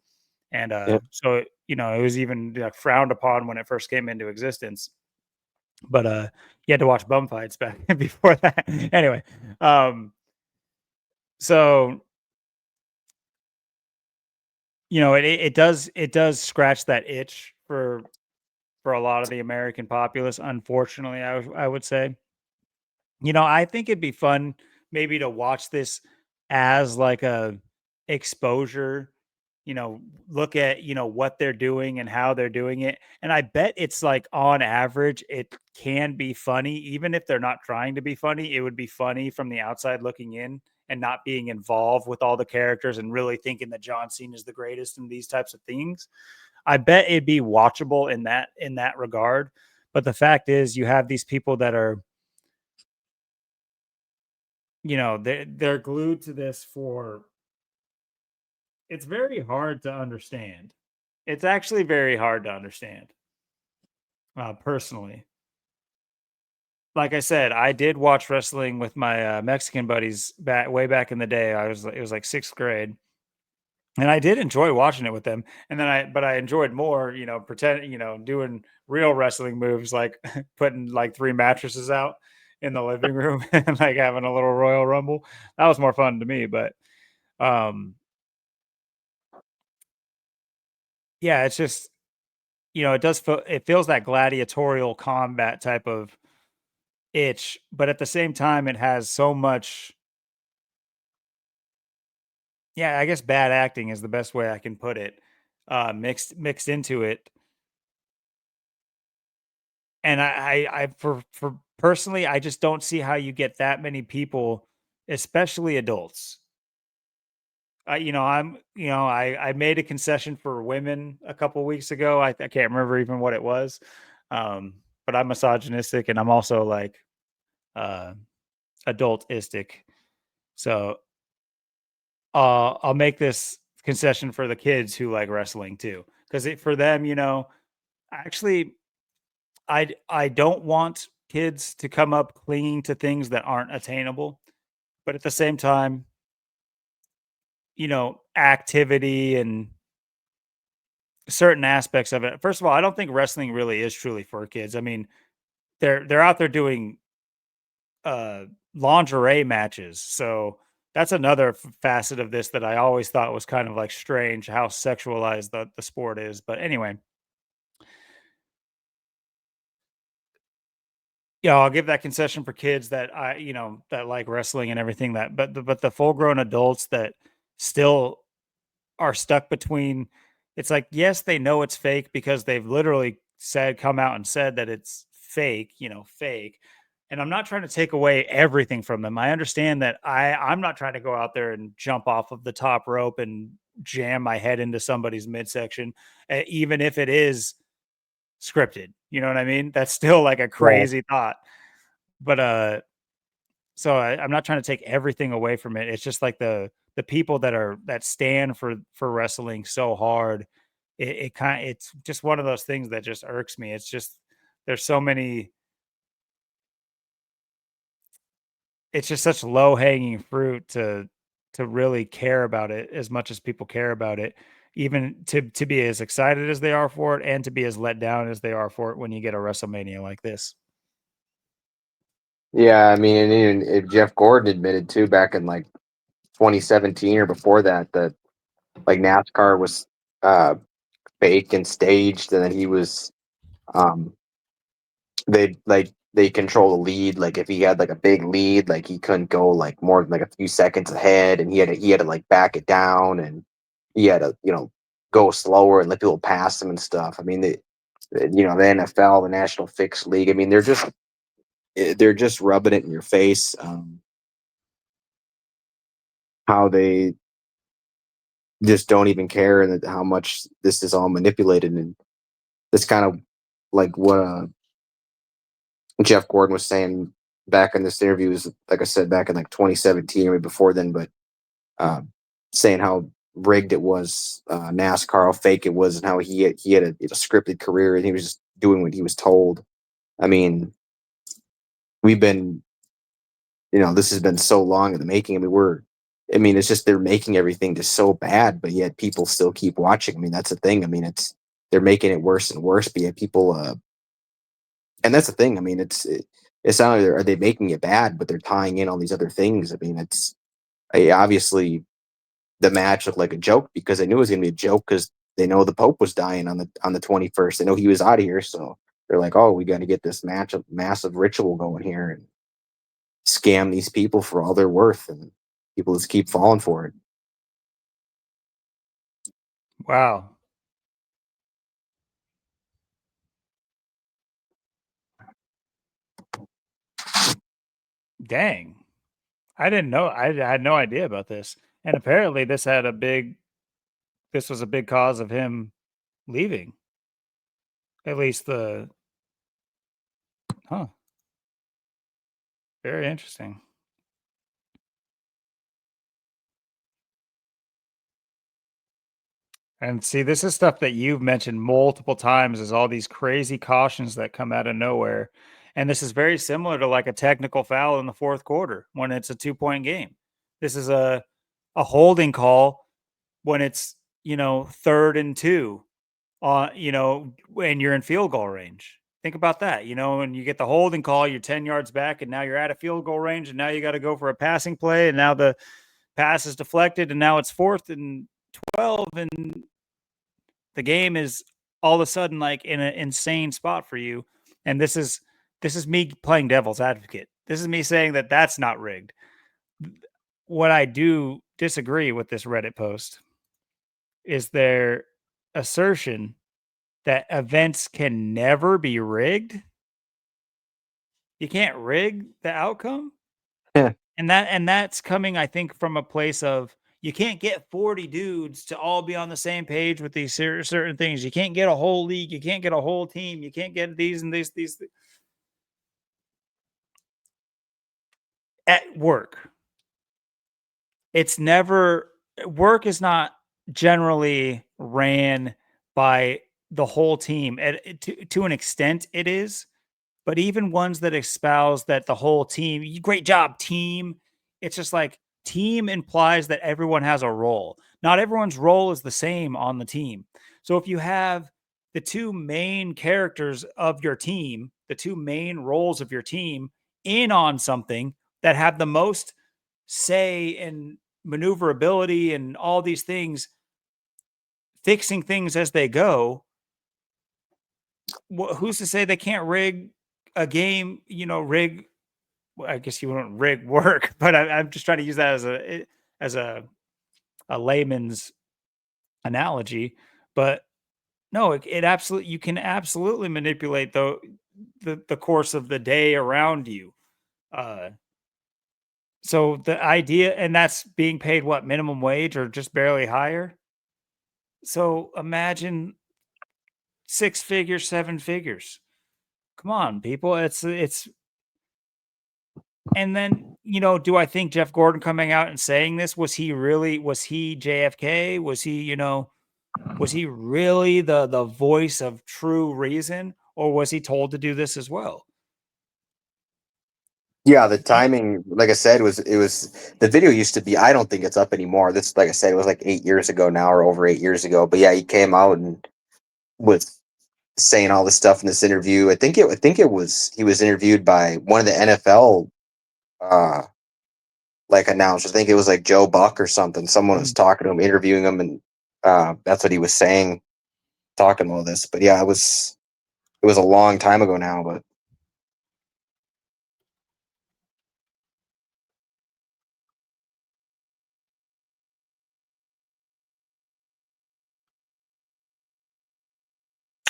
and Yeah. so it was even frowned upon when it first came into existence. But you had to watch bum fights back before that. Anyway, um, so it does scratch that itch for a lot of the American populace. Unfortunately, I would say. I think it'd be fun maybe to watch this as like a exposure, look at, what they're doing and how they're doing it. And I bet it's like on average, it can be funny, even if they're not trying to be funny. It would be funny from the outside looking in and not being involved with all the characters and really thinking that John Cena is the greatest in these types of things. I bet it'd be watchable in that regard. But the fact is you have these people that are they're glued to this for it's very hard to understand. It's actually very hard to understand, personally. Like I said, I did watch wrestling with my Mexican buddies way back in the day. It was like 6th grade, and I did enjoy watching it with them. And then but I enjoyed more, doing real wrestling moves like putting like 3 mattresses out in the living room and like having a little Royal Rumble. That was more fun to me, but um yeah, it's just, it feels that gladiatorial combat type of itch, but at the same time, it has so much, yeah, I guess bad acting is the best way I can put it, mixed into it. And for personally, I just don't see how you get that many people, especially adults. I made a concession for women a couple weeks ago. I can't remember even what it was. But I'm misogynistic and I'm also like uh adultistic. So I'll make this concession for the kids who like wrestling too. Because for them, actually I don't want kids to come up clinging to things that aren't attainable. But at the same time, activity and certain aspects of it. First of all, I don't think wrestling really is truly for kids. I mean, they're out there doing uh lingerie matches. So that's another facet of this that I always thought was kind of like strange how sexualized the sport is. But anyway, yeah, I'll give that concession for kids that that like wrestling and everything that but the full grown adults that still are stuck between it's like, yes, they know it's fake because they've literally come out and said that it's fake, fake. And I'm not trying to take away everything from them. I understand that I'm not trying to go out there and jump off of the top rope and jam my head into somebody's midsection, even if it is scripted. You know what I mean? That's still like a Right. crazy thought. But so I'm not trying to take everything away from it. It's just like the people that stand for wrestling so hard. It's just one of those things that just irks me. It's just there's so many. It's just such low hanging fruit to really care about it as much as people care about it. Even to be as excited as they are for it, and to be as let down as they are for it when you get a WrestleMania like this. Yeah, I mean, and even Jeff Gordon admitted too back in like 2017 or before that that like NASCAR was uh fake and staged, and that he was um they control the lead. Like if he had like a big lead, like he couldn't go like more than like a few seconds ahead, and he had to like back it down, and he had to go slower and let people pass him and stuff. I mean the NFL, the National Fix League. I mean they're just rubbing it in your face. how they just don't even care, and how much this is all manipulated. And it's kind of like what Jeff Gordon was saying back in this interview, is like I said, back in like 2017 or before then, but uh, saying how rigged it was, NASCAR, how fake it was, and how he had a scripted career, and he was just doing what he was told. I mean, we've been, this has been so long in the making. I mean, it's just they're making everything just so bad, but yet people still keep watching. I mean, that's the thing. I mean, they're making it worse and worse, but yet people, and that's the thing. I mean, it's not only are they making it bad, but they're tying in all these other things. I mean, obviously the match looked like a joke because they knew it was going to be a joke because they know the Pope was dying on the 21st. They know he was out of here, so they're like, oh, we got to get this massive ritual going here and scam these people for all they're worth, and people just keep falling for it. Wow. Dang. I didn't know. I had no idea about this. And apparently this was a big cause of him leaving. At least very interesting. And see, this is stuff that you've mentioned multiple times, is all these crazy cautions that come out of nowhere. And this is very similar to like a technical foul in the fourth quarter when it's a 2-point game. This is a holding call when it's, 3rd and 2, when you're in field goal range. Think about that, and you get the holding call, you're 10 yards back, and now you're at a field goal range, and now you got to go for a passing play, and now the pass is deflected, and now it's 4th and 12, and the game is all of a sudden like in an insane spot for you. And this is me playing devil's advocate. This is me saying that that's not rigged. What I do disagree with this Reddit post is their assertion that events can never be rigged. You can't rig the outcome. Yeah. And that's coming, I think, from a place of you can't get 40 dudes to all be on the same page with these certain things. You can't get a whole league. You can't get a whole team. You can't get these and these at work. It's never work is not generally ran by the whole team. To an extent, it is, but even ones that espouse that the whole team, great job, team. It's just like team implies that everyone has a role. Not everyone's role is the same on the team. So if you have the two main characters of your team, the two main roles of your team in on something that have the most say and maneuverability and all these things, fixing things as they go, who's to say they can't rig a game, rig, I guess you wouldn't rig work, but I'm just trying to use that as a layman's analogy. But no, it absolutely, you can absolutely manipulate the course of the day around you. Uh, so the idea, and that's being paid what, minimum wage or just barely higher. So imagine 6 figures, 7 figures. Come on, people. It's And then, do I think Jeff Gordon coming out and saying this, was he JFK? Was he really the voice of true reason, or was he told to do this as well? Yeah, the timing, like I said, it was the video used to be. I don't think it's up anymore. This, like I said, it was like 8 years ago now, or over 8 years ago. But yeah, he came out and was saying all this stuff in this interview. I think it was he was interviewed by one of the NFL uh like announcers. I think it was like Joe Buck or something. Someone was talking to him, interviewing him, and that's what he was saying, talking all this. But yeah, it was a long time ago now. But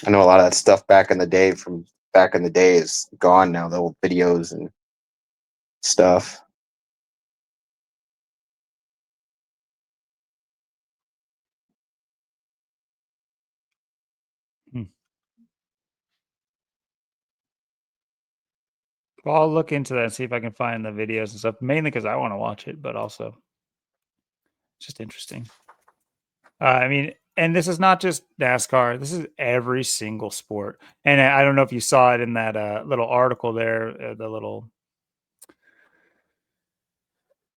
I know a lot of that stuff back in the day, from back in the day, is gone now. The old videos and stuff. Hmm. Well, I'll look into that and see if I can find the videos and stuff, mainly because I want to watch it, but also it's just interesting. I mean, and this is not just NASCAR. This is every single sport. And I don't know if you saw it in that little article there, the little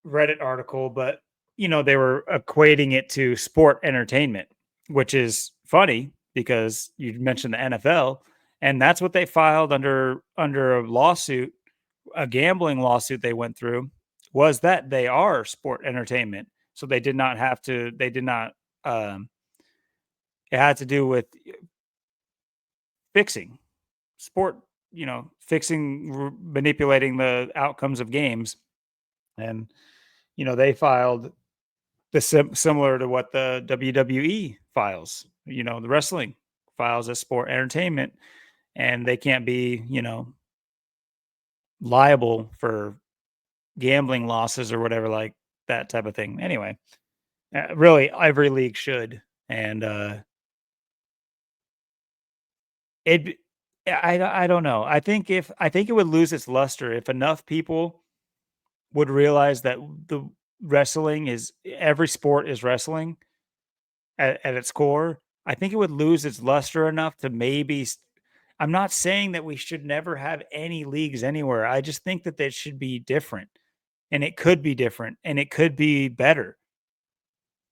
Reddit article, but they were equating it to sport entertainment, which is funny because you mentioned the NFL, and that's what they filed under a lawsuit, a gambling lawsuit they went through, was that they are sport entertainment. So they did not have to. They did not. Um, it had to do with fixing sport. Fixing, manipulating the outcomes of games, and they filed similar to what the WWE files, the wrestling files as sport entertainment, and they can't be, liable for gambling losses or whatever, like that type of thing. Anyway, really, every league should, and it. I don't know. I think it would lose its luster if enough people would realize that the wrestling is every sport is wrestling at its core. I think it would lose its luster enough to maybe. I'm not saying that we should never have any leagues anywhere. I just think that they should be different, and it could be different, and it could be better,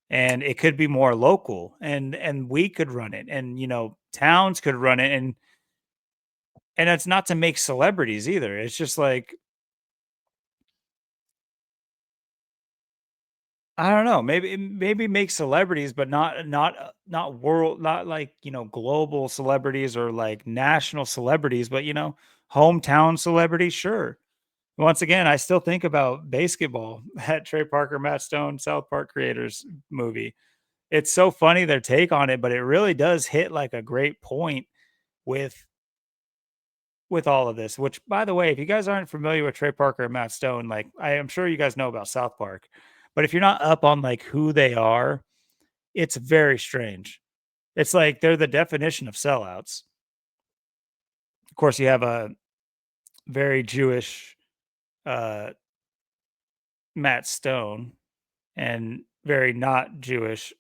and it could be more local, and we could run it, and towns could run it, and it's not to make celebrities either. It's just like I don't know, maybe make celebrities, but not world, not like, global celebrities or like national celebrities, but hometown celebrities, sure. Once again, I still think about basketball, that Trey Parker, Matt Stone, South Park creators movie. It's so funny their take on it, but it really does hit like a great point with all of this, which by the way, if you guys aren't familiar with Trey Parker and Matt Stone, like I am sure you guys know about South Park, but if you're not up on like who they are, it's very strange. It's like they're the definition of sellouts. Of course, you have a very Jewish uh, Matt Stone and very not Jewish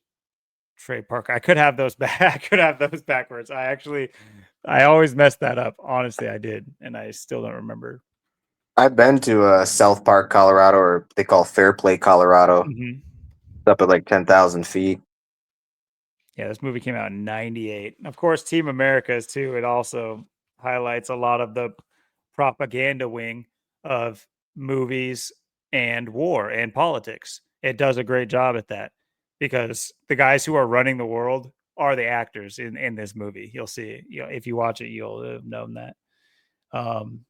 Trey Parker. I could have those back. I could have those backwards. I always mess that up. Honestly, I did, and I still don't remember. I've been to South Park, Colorado, or they call Fairplay, Colorado. Mhm. It's up at like 10,000 feet. Yeah, this movie came out in '98. Of course, Team America's too. It also highlights a lot of the propaganda wing of movies and war and politics. It does a great job at that because the guys who are running the world are the actors in this movie. You'll see, if you watch it, you'll have known that. Um,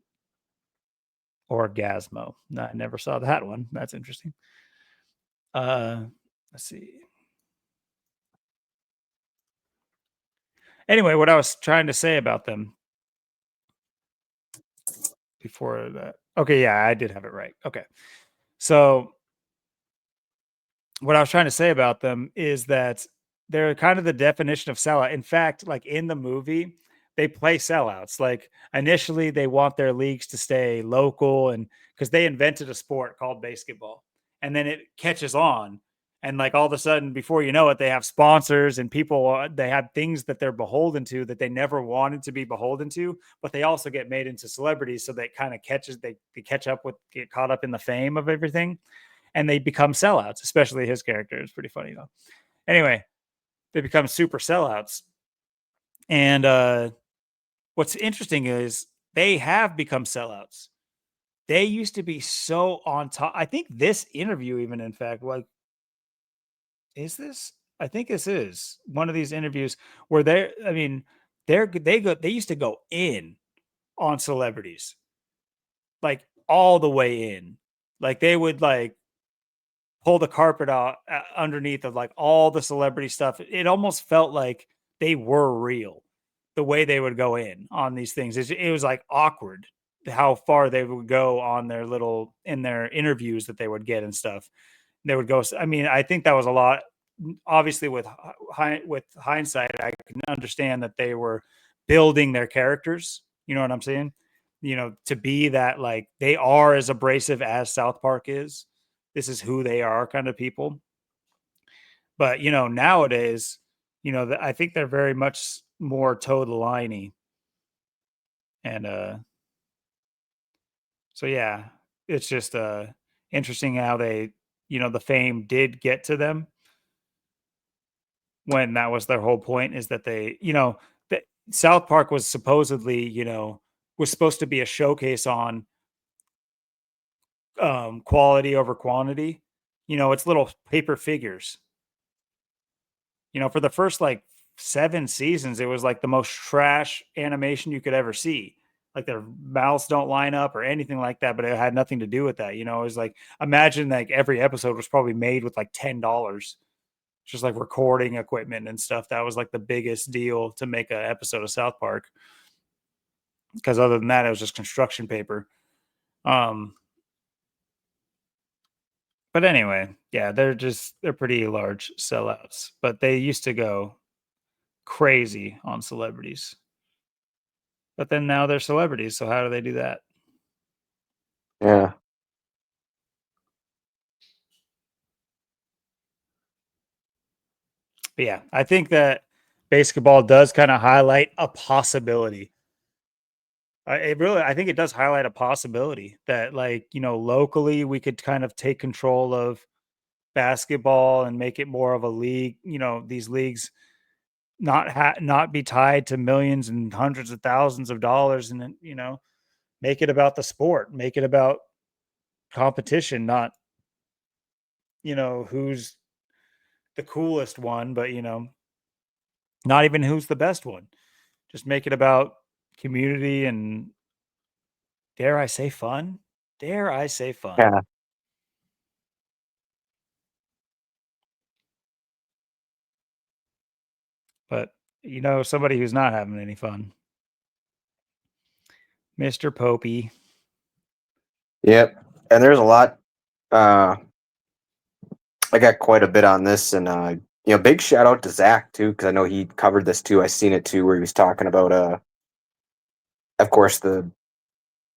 Orgasmo. No, I never saw that one. That's interesting. Uh, let's see. Anyway, what I was trying to say about them before that. Okay, yeah, I did have it right. Okay. So what I was trying to say about them is that they're kind of the definition of sellout. In fact, like in the movie, they play sellouts. Like initially, they want their leagues to stay local, and because they invented a sport called basketball, and then it catches on, and like all of a sudden, before you know it, they have sponsors and people. They have things that they're beholden to that they never wanted to be beholden to, but they also get made into celebrities, so that kind of catches they catch up with get caught up in the fame of everything and they become sellouts, especially his character. It's pretty funny though. Anyway, they become super sellouts. And what's interesting is they have become sellouts. They used to be so on top. I think this interview, even in fact, like, is this? I think this is one of these interviews where they're, I mean, they used to go in on celebrities, like all the way in. Like they would like pull the carpet out underneath of like all the celebrity stuff. It almost felt like they were real the way they would go in on these things. It was like awkward how far they would go on their little in their interviews that they would get and stuff. They would go. I mean, I think that was a lot. obviously with hindsight, I can understand that they were building their characters. You know what I'm saying? To be that, like, they are as abrasive as South Park is. This is who they are, kind of people. But nowadays, I think they're very much more toe the liney, and so yeah, it's just interesting how they, the fame did get to them when that was their whole point, is that they, that South Park was supposedly, was supposed to be a showcase on quality over quantity. It's little paper figures. For the first like 7 seasons, it was like the most trash animation you could ever see. Like their mouths don't line up or anything like that, but it had nothing to do with that. It was like, imagine like every episode was probably made with like $10, just like recording equipment and stuff. That was like the biggest deal to make an episode of South Park. Because other than that, it was just construction paper. But anyway, yeah, they're pretty large sellouts, but they used to go crazy on celebrities. But then now they're celebrities, so how do they do that? Yeah. But yeah, I think that basketball does kind of highlight a possibility. I think it does highlight a possibility that, like, locally we could kind of take control of basketball and make it more of a league. These leagues not be tied to millions and hundreds of thousands of dollars, and then make it about the sport, make it about competition, not who's the coolest one, but not even who's the best one. Just make it about community and, dare I say, fun. Dare I say fun. Yeah. But somebody who's not having any fun, Mr. Popey. Yep. And there's a lot. Uh, I got quite a bit on this, and big shout out to Zach too, because I know he covered this too. I seen it too, where he was talking about, of course, the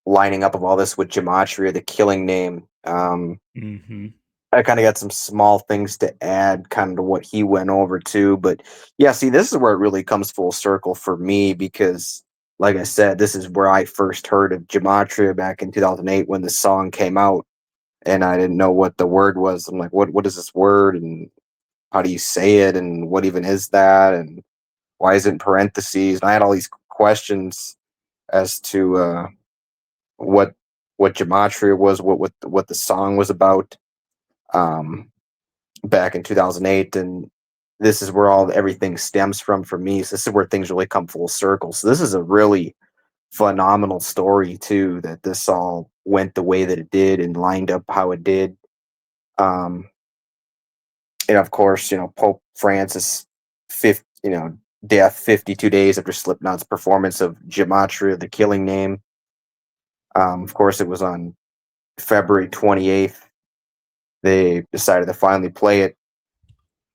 lining up of all this with gematria, the killing name. Mm-hmm. I kind of got some small things to add, kind of to what he went over too. But yeah, see, this is where it really comes full circle for me because, like I said, this is where I first heard of gematria back in 2008 when the song came out, and I didn't know what the word was. I'm like, what is this word, and how do you say it, and what even is that, and why is it in parentheses? And I had all these questions as to what gematria was, what the song was about. Um, Back in 2008, and this is where everything stems from for me. So this is where things really come full circle. So this is a really phenomenal story too, that this all went the way that it did and lined up how it did. And of course, Pope Francis fifth, death 52 days after Slipknot's performance of Gematria, the killing name. Of course, it was on February 28th. They decided to finally play it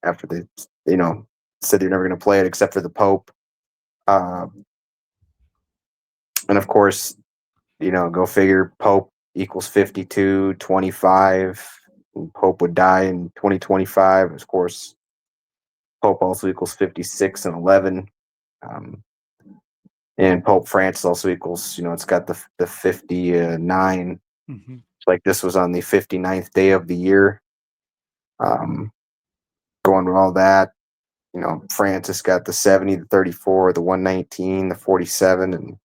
after they, said they're never going to play it except for the Pope. And of course, go figure, Pope equals 52, 25. Pope would die in 2025. Of course, Pope also equals 56 and 11. And Pope Francis also equals, it's got the 59. Mm-hmm. Like this was on the 59th day of the year. Going with all that, Francis got the 70, the 34, the 119, the 47, and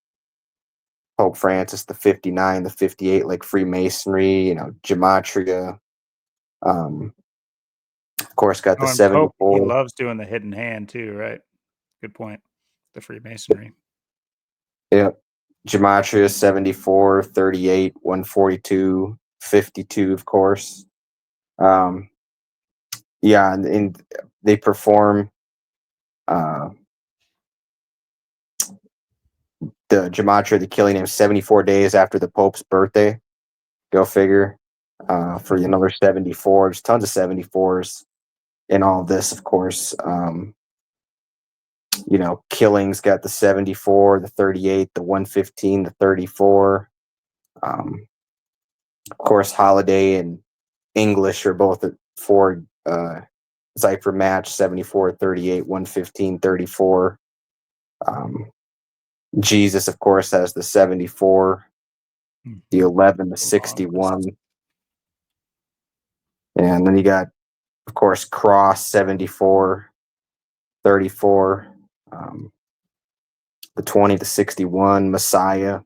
Pope Francis the 59, the 58, like Freemasonry, gematria. Of course, got the Oh, and Pope, he 74. loves doing the hidden hand too, right? Good point. The Freemasonry. Yeah, gematria 74, 38, 142, 52, of course. Yeah, and they perform the gematria, the killing name, 74 days after the Pope's birthday. Go figure. For another 74. There's tons of 74s. in all this, of course. Killing's got the 74, the 38, the 115, the 34. Of course, Holiday and English are both at 4 Zypher match, 74, 38, 115, 34. Jesus, of course, has the 74, the 11, the 61. And then you got, of course, Cross, 74, 34. The 20, the 61, Messiah,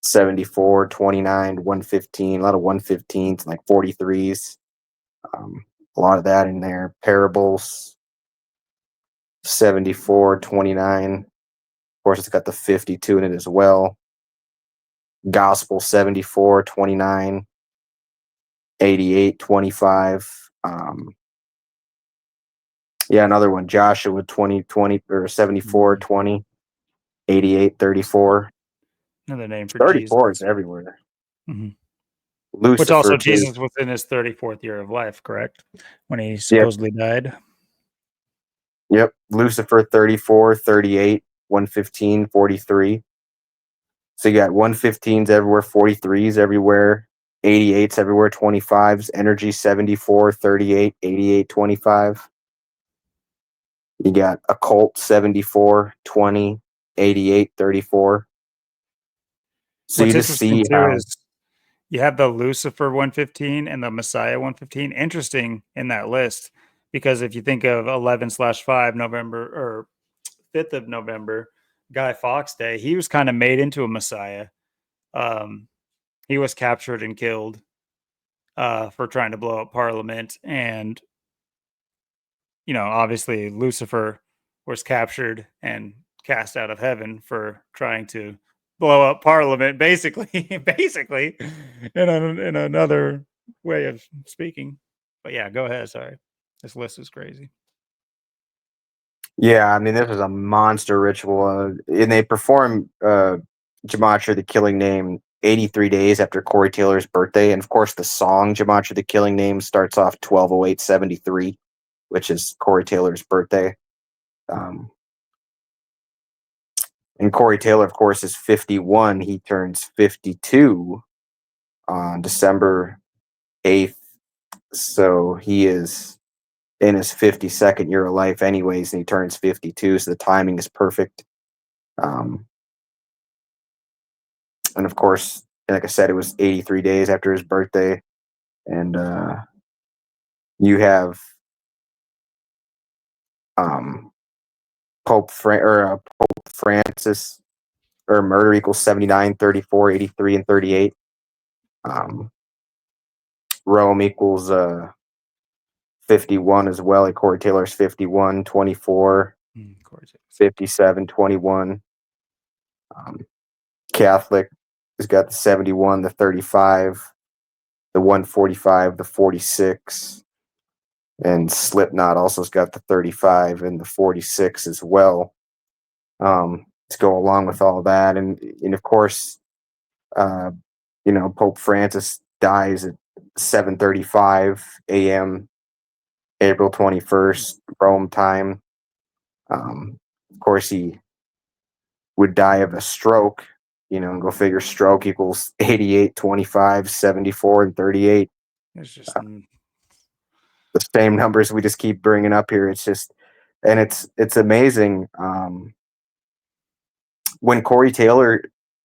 74, 29, 115, a lot of 115s, like 43s. A lot of that in there. Parables, 74, 29. Of course, it's got the 52 in it as well. Gospel, 74, 29, 88, 25. Another one, Joshua, 20, 20, or 74, 20, 88, 34. Another name for 34 Jesus. is everywhere. Mm-hmm. Lucifer, which also Jesus was in his 34th year of life, correct? When he supposedly died. Yep. Lucifer, 34, 38, 115, 43. So you got 115s everywhere, 43s everywhere, 88s everywhere, 25s, Energy, 74, 38, 88, 25. You got Occult, 74, 20, 88, 34. So What's you just interesting see too how, is you have the Lucifer 115 and the Messiah 115. Interesting in that list, because if you think of 11/5 November or 5th of November, Guy Fawkes Day, he was kind of made into a Messiah. He was captured and killed for trying to blow up Parliament, and obviously Lucifer was captured and cast out of heaven for trying to blow up Parliament, basically, basically, in another way of speaking. But yeah, go ahead. Sorry, this list is crazy. yeah, I mean, this is a monster ritual. And they perform Gematria the Killing Name 83 days after Corey Taylor's birthday. And of course, the song Gematria the Killing Name starts off 12/08/73, which is Corey Taylor's birthday. And Corey Taylor, of course, is 51. He turns 52 on December 8th. So he is in his 52nd year of life, anyways, and he turns 52. So the timing is perfect. And of course, like I said, it was 83 days after his birthday. And you have Pope Francis, or murder equals 79, 34, 83, and 38. Rome equals 51 as well. Like Corey Taylor's 51, 24, 57, 21. Catholic has got the 71, the 35, the 145, the 46. And Slipknot also has got the 35 and the 46 as well, to go along with all that. And of course, Pope Francis dies at 7:35 a.m. April 21st, Rome time. Of course, he would die of a stroke, and go figure, stroke equals 88, 25, 74, and 38. It's just The same numbers we just keep bringing up here. It's just, and it's amazing. When Corey Taylor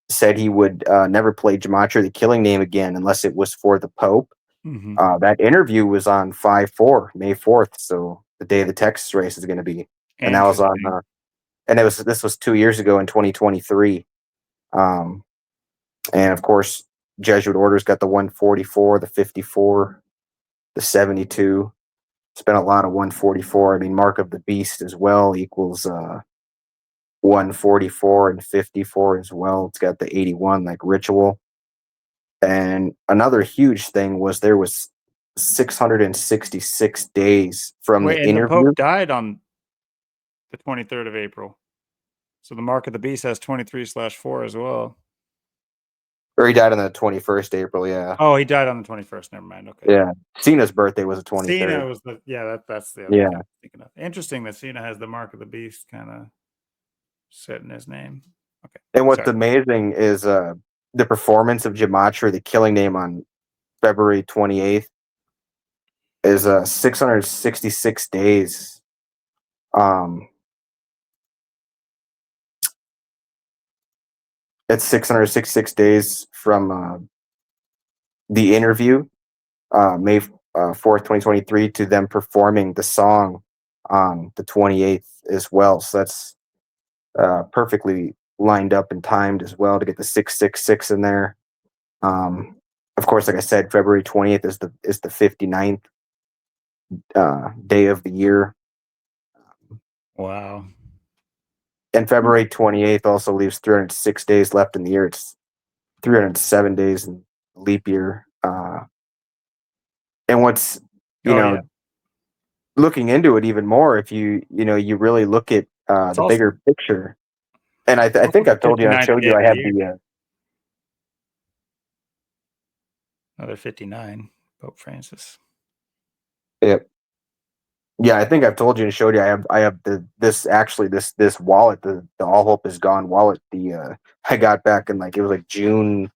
said he would never play Gematria the Killing Name again unless it was for the Pope, that interview was on 5/4, May 4th. So the day of the Texas race is going to be, and that was on, and this was 2 years ago in 2023. And of course, Jesuit orders got the 144, the 54, the 72. It's been a lot of 144. I mean, Mark of the Beast as well equals 144 and 54 as well. It's got the 81, like ritual. And another huge thing was there was 666 days from the and the interview. Pope died on the 23rd of April. So the Mark of the Beast has 23/4 as well. Or he died on the 21st April. Yeah. Oh, he died on the 21st. Never mind. Okay. Yeah. Cena's birthday was the 23rd. Cena was that's the other Yeah. thing I'm thinking of. Interesting that Cena has the mark of the beast kind of set in his name. Okay. And what's Sorry. amazing is the performance of Gematria, the Killing Name, on February 28th is 666 days. It's 666 days from the interview, May 4th, 2023, to them performing the song on the 28th as well. So that's perfectly lined up and timed as well to get the 666 in there. Of course, like I said, February 20th is the 59th day of the year. Wow. And February 28th also leaves 306 days left in the year. It's 307 days in leap year. And what's, Oh yeah. looking into it even more, if you really look at It's the also bigger picture, and I think the I've told you, I 59th showed day you, of I the have year. the, Another 59. Pope Francis. yeah, I think I've told you and showed you, I have this wallet, the All Hope Is Gone wallet. I got back in, like, it was like June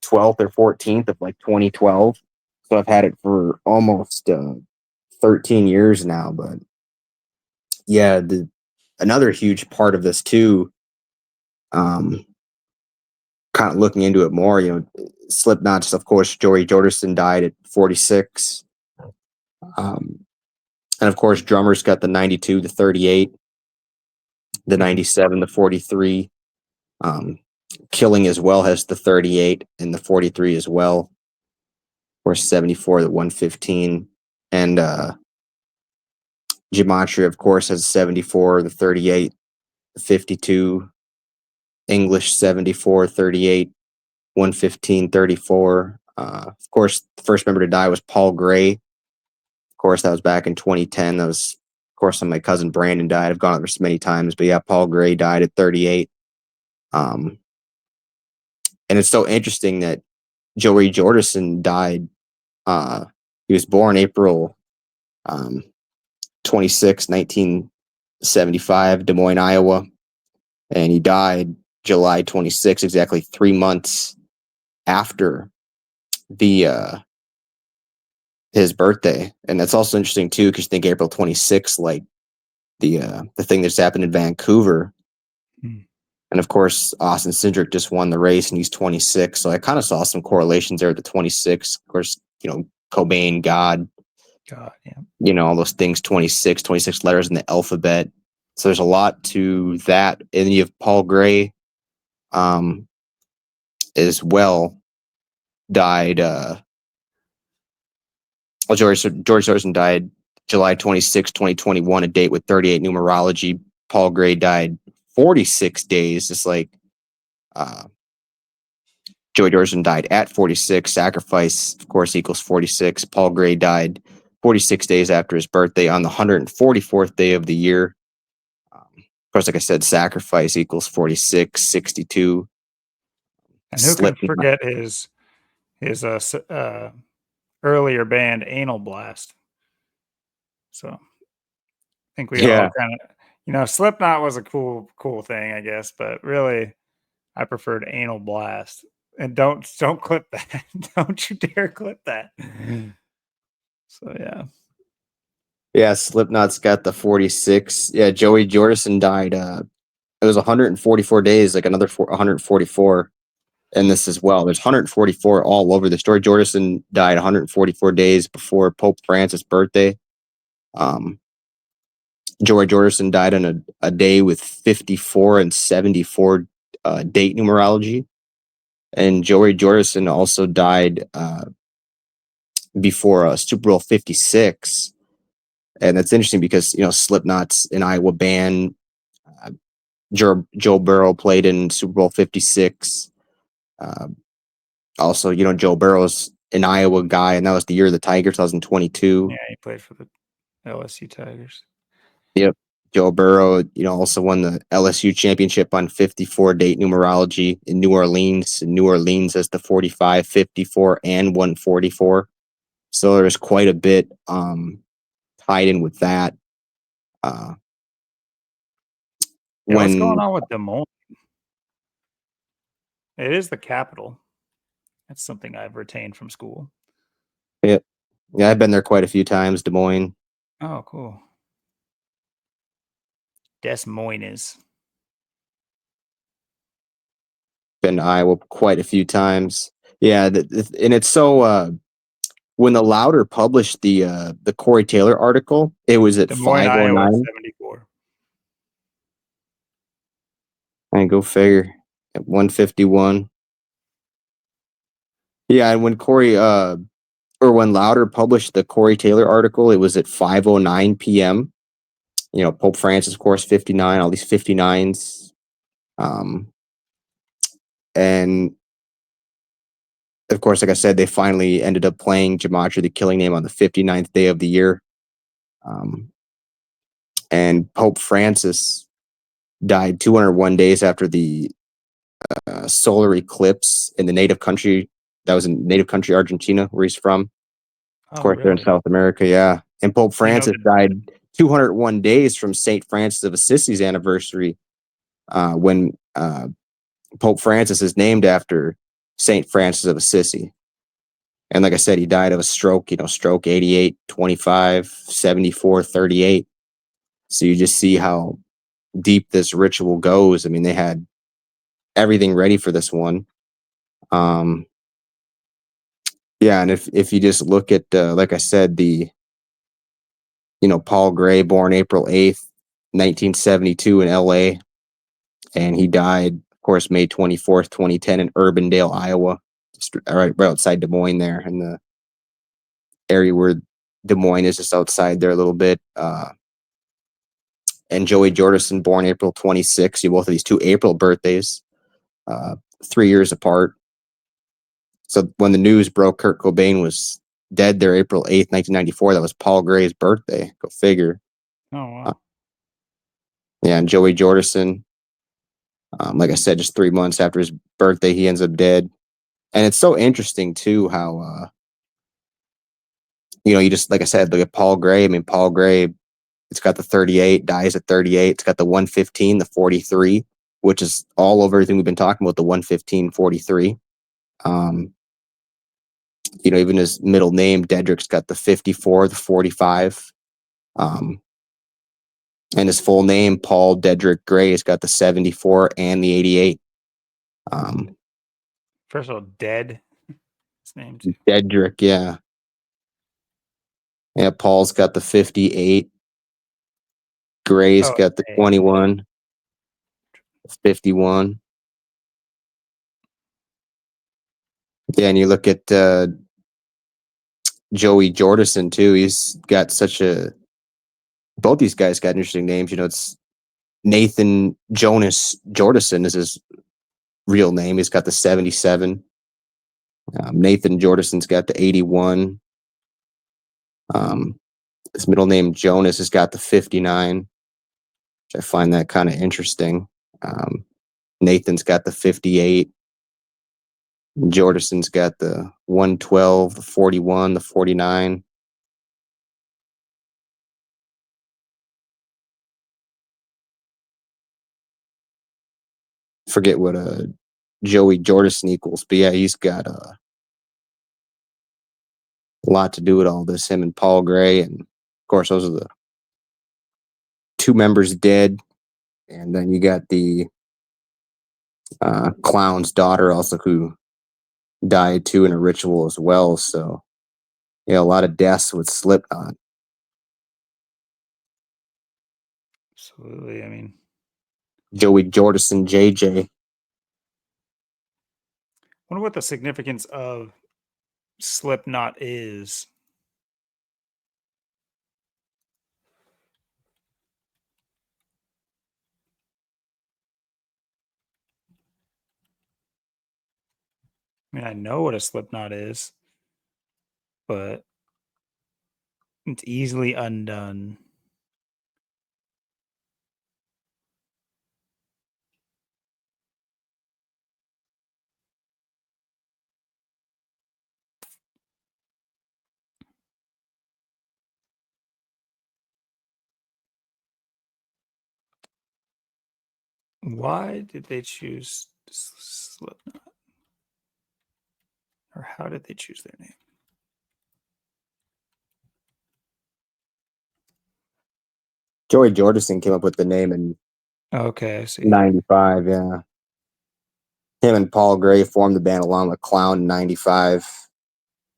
12th or 14th of like 2012. So I've had it for almost 13 years now. But yeah, another huge part of this too, um, kind of looking into it more, Slipknot's, of course, Joey Jordison died at 46. And of course, drummers got the 92, the 38, the 97, the 43. Killing as well has the 38 and the 43 as well. Of course, 74, the 115. And Gematria, of course, has 74, the 38, the 52. English, 74, 38, 115, 34. Of course, the first member to die was Paul Gray. Of course, that was back in 2010. That was, of course, when my cousin Brandon died. I've gone over this many times, but yeah, Paul Gray died at 38. And it's so interesting that Joey Jordison died. He was born April 26, 1975, Des Moines, Iowa. And he died July 26, exactly 3 months after the his birthday. And that's also interesting too, because you think April 26th, like the thing that's happened in Vancouver. And of course, Austin Cindric just won the race and he's 26. So I kind of saw some correlations there at the 26. Of course, Cobain, God, yeah. All those things, 26 letters in the alphabet. So there's a lot to that. And then you have Paul Gray as well, died. George Sorensen died July 26, 2021, a date with 38 numerology. Paul Gray died 46 days, just like Joey Dorsey died at 46. Sacrifice, of course, equals 46. Paul Gray died 46 days after his birthday on the 144th day of the year. Of course, like I said, sacrifice equals 46, 62. And who can forget his earlier band, Anal Blast? So I think we all kind of, Slipknot was a cool thing, I guess, but really, I preferred Anal Blast. And don't clip that. Don't you dare clip that. So yeah. Yeah, Slipknot's got the 46. Yeah, Joey Jordison died. It was 144 days, like another 144 in this as well. There's 144 all over the story. Jordison died 144 days before Pope Francis' birthday. Joey Jordison died on a day with 54 and 74 date numerology. And Joey Jordison also died before Super Bowl 56. And that's interesting because, Slipknot's an Iowa band. Joe Burrow played in Super Bowl 56. Also, Joe Burrow's an Iowa guy, and that was the year of the Tiger, 2022. Yeah, he played for the LSU Tigers. Yep. Joe Burrow, also won the LSU championship on 54 date numerology in New Orleans. And New Orleans has the 45, 54, and 144. So there's quite a bit tied in with that. Yeah, what's going on with Des Moines? It is the capital. That's something I've retained from school. Yeah, I've been there quite a few times, Des Moines. Oh, cool. Des Moines. Been to Iowa quite a few times. Yeah, and it's so when the Louder published the Corey Taylor article, it was at Des Moines, Iowa, 5:09. 74. And go figure at 151. Yeah, and when when Louder published the Corey Taylor article, it was at 5:09 p.m. Pope Francis, of course, 59, all these 59s. And of course, like I said, they finally ended up playing Gematria, the Killing Name, on the 59th day of the year. And Pope Francis died 201 days after the solar eclipse in the native country. That was in native country, Argentina, where he's from. Of course, they're in South America, yeah. And Pope Francis died 201 days from St. Francis of Assisi's anniversary, when Pope Francis is named after St. Francis of Assisi. And like I said, he died of a stroke, stroke 88, 25, 74, 38. So you just see how deep this ritual goes. I mean, they had everything ready for this one. Yeah, and if you just look at, like I said, Paul Gray, born April 8th, 1972 in LA, and he died, of course, May 24th, 2010 in Urbandale, Iowa, just right outside Des Moines there, in the area where Des Moines is, just outside there a little bit. And Joey Jordison, born April 26th, both of these two April birthdays, 3 years apart. So when the news broke Kurt Cobain was dead there April 8th, 1994, that was Paul Gray's birthday. Go figure. Oh, wow. Yeah, and Joey Jordison, like I said, just 3 months after his birthday, he ends up dead. And it's so interesting, too, how, you just, like I said, look at Paul Gray. I mean, Paul Gray, it's got the 38, dies at 38. It's got the 115, the 43, which is all over everything we've been talking about, the 115, 43. Even his middle name, Dedrick's got the 54, the 45. And his full name, Paul Dedrick Gray, has got the 74 and the 88. First of all, Dead. His name too. Dedrick, yeah. Yeah, Paul's got the 58. Gray's got the 21, 51. Yeah, and you look at Joey Jordison, too. He's got both these guys got interesting names. It's Nathan Jonas Jordison is his real name. He's got the 77. Nathan Jordison's got the 81. His middle name, Jonas, has got the 59, which I find that kind of interesting. Nathan's got the 58. Jordison's got the 112, the 41, the 49. Forget what Joey Jordison equals, but yeah, he's got a lot to do with all this. Him and Paul Gray, and of course, those are the two members dead. And then you got the clown's daughter, also, who died too in a ritual as well. So yeah, a lot of deaths with Slipknot. Absolutely. I mean, Joey Jordison, JJ. wonder what the significance of Slipknot is. I mean, I know what a Slipknot is, but it's easily undone. Why did they choose Slipknot? Or how did they choose their name? Joey Jordison came up with the name in Okay, I see. 95. Yeah. Him and Paul Gray formed the band along with Clown in 95.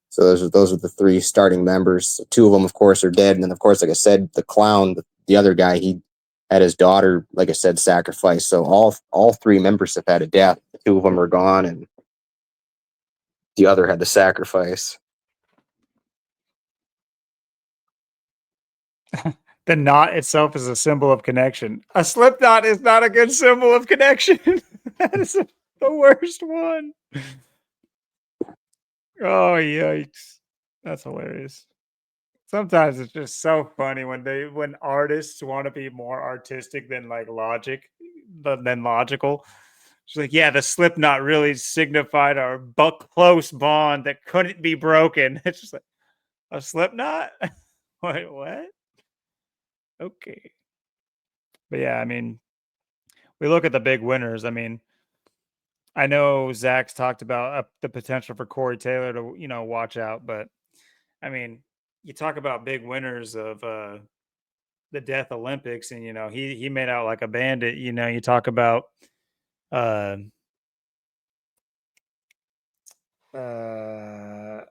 So those are the three starting members. Two of them, of course, are dead. And then, of course, like I said, the Clown, the other guy, he had his daughter, like I said, sacrificed. So all three members have had a death. Two of them are gone, and the other had the sacrifice. The knot itself is a symbol of connection. A slip knot is not a good symbol of connection. That is the worst one. Oh, yikes. That's hilarious. Sometimes it's just so funny when artists want to be more artistic than like than logical. It's like, yeah, the slip knot really signified our close bond that couldn't be broken. It's just like a slip knot. Wait, what? Okay. But yeah, I mean, we look at the big winners. I mean, I know Zach's talked about the potential for Corey Taylor to, watch out, but I mean, you talk about big winners of the Death Olympics, and he made out like a bandit. You talk about uh, uh,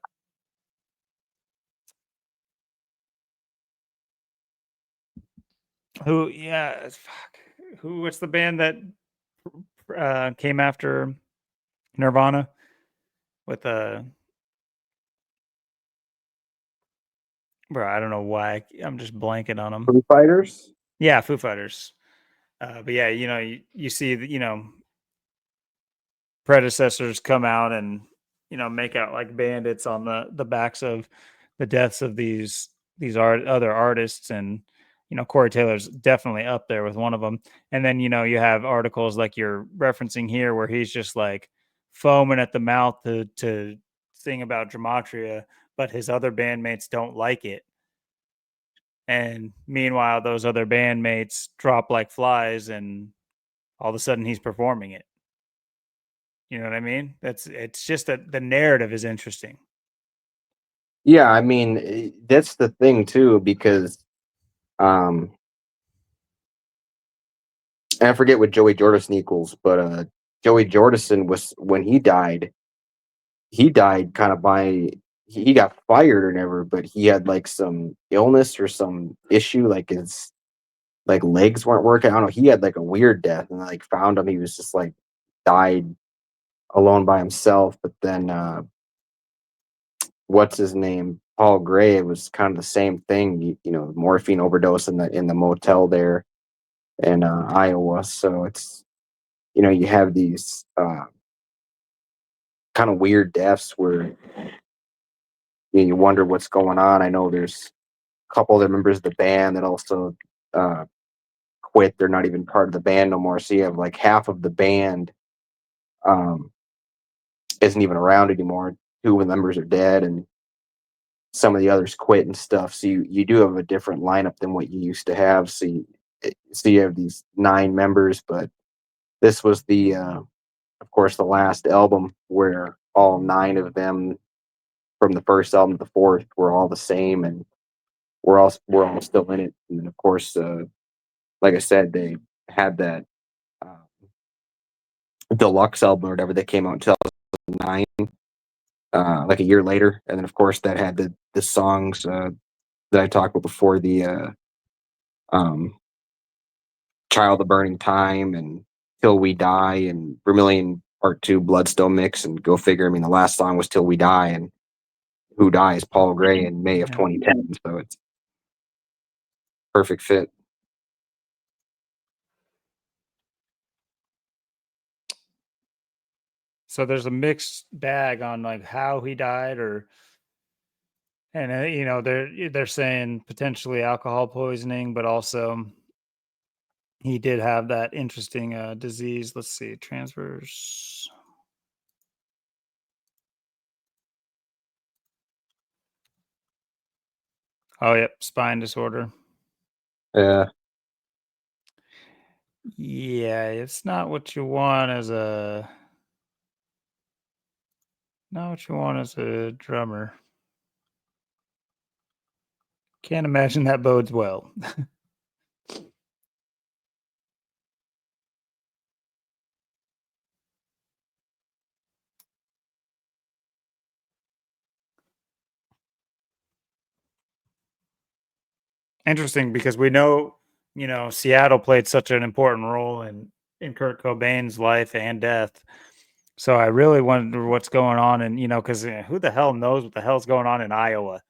who? Yeah, fuck. Who? What's the band that came after Nirvana with bro? I don't know why I'm just blanking on them. Foo Fighters? Yeah, Foo Fighters. But yeah, you see that, predecessors come out and make out like bandits on the backs of the deaths of these other artists, and Corey Taylor's definitely up there with one of them. And then you have articles like you're referencing here where he's just like foaming at the mouth to sing about gematria, but his other bandmates don't like it, and meanwhile those other bandmates drop like flies, and all of a sudden he's performing it. You know what I mean? It's just that the narrative is interesting. Yeah, I mean, that's the thing too, because um, and I forget what Joey Jordison equals, but Joey Jordison was when he died kind of by he got fired or never, but he had like some illness or some issue, like his like legs weren't working. I don't know. He had like a weird death, and like found him. He was just like died alone by himself. But then what's his name? Paul Gray, it was kind of the same thing. Morphine overdose in the motel there in Iowa. So it's you have these kind of weird deaths where you wonder what's going on. I know there's a couple other members of the band that also uh, quit. They're not even part of the band no more. So you have like half of the band um, isn't even around anymore. Two of the members are dead, and some of the others quit and stuff. So you do have a different lineup than what you used to have. So you have these 9 members, but this was of course, the last album where all 9 of them from the first album to the fourth were all the same, and we're all still in it. And then, of course, like I said, they had that uh, deluxe album or whatever that came out in 2009, like a year later, and then of course that had the songs that I talked about before, the um, Child of Burning Time and Till We Die and Vermilion Part 2 Bloodstone Mix, and go figure. I mean, the last song was Till We Die, and Who Dies? Paul Gray in May of Yeah. 2010. So it's perfect fit. So there's a mixed bag on like how he died, and they're saying potentially alcohol poisoning, but also he did have that interesting disease. Let's see, transverse. Oh, yep, spine disorder. Yeah. Yeah, it's not what you want as a drummer. Can't imagine that bodes well. Interesting because we know, Seattle played such an important role in Kurt Cobain's life and death. So I really wonder what's going on, and because who the hell knows what the hell's going on in Iowa?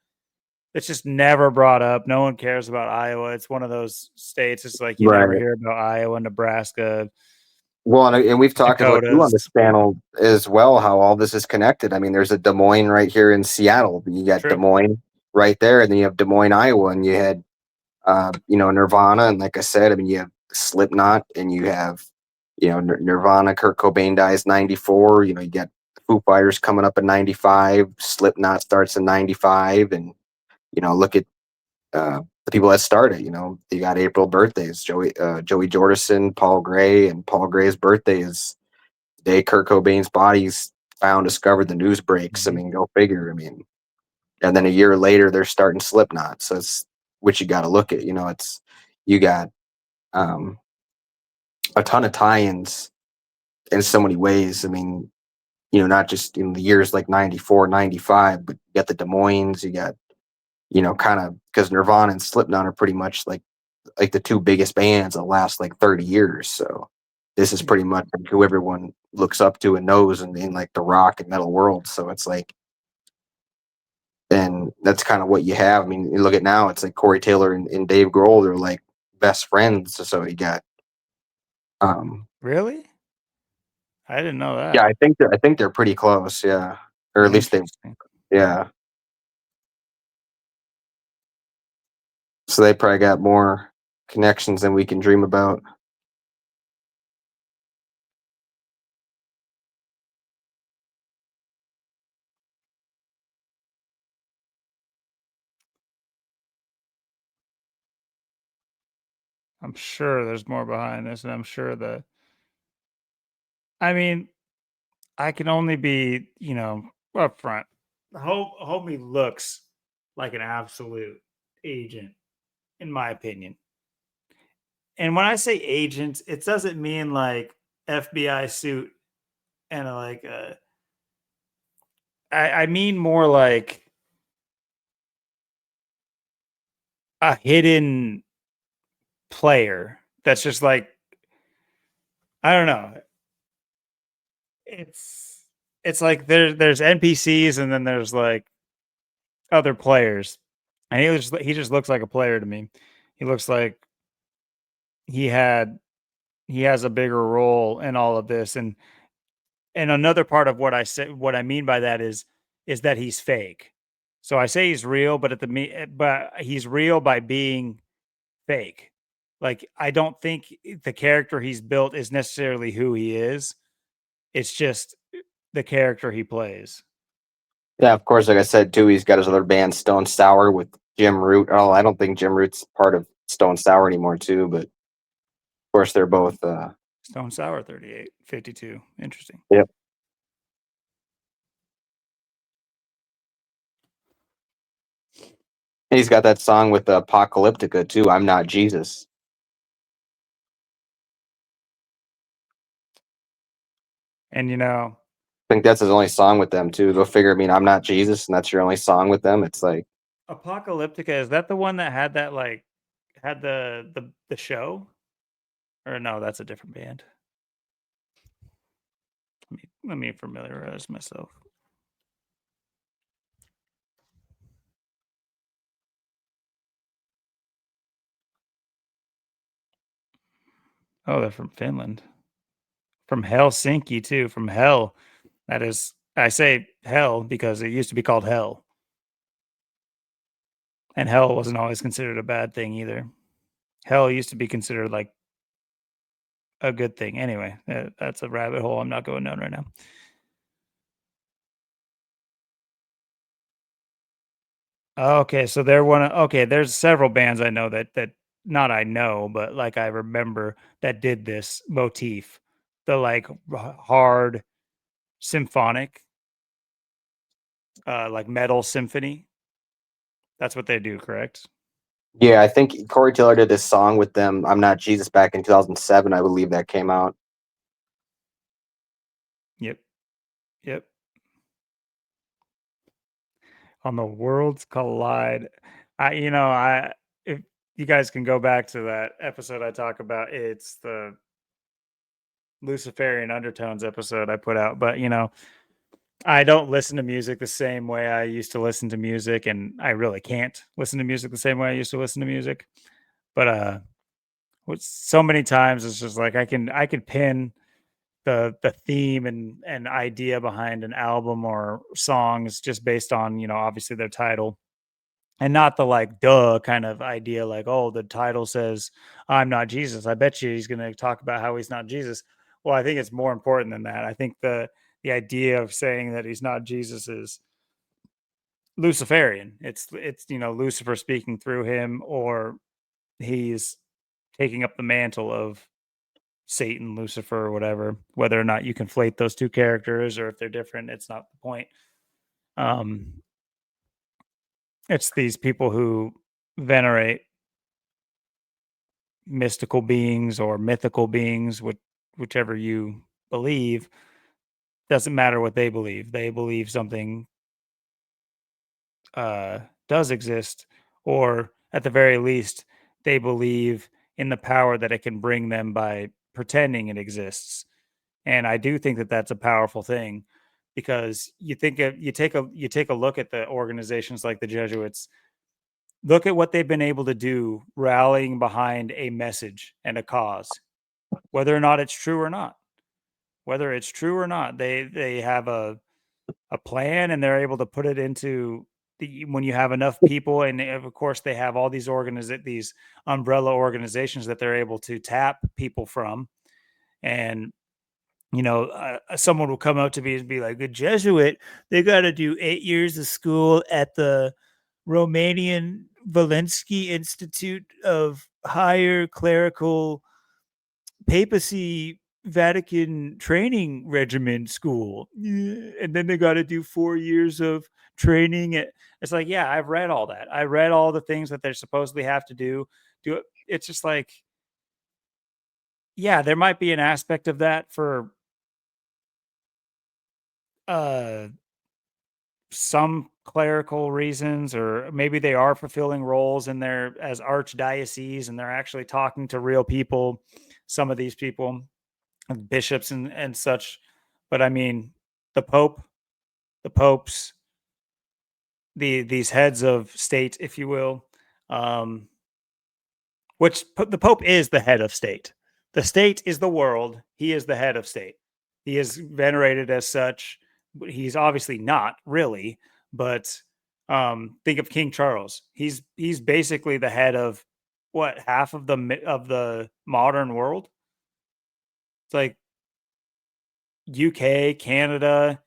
It's just never brought up. No one cares about Iowa. It's one of those states. It's like you never Right. hear about Iowa, Nebraska, Well, and we've talked about too on this Dakotas. panel as well how all this is connected. I mean, there's a Des Moines right here in Seattle. You got Des True. Moines right there, and then you have Des Moines, Iowa, and you had Nirvana, and like I said, I mean, you have Slipknot, and you have Nirvana. Kurt Cobain dies 94. You got Foo Fighters coming up in 95. Slipknot starts in 95, and look at the people that started. You got April birthdays, Joey Jordison, Paul Gray, and Paul Gray's birthday is the day Kurt Cobain's body's found, discovered. The news breaks. I Mhm. mean, go figure. I mean, and then a year later they're starting Slipknot. So it's what you got to look at. It's you got um, a ton of tie-ins in so many ways. I mean, not just in the years like 94, 95, but you got the Des Moines. You got kind of because Nirvana and Slipknot are pretty much like the two biggest bands that last like 30 years. So this is Yeah. pretty much like who everyone looks up to and knows in like the rock and metal world. So it's like, and that's kind of what you have. I mean, you look at now, it's like Corey Taylor and Dave Grohl, they're like best friends. So you got, um, Really? I didn't know yeah, that. I think they're pretty close. Yeah. Or at least Interesting. yeah. So they probably got more connections than we can dream about. I'm sure there's more behind this, and I'm sure that I mean, I can only be, upfront. Homie looks like an absolute agent, in my opinion. And when I say agent, it doesn't mean like FBI suit and I mean more like a hidden player that's just like I don't know. It's it's like there's NPCs and then there's like other players. And he just looks like a player to me. He looks like he had he has a bigger role in all of this, and another part of what I mean by that is that he's fake. So I say he's real, but but he's real by being fake. Like I don't think the character he's built is necessarily who he is. It's just the character he plays. Yeah, of course, like I said too, he's got his other band Stone Sour with Jim Root. Oh, I don't think Jim Root's part of Stone Sour anymore too, but of course they're both Stone Sour 38, 52. Interesting. yep. And he's got that song with Apocalyptica too, I'm Not Jesus. And I think that's his only song with them too. Go figure. I mean, I'm Not Jesus, and that's your only song with them. It's like, Apocalyptica, is that the one that had that had the show? Or no, that's a different band. Let me familiarize myself. Oh, they're from Finland. From Helsinki too, from hell. That is I say hell because it used to be called hell. And hell wasn't always considered a bad thing either. Hell used to be considered like a good thing. Anyway, that's a rabbit hole I'm not going down right now. Okay, so they're okay, there's several bands I know that not I know, but like I remember that did this motif, the like hard symphonic, like metal symphony. That's what they do, correct? Yeah, I think Corey Taylor did this song with them. I'm Not Jesus back in 2007, I believe that came out. Yep. Yep. On the Worlds Collide. I if you guys can go back to that episode I talk about, it's the Luciferian Undertones episode I put out. But I don't listen to music the same way I used to listen to music, and I really can't listen to music the same way I used to listen to music. But so many times it's just like I can pin the theme and idea behind an album or songs just based on obviously their title, and not the like duh kind of idea like, oh, the title says I'm not Jesus, I bet you he's going to talk about how he's not Jesus. Well, I think it's more important than that. I think the idea of saying that he's not Jesus is Luciferian. It's Lucifer speaking through him, or he's taking up the mantle of Satan, Lucifer, or whatever. Whether or not you conflate those two characters or if they're different, it's not the point. Um, it's these people who venerate mystical beings or mythical beings, whichever you believe. Doesn't matter what they believe. They believe something does exist, or at the very least, they believe in the power that it can bring them by pretending it exists. And I do think that that's a powerful thing, because you take a look at the organizations like the Jesuits. Look at what they've been able to do, rallying behind a message and a cause, whether or not it's true or not. Whether it's true or not, they have a plan, and they're able to put it into when you have enough people, and of course they have all these umbrella organizations that they're able to tap people from. And someone will come up to me and be like, the Jesuit, they got to do 8 years of school at the Romanian Valensky Institute of Higher Clerical Papacy Vatican Training Regimen School. Yeah, and then they got to do 4 years of training. It's like, yeah, I've read all that. I read all the things that they're supposedly have to do. Do it. It's just like, yeah, there might be an aspect of that for uh some clerical reasons, or maybe they are fulfilling roles in their as archdiocese and they're actually talking to real people, some of these people, bishops and such. But I mean, the pope, the popes, these heads of state, if you will, um the pope is the head of state. The state is the world, he is the head of state. He is venerated as such. He's obviously not really, but think of King Charles. He's basically the head of what, half of the modern world. It's like UK, Canada,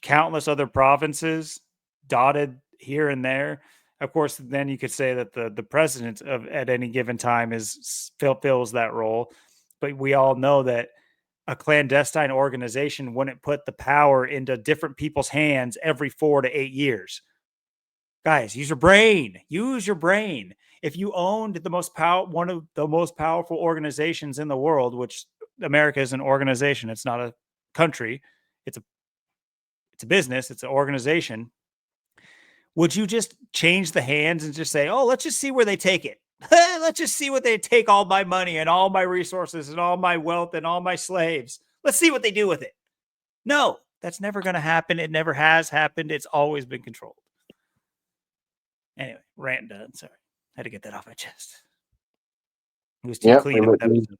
countless other provinces dotted here and there. Of course, then you could say that the president of at any given time fills that role, but we all know that a clandestine organization wouldn't put the power into different people's hands every 4 to 8 years. Guys, use your brain. Use your brain. If you owned one of the most powerful organizations in the world, which America is an organization, it's not a country. It's a it's a business, it's an organization. Would you just change the hands and just say, "Oh, let's just see where they take it. Let's just see what they take all my money and all my resources and all my wealth and all my slaves. Let's see what they do with it." No, that's never going to happen. It never has happened. It's always been controlled. Anyway, rant done. Sorry. Had to get that off my chest. It was too Yep, clean of an episode.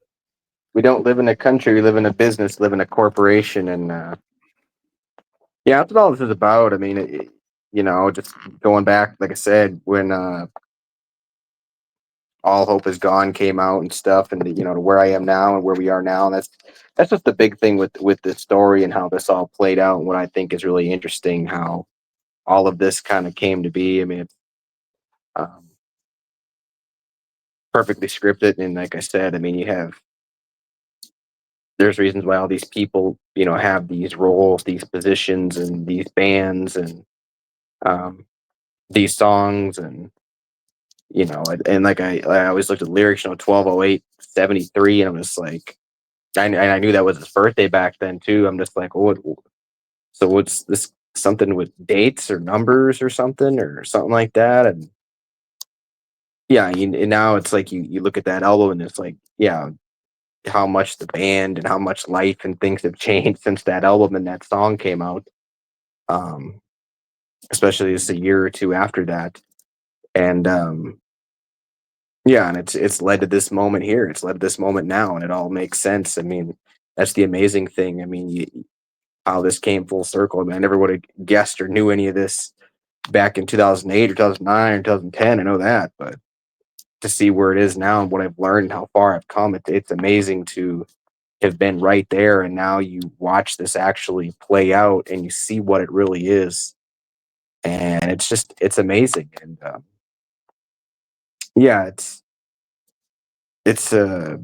we don't live in a country, we live in a business, live in a corporation, and yeah, that's what all this is about. I mean, just going back, like I said, when All Hope Is Gone came out and stuff, and to where I am now and where we are now. And that's just the big thing with this story and how this all played out. And what I think is really interesting, how all of this kind of came to be. I mean, it's, perfectly scripted. And like I said, I mean, there's reasons why all these people, have these roles, these positions, and these bands, and um, these songs, and and like I always looked at lyrics, 1208 73, and I'm just like, I knew that was his birthday back then too. I'm just like, so what's this? Something with dates or numbers or something like that, and yeah, and now it's like you look at that album and it's like, yeah, how much the band and how much life and things have changed since that album and that song came out. Um, Especially just a year or two after that, and yeah, and it's led to this moment here. It's led to this moment now, and it all makes sense. I mean, that's the amazing thing. I mean, how this came full circle. I mean, I never would have guessed or knew any of this back in 2008 or 2009 or 2010. I know that, but to see where it is now and what I've learned and how far I've come, it's amazing to have been right there. And now you watch this actually play out and you see what it really is. And it's amazing. And yeah, it's a,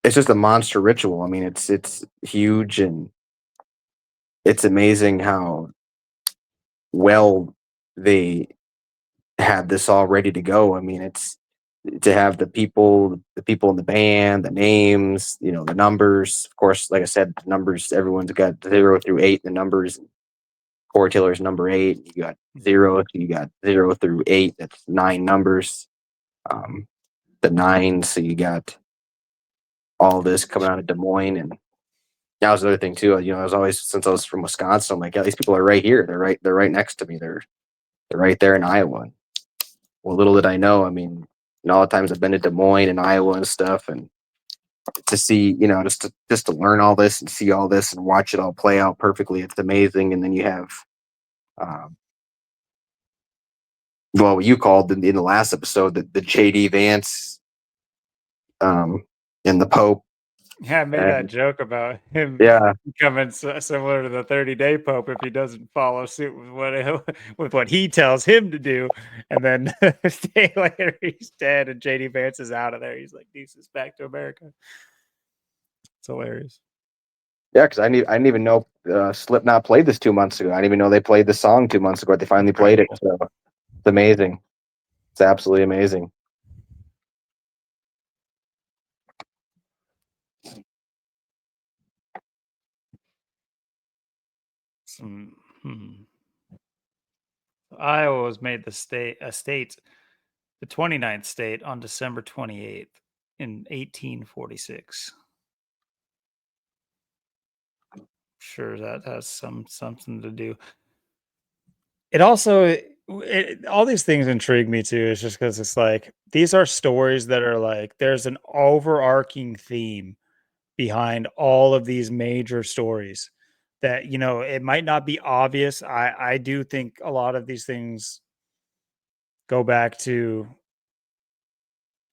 it's just a monster ritual. I mean, it's huge, and it's amazing how well they had this all ready to go. I mean, it's to have the people in the band, the names, the numbers. Of course, like I said, the numbers. Everyone's got 0 through 8. The numbers. Core Taylor's number 8. You got 0. You got 0 through 8. That's 9 numbers. Um, the 9. So you got all this coming out of Des Moines, and that was another thing too. I was always, since I was from Wisconsin, I'm like, yeah, these people are right here. They're right next to me. They're right there in Iowa. Well, little did I know. I mean, all the times I've been to Des Moines and Iowa and stuff, and to see, just to learn all this and see all this and watch it all play out perfectly, it's amazing. And then you have, um, well, what you called in the last episode, the JD Vance, um, and the Pope, Yeah, I made that and joke about him yeah, becoming similar to the 30-day Pope if he doesn't follow suit with what with what he tells him to do, and then a day later he's dead and JD Vance is out of there. He's like, "Deuces, back to America." It's hilarious. yeah, because I didn't even know Slipknot played this 2 months ago. I didn't even know they played the song 2 months ago. They finally played it. Incredible. So it's amazing. It's absolutely amazing. Hmm. Iowa was made the 29th state on December 28th in 1846. Sure, that has something to do. It also all these things intrigue me too. It's just because it's like these are stories that are like there's an overarching theme behind all of these major stories that it might not be obvious. I do think a lot of these things go back to,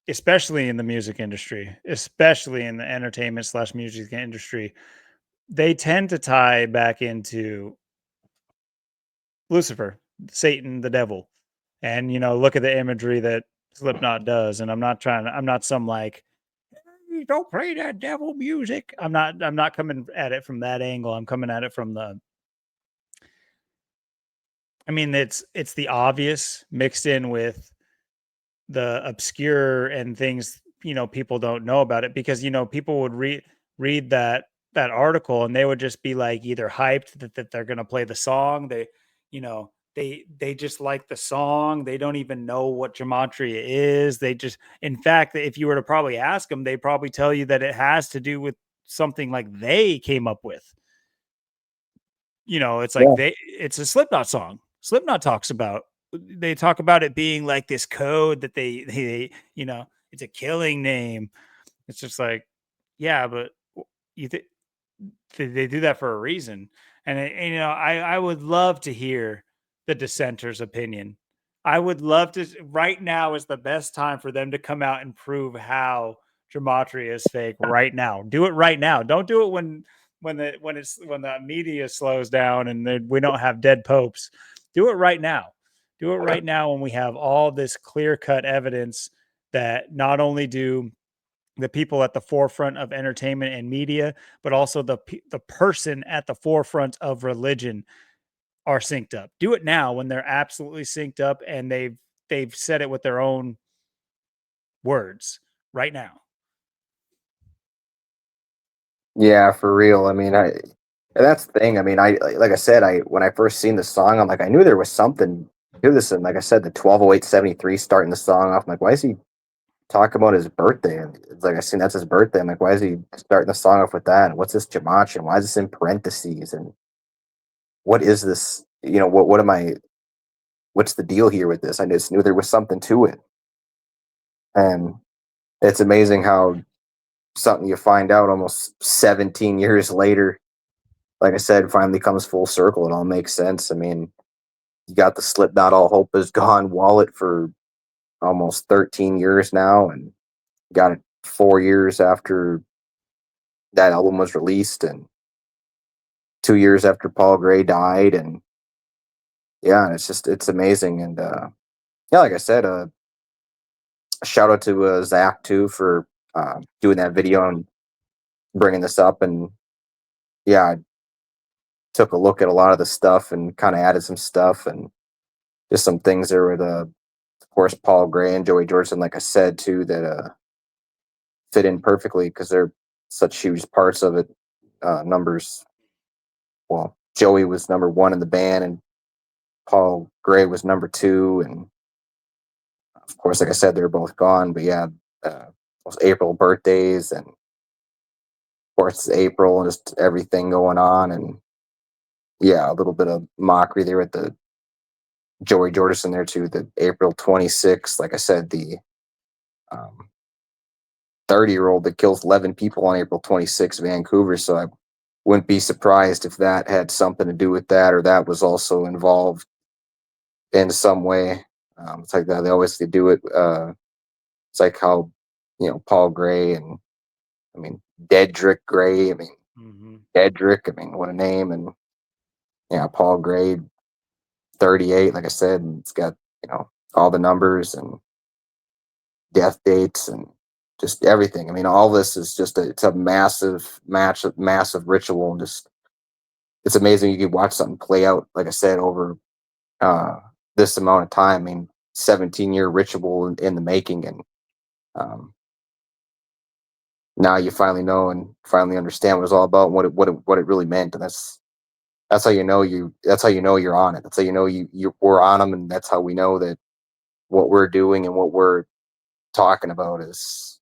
especially in the music industry, especially in the entertainment slash music industry, they tend to tie back into Lucifer, Satan, the devil. And look at the imagery that Slipknot does. And I'm not some like, "You don't play that devil music." I'm not coming at it from that angle. I'm coming at it from it's the obvious mixed in with the obscure and things people don't know about it, because people would read that article and they would just be like either hyped that they're going to play the song. They just like the song. They don't even know what gematria is. They just, in fact, if you were to probably ask them, they probably tell you that it has to do with something like they came up with. It's like Yeah, it's a Slipknot song. Slipknot they talk about it being like this code that it's a killing name. It's just like, yeah, but you think they do that for a reason. And I would love to hear the dissenter's opinion. I would love to. Right now is the best time for them to come out and prove how gematria is fake. Right now, do it right now. Don't do it when the media slows down and we don't have dead popes. Do it right now. Do it right now when we have all this clear cut evidence that not only do the people at the forefront of entertainment and media, but also the person at the forefront of religion are synced up. Do it now when they're absolutely synced up and they've said it with their own words right now. Yeah, for real. I mean, and that's the thing. I mean, like I said, I when I first seen the song, I'm like, I knew there was something to this. And like I said, the 120873 starting the song off. I'm like, why is he talking about his birthday? And it's like I seen that's his birthday. I'm like, why is he starting the song off with that? And what's this gematria? And why is this in parentheses? And what is this? You know, what am I? What's the deal here with this? I just knew there was something to it, and it's amazing how something you find out almost 17 years later, like I said, finally comes full circle. It all makes sense. I mean, you got the Slipknot All Hope Is Gone wallet for almost 13 years now, and got it 4 years after that album was released, and 2 years after Paul Gray died. And yeah, and it's amazing. And yeah, like I said, shout out to Zach too for doing that video and bringing this up. And yeah, I took a look at a lot of the stuff and kind of added some stuff and just some things there with of course Paul Gray and Joey Jordison, like I said too, that fit in perfectly because they're such huge parts of it. Numbers, well, Joey was number one in the band, and Paul Gray was number two, and of course, like I said, they're both gone. But yeah, those April birthdays, and of course it's April, and just everything going on, and yeah, a little bit of mockery there with the Joey Jordison there too. The April 26th, like I said, the um, 30-year-old that kills 11 people on April 26th, Vancouver. So I wouldn't be surprised if that had something to do with that, or that was also involved in some way. It's like that they always do it. It's like how Paul Gray and I mean Dedrick Gray. I mean Dedrick. I mean what a name. And yeah, Paul Gray, 38. Like I said, and it's got all the numbers and death dates and just everything. I mean, all this is just it's a massive ritual, and just it's amazing you could watch something play out. Like I said, over uh, this amount of time. I mean, 17-year ritual in the making, and um, now you finally know and finally understand what it's all about, and what it really meant, and that's how you know that's how you know you're on it. That's how you know we're on them, and that's how we know that what we're doing and what we're talking about is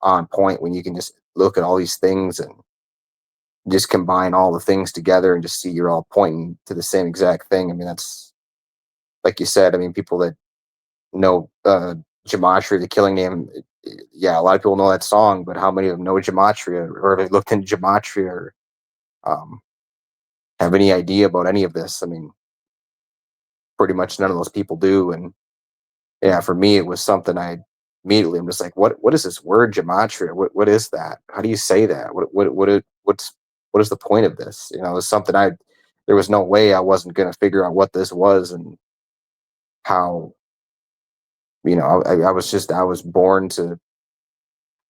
on point, when you can just look at all these things and just combine all the things together and just see you're all pointing to the same exact thing. I mean, that's like you said. I mean, people that know Gematria, the Killing Name, yeah, a lot of people know that song, but how many of them know Gematria, or have looked into Gematria, or um, have any idea about any of this? I mean, pretty much none of those people do. And yeah, for me, it was something I'm just like, what is this word gematria? What is that? How do you say that? What is the point of this? It was something there was no way I wasn't going to figure out what this was, and how, I was born to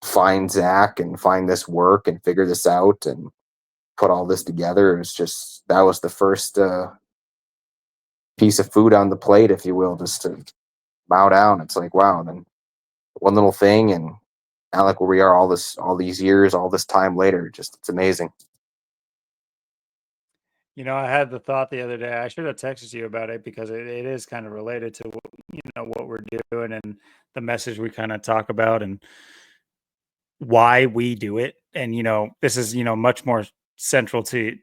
find Zach and find this work and figure this out and put all this together. It was just, that was the first piece of food on the plate, if you will, just to bow down. It's like, wow. And then one little thing, and now like where we are all these years, all this time later, just it's amazing. I had the thought the other day. I should have texted you about it because it is kind of related to what we're doing and the message we kind of talk about and why we do it. And this is much more central to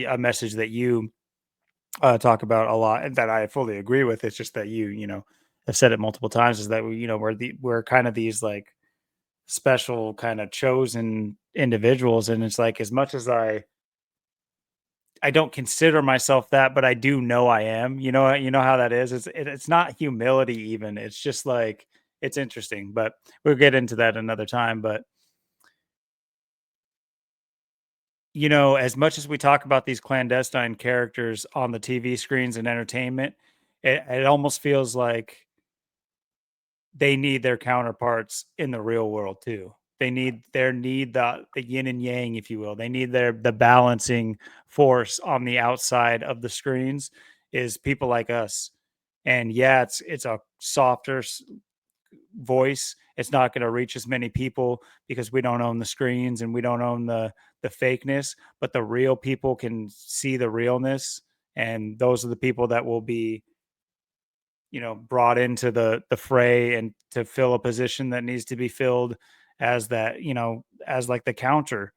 a message that you talk about a lot, and that I fully agree with. It's just that you have said it multiple times. Is that we're kind of these like special kind of chosen individuals, and it's like as much as I don't consider myself that, but I do know I am. You know how that is. It's not humility even. It's just like it's interesting, but we'll get into that another time. But as much as we talk about these clandestine characters on the TV screens and entertainment, it almost feels like they need their counterparts in the real world too. They need the yin and yang, if you will. They need the balancing force on the outside of the screens is people like us. And yeah, it's a softer voice. It's not going to reach as many people because we don't own the screens and we don't own the fakeness, but the real people can see the realness, and those are the people that will be, you know, brought into the fray and to fill a position that needs to be filled as that, you know, as like the counter.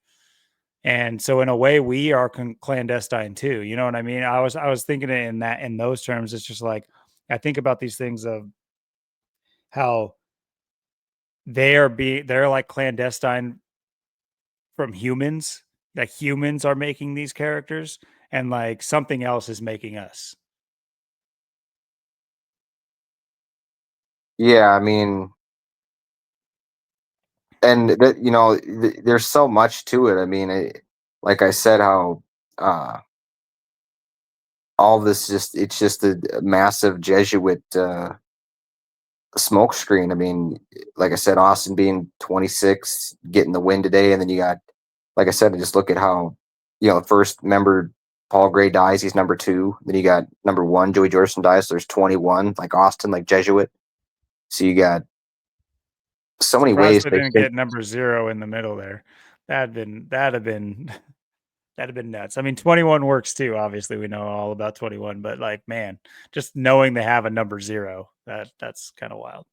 And so in a way we are clandestine too, you know what I mean? I was thinking it in those terms. It's just like I think about these things of how they're like clandestine from humans, like humans are making these characters and like something else is making us. Yeah, I mean, and that, you know, there's so much to it. I mean, like I said, how uh, all this it's just a massive Jesuit smoke screen. I mean, like I said, Austin being 26, getting the win today, and then you got, like I said, just look at how, you know, first member Paul Gray dies, he's number two. Then you got number one, Joey Jordison dies. So there's 21, like Austin, like Jesuit. So you got so many Surprised ways they to didn't get number 0 in the middle there. That'd have been that'd have been nuts. I mean, 21 works too. Obviously, we know all about 21, but like, man, just knowing they have a number 0, that's kind of wild.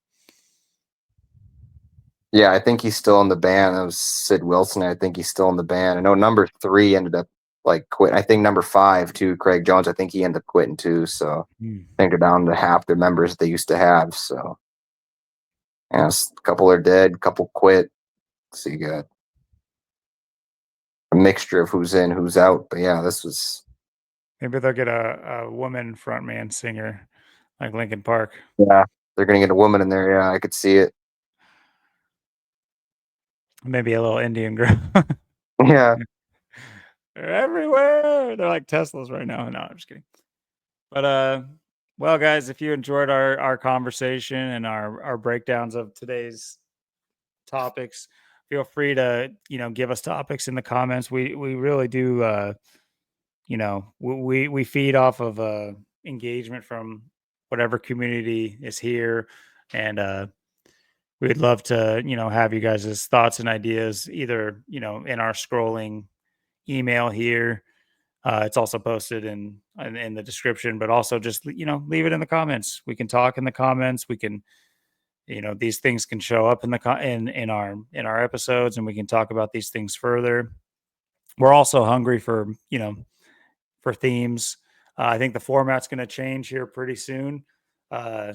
Yeah, I think he's still in the band. That was Sid Wilson. I think he's still in the band. I know number three ended up like quitting. I think number five too, Craig Jones. I think he ended up quitting too. So Mm. I think they're down to half the members they used to have. So yeah, a couple are dead, a couple quit. So you got a mixture of who's in, who's out. But yeah, this was Maybe they'll get a woman frontman singer like Linkin Park. yeah. They're gonna get a woman in there. Yeah, I could see it. Maybe a little Indian girl. Yeah, They're everywhere. They're like Teslas right now. No, I'm just kidding. But well, guys, if you enjoyed our conversation and our breakdowns of today's topics, feel free to, you know, give us topics in the comments. We really do you know, we feed off of engagement from whatever community is here, and we'd love to, you know, have you guys' thoughts and ideas either, you know, in our scrolling email here. It's also posted in the description, but also just, you know, leave it in the comments. We can talk in the comments. We can, you know, these things can show up in the in our episodes, and we can talk about these things further. We're also hungry for, you know, for themes. I think the format's going to change here pretty soon. Uh,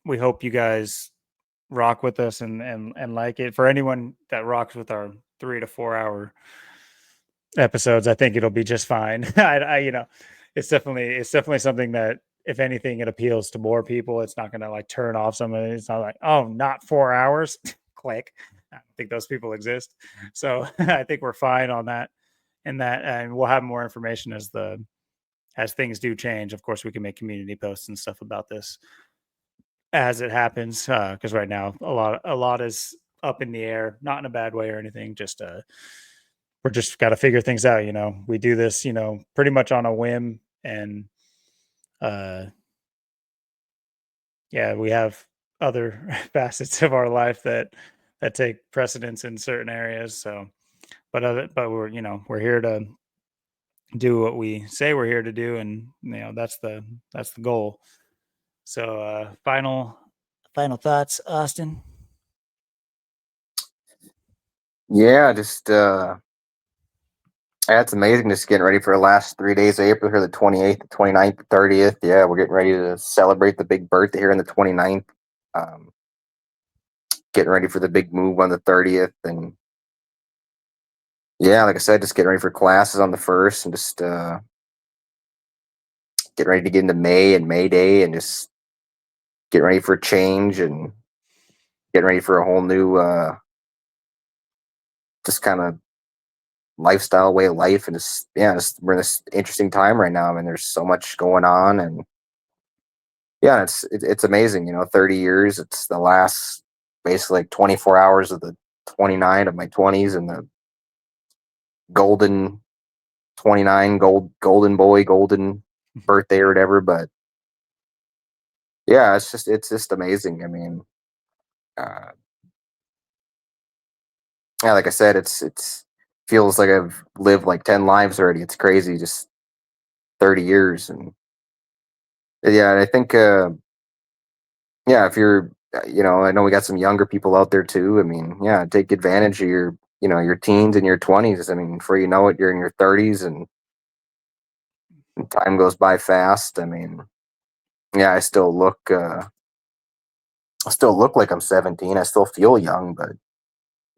we hope you guys rock with us and like it. For anyone that rocks with our 3 to 4 hour episodes, I think it'll be just fine. You know, it's definitely something that, if anything, it appeals to more people. It's not going to like turn off somebody. It's not like, oh, not 4 hours. Click. I don't think those people exist. So I think we're fine on that. And we'll have more information as things do change. Of course, we can make community posts and stuff about this as it happens. Because right now, a lot is up in the air, not in a bad way or anything. Just we're just got to figure things out. You know, we do this, you know, pretty much on a whim, and uh, yeah, we have other facets of our life that take precedence in certain areas. So, but we're, you know, we're here to do what we say we're here to do, and you know that's the goal. So, final thoughts, Austin. yeah. Just yeah, it's amazing just getting ready for the last 3 days of April here, the 28th, the 29th, the 30th. Yeah, we're getting ready to celebrate the big birthday here on the 29th. Um, Getting ready for the big move on the 30th. And yeah, like I said, just getting ready for classes on the 1st, and just getting ready to get into May and May Day, and just getting ready for change, and getting ready for a whole new, just kind of lifestyle, way of life. And just, yeah, just we're in this interesting time right now. I mean, there's so much going on, and yeah, it's amazing. 30 years. It's the last basically like 24 hours of the 29 of my 20s, and the golden 29, golden boy, golden birthday or whatever. But yeah, it's just amazing. I mean, uh, yeah, like I said, it's feels like I've lived like 10 lives already. It's crazy, just 30 years. And yeah, I think yeah, if you're I know we got some younger people out there too. I mean, yeah, take advantage of your teens and your 20s. I mean, before you know it, you're in your 30s, and time goes by fast. I mean, yeah, I still look like I'm 17. I still feel young, but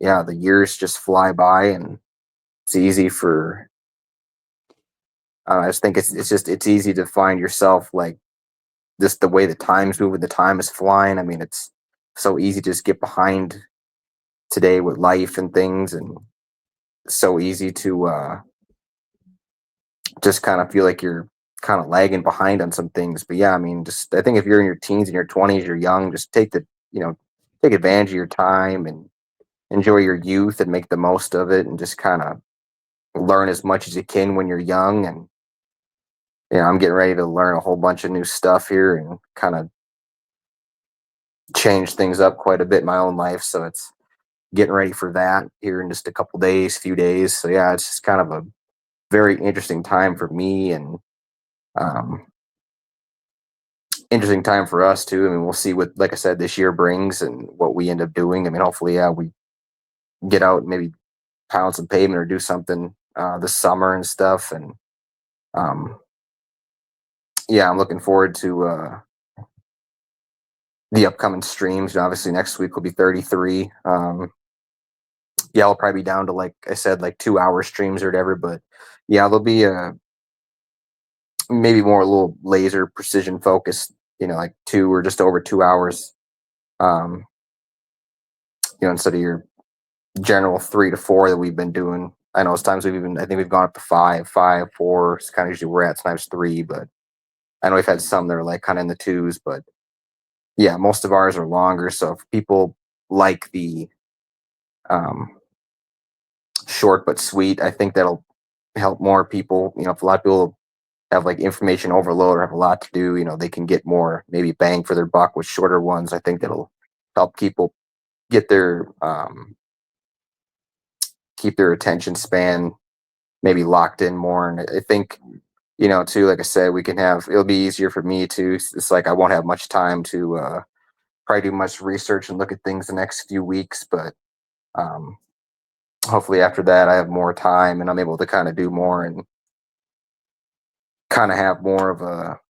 yeah, the years just fly by, and it's easy for I just think it's easy to find yourself like just the way the time's moving, the time is flying. I mean, it's so easy to just get behind today with life and things, and so easy to just kind of feel like you're kind of lagging behind on some things. But yeah, I mean, just I think if you're in your teens and your 20s, you're young, just take advantage of your time and enjoy your youth and make the most of it, and just kind of learn as much as you can when you're young. And I'm getting ready to learn a whole bunch of new stuff here and kind of change things up quite a bit in my own life. So it's getting ready for that here in just a couple days, few days. So yeah, it's just kind of a very interesting time for me, and um, interesting time for us too. I mean, we'll see what, like I said, this year brings and what we end up doing. I mean, hopefully, yeah, we get out and maybe pound some pavement or do something this summer and stuff. And um, yeah, I'm looking forward to the upcoming streams. Obviously, next week will be 33. Yeah, I'll probably be down to, like I said, like 2 hour streams or whatever. But yeah, there'll be maybe more a little laser precision focused. Like 2 or just over 2 hours. Um, instead of your general 3 to 4 that we've been doing. I know it's times I think we've gone up to five, five, four. It's kind of usually we're at sometimes three, but I know we've had some that are like kind of in the twos. But yeah, most of ours are longer. So if people like the um, short but sweet, I think that'll help more people. If a lot of people have like information overload or have a lot to do, they can get more maybe bang for their buck with shorter ones. I think that'll help people get keep their attention span maybe locked in more. And I think, too, like I said, it'll be easier for me too. It's like I won't have much time to probably do much research and look at things the next few weeks. But um, hopefully after that, I have more time and I'm able to kind of do more and kind of have more of a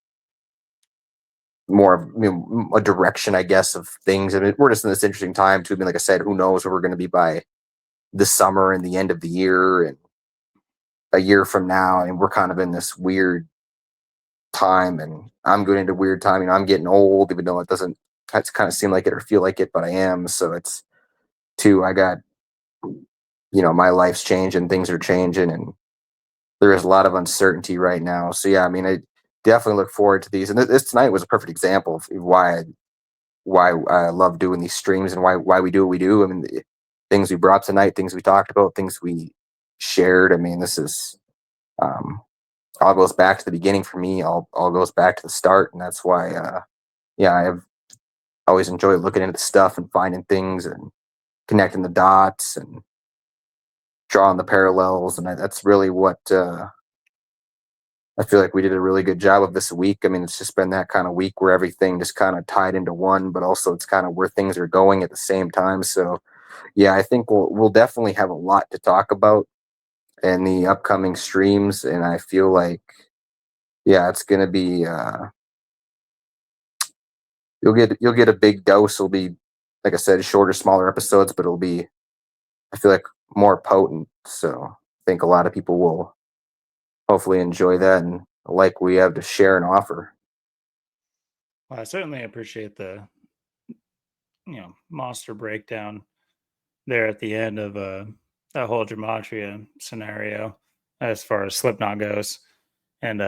direction, I guess, of things. I mean, we're just in this interesting time too. I mean, like I said, who knows where we're going to be by the summer and the end of the year and a year from now. And we're kind of in this weird time, and I'm going into weird time. I'm getting old, even though it doesn't kind of seem like it or feel like it, but I am. So it's too, I got, my life's changing, things are changing, and there is a lot of uncertainty right now. So yeah, I mean, I definitely look forward to these. And this tonight was a perfect example of why I love doing these streams and why we do what we do. I mean, the things we brought tonight, things we talked about, things we shared. I mean, this is um, all goes back to the beginning for me. All goes back to the start, and that's why. Yeah, I have always enjoyed looking into the stuff and finding things and connecting the dots and drawing the parallels, and that's really what I feel like we did a really good job of this week. I mean, it's just been that kind of week where everything just kind of tied into one, but also it's kind of where things are going at the same time. So yeah, I think we'll definitely have a lot to talk about in the upcoming streams, and I feel like yeah, it's gonna be you'll get a big dose. It'll be, like I said, shorter, smaller episodes, but it'll be, I feel like, more potent. So I think a lot of people will hopefully enjoy that and like we have to share and offer. Well, I certainly appreciate the monster breakdown there at the end of that whole gematria scenario as far as Slipknot goes, and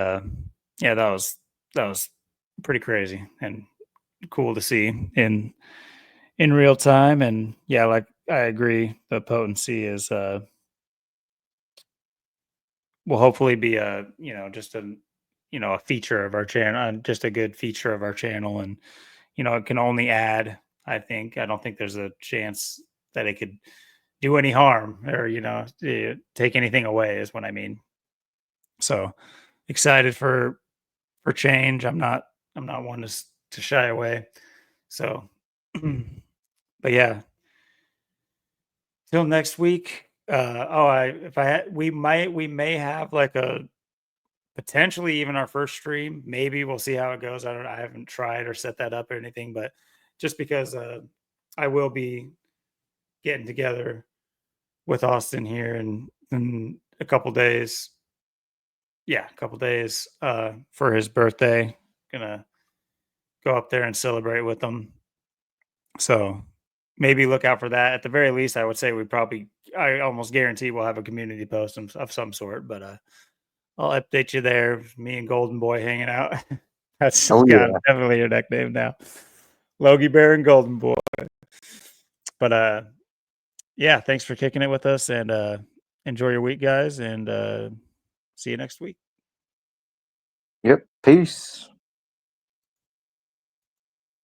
yeah, that was pretty crazy and cool to see in real time. And yeah, like I agree, the potency is will hopefully be a just a feature of our channel, just a good feature of our channel, and it can only add. I don't think there's a chance that it could do any harm or take anything away. Is what I mean. So excited for change. I'm not one to shy away. So, but yeah, till next week. Oh, I if I had, we may have like a potentially even our first stream. Maybe we'll see how it goes. I haven't tried or set that up or anything, but just because I will be getting together with Austin here in a couple days. Yeah, a couple days for his birthday. Gonna go up there and celebrate with him. So maybe look out for that. At the very least, I would say I almost guarantee we'll have a community post of some sort, but I'll update you there. Me and Golden Boy hanging out. That's Oh got yeah. definitely your nickname now. Logie Bear and Golden Boy. But yeah, thanks for kicking it with us, and enjoy your week, guys, and see you next week. Yep. Peace.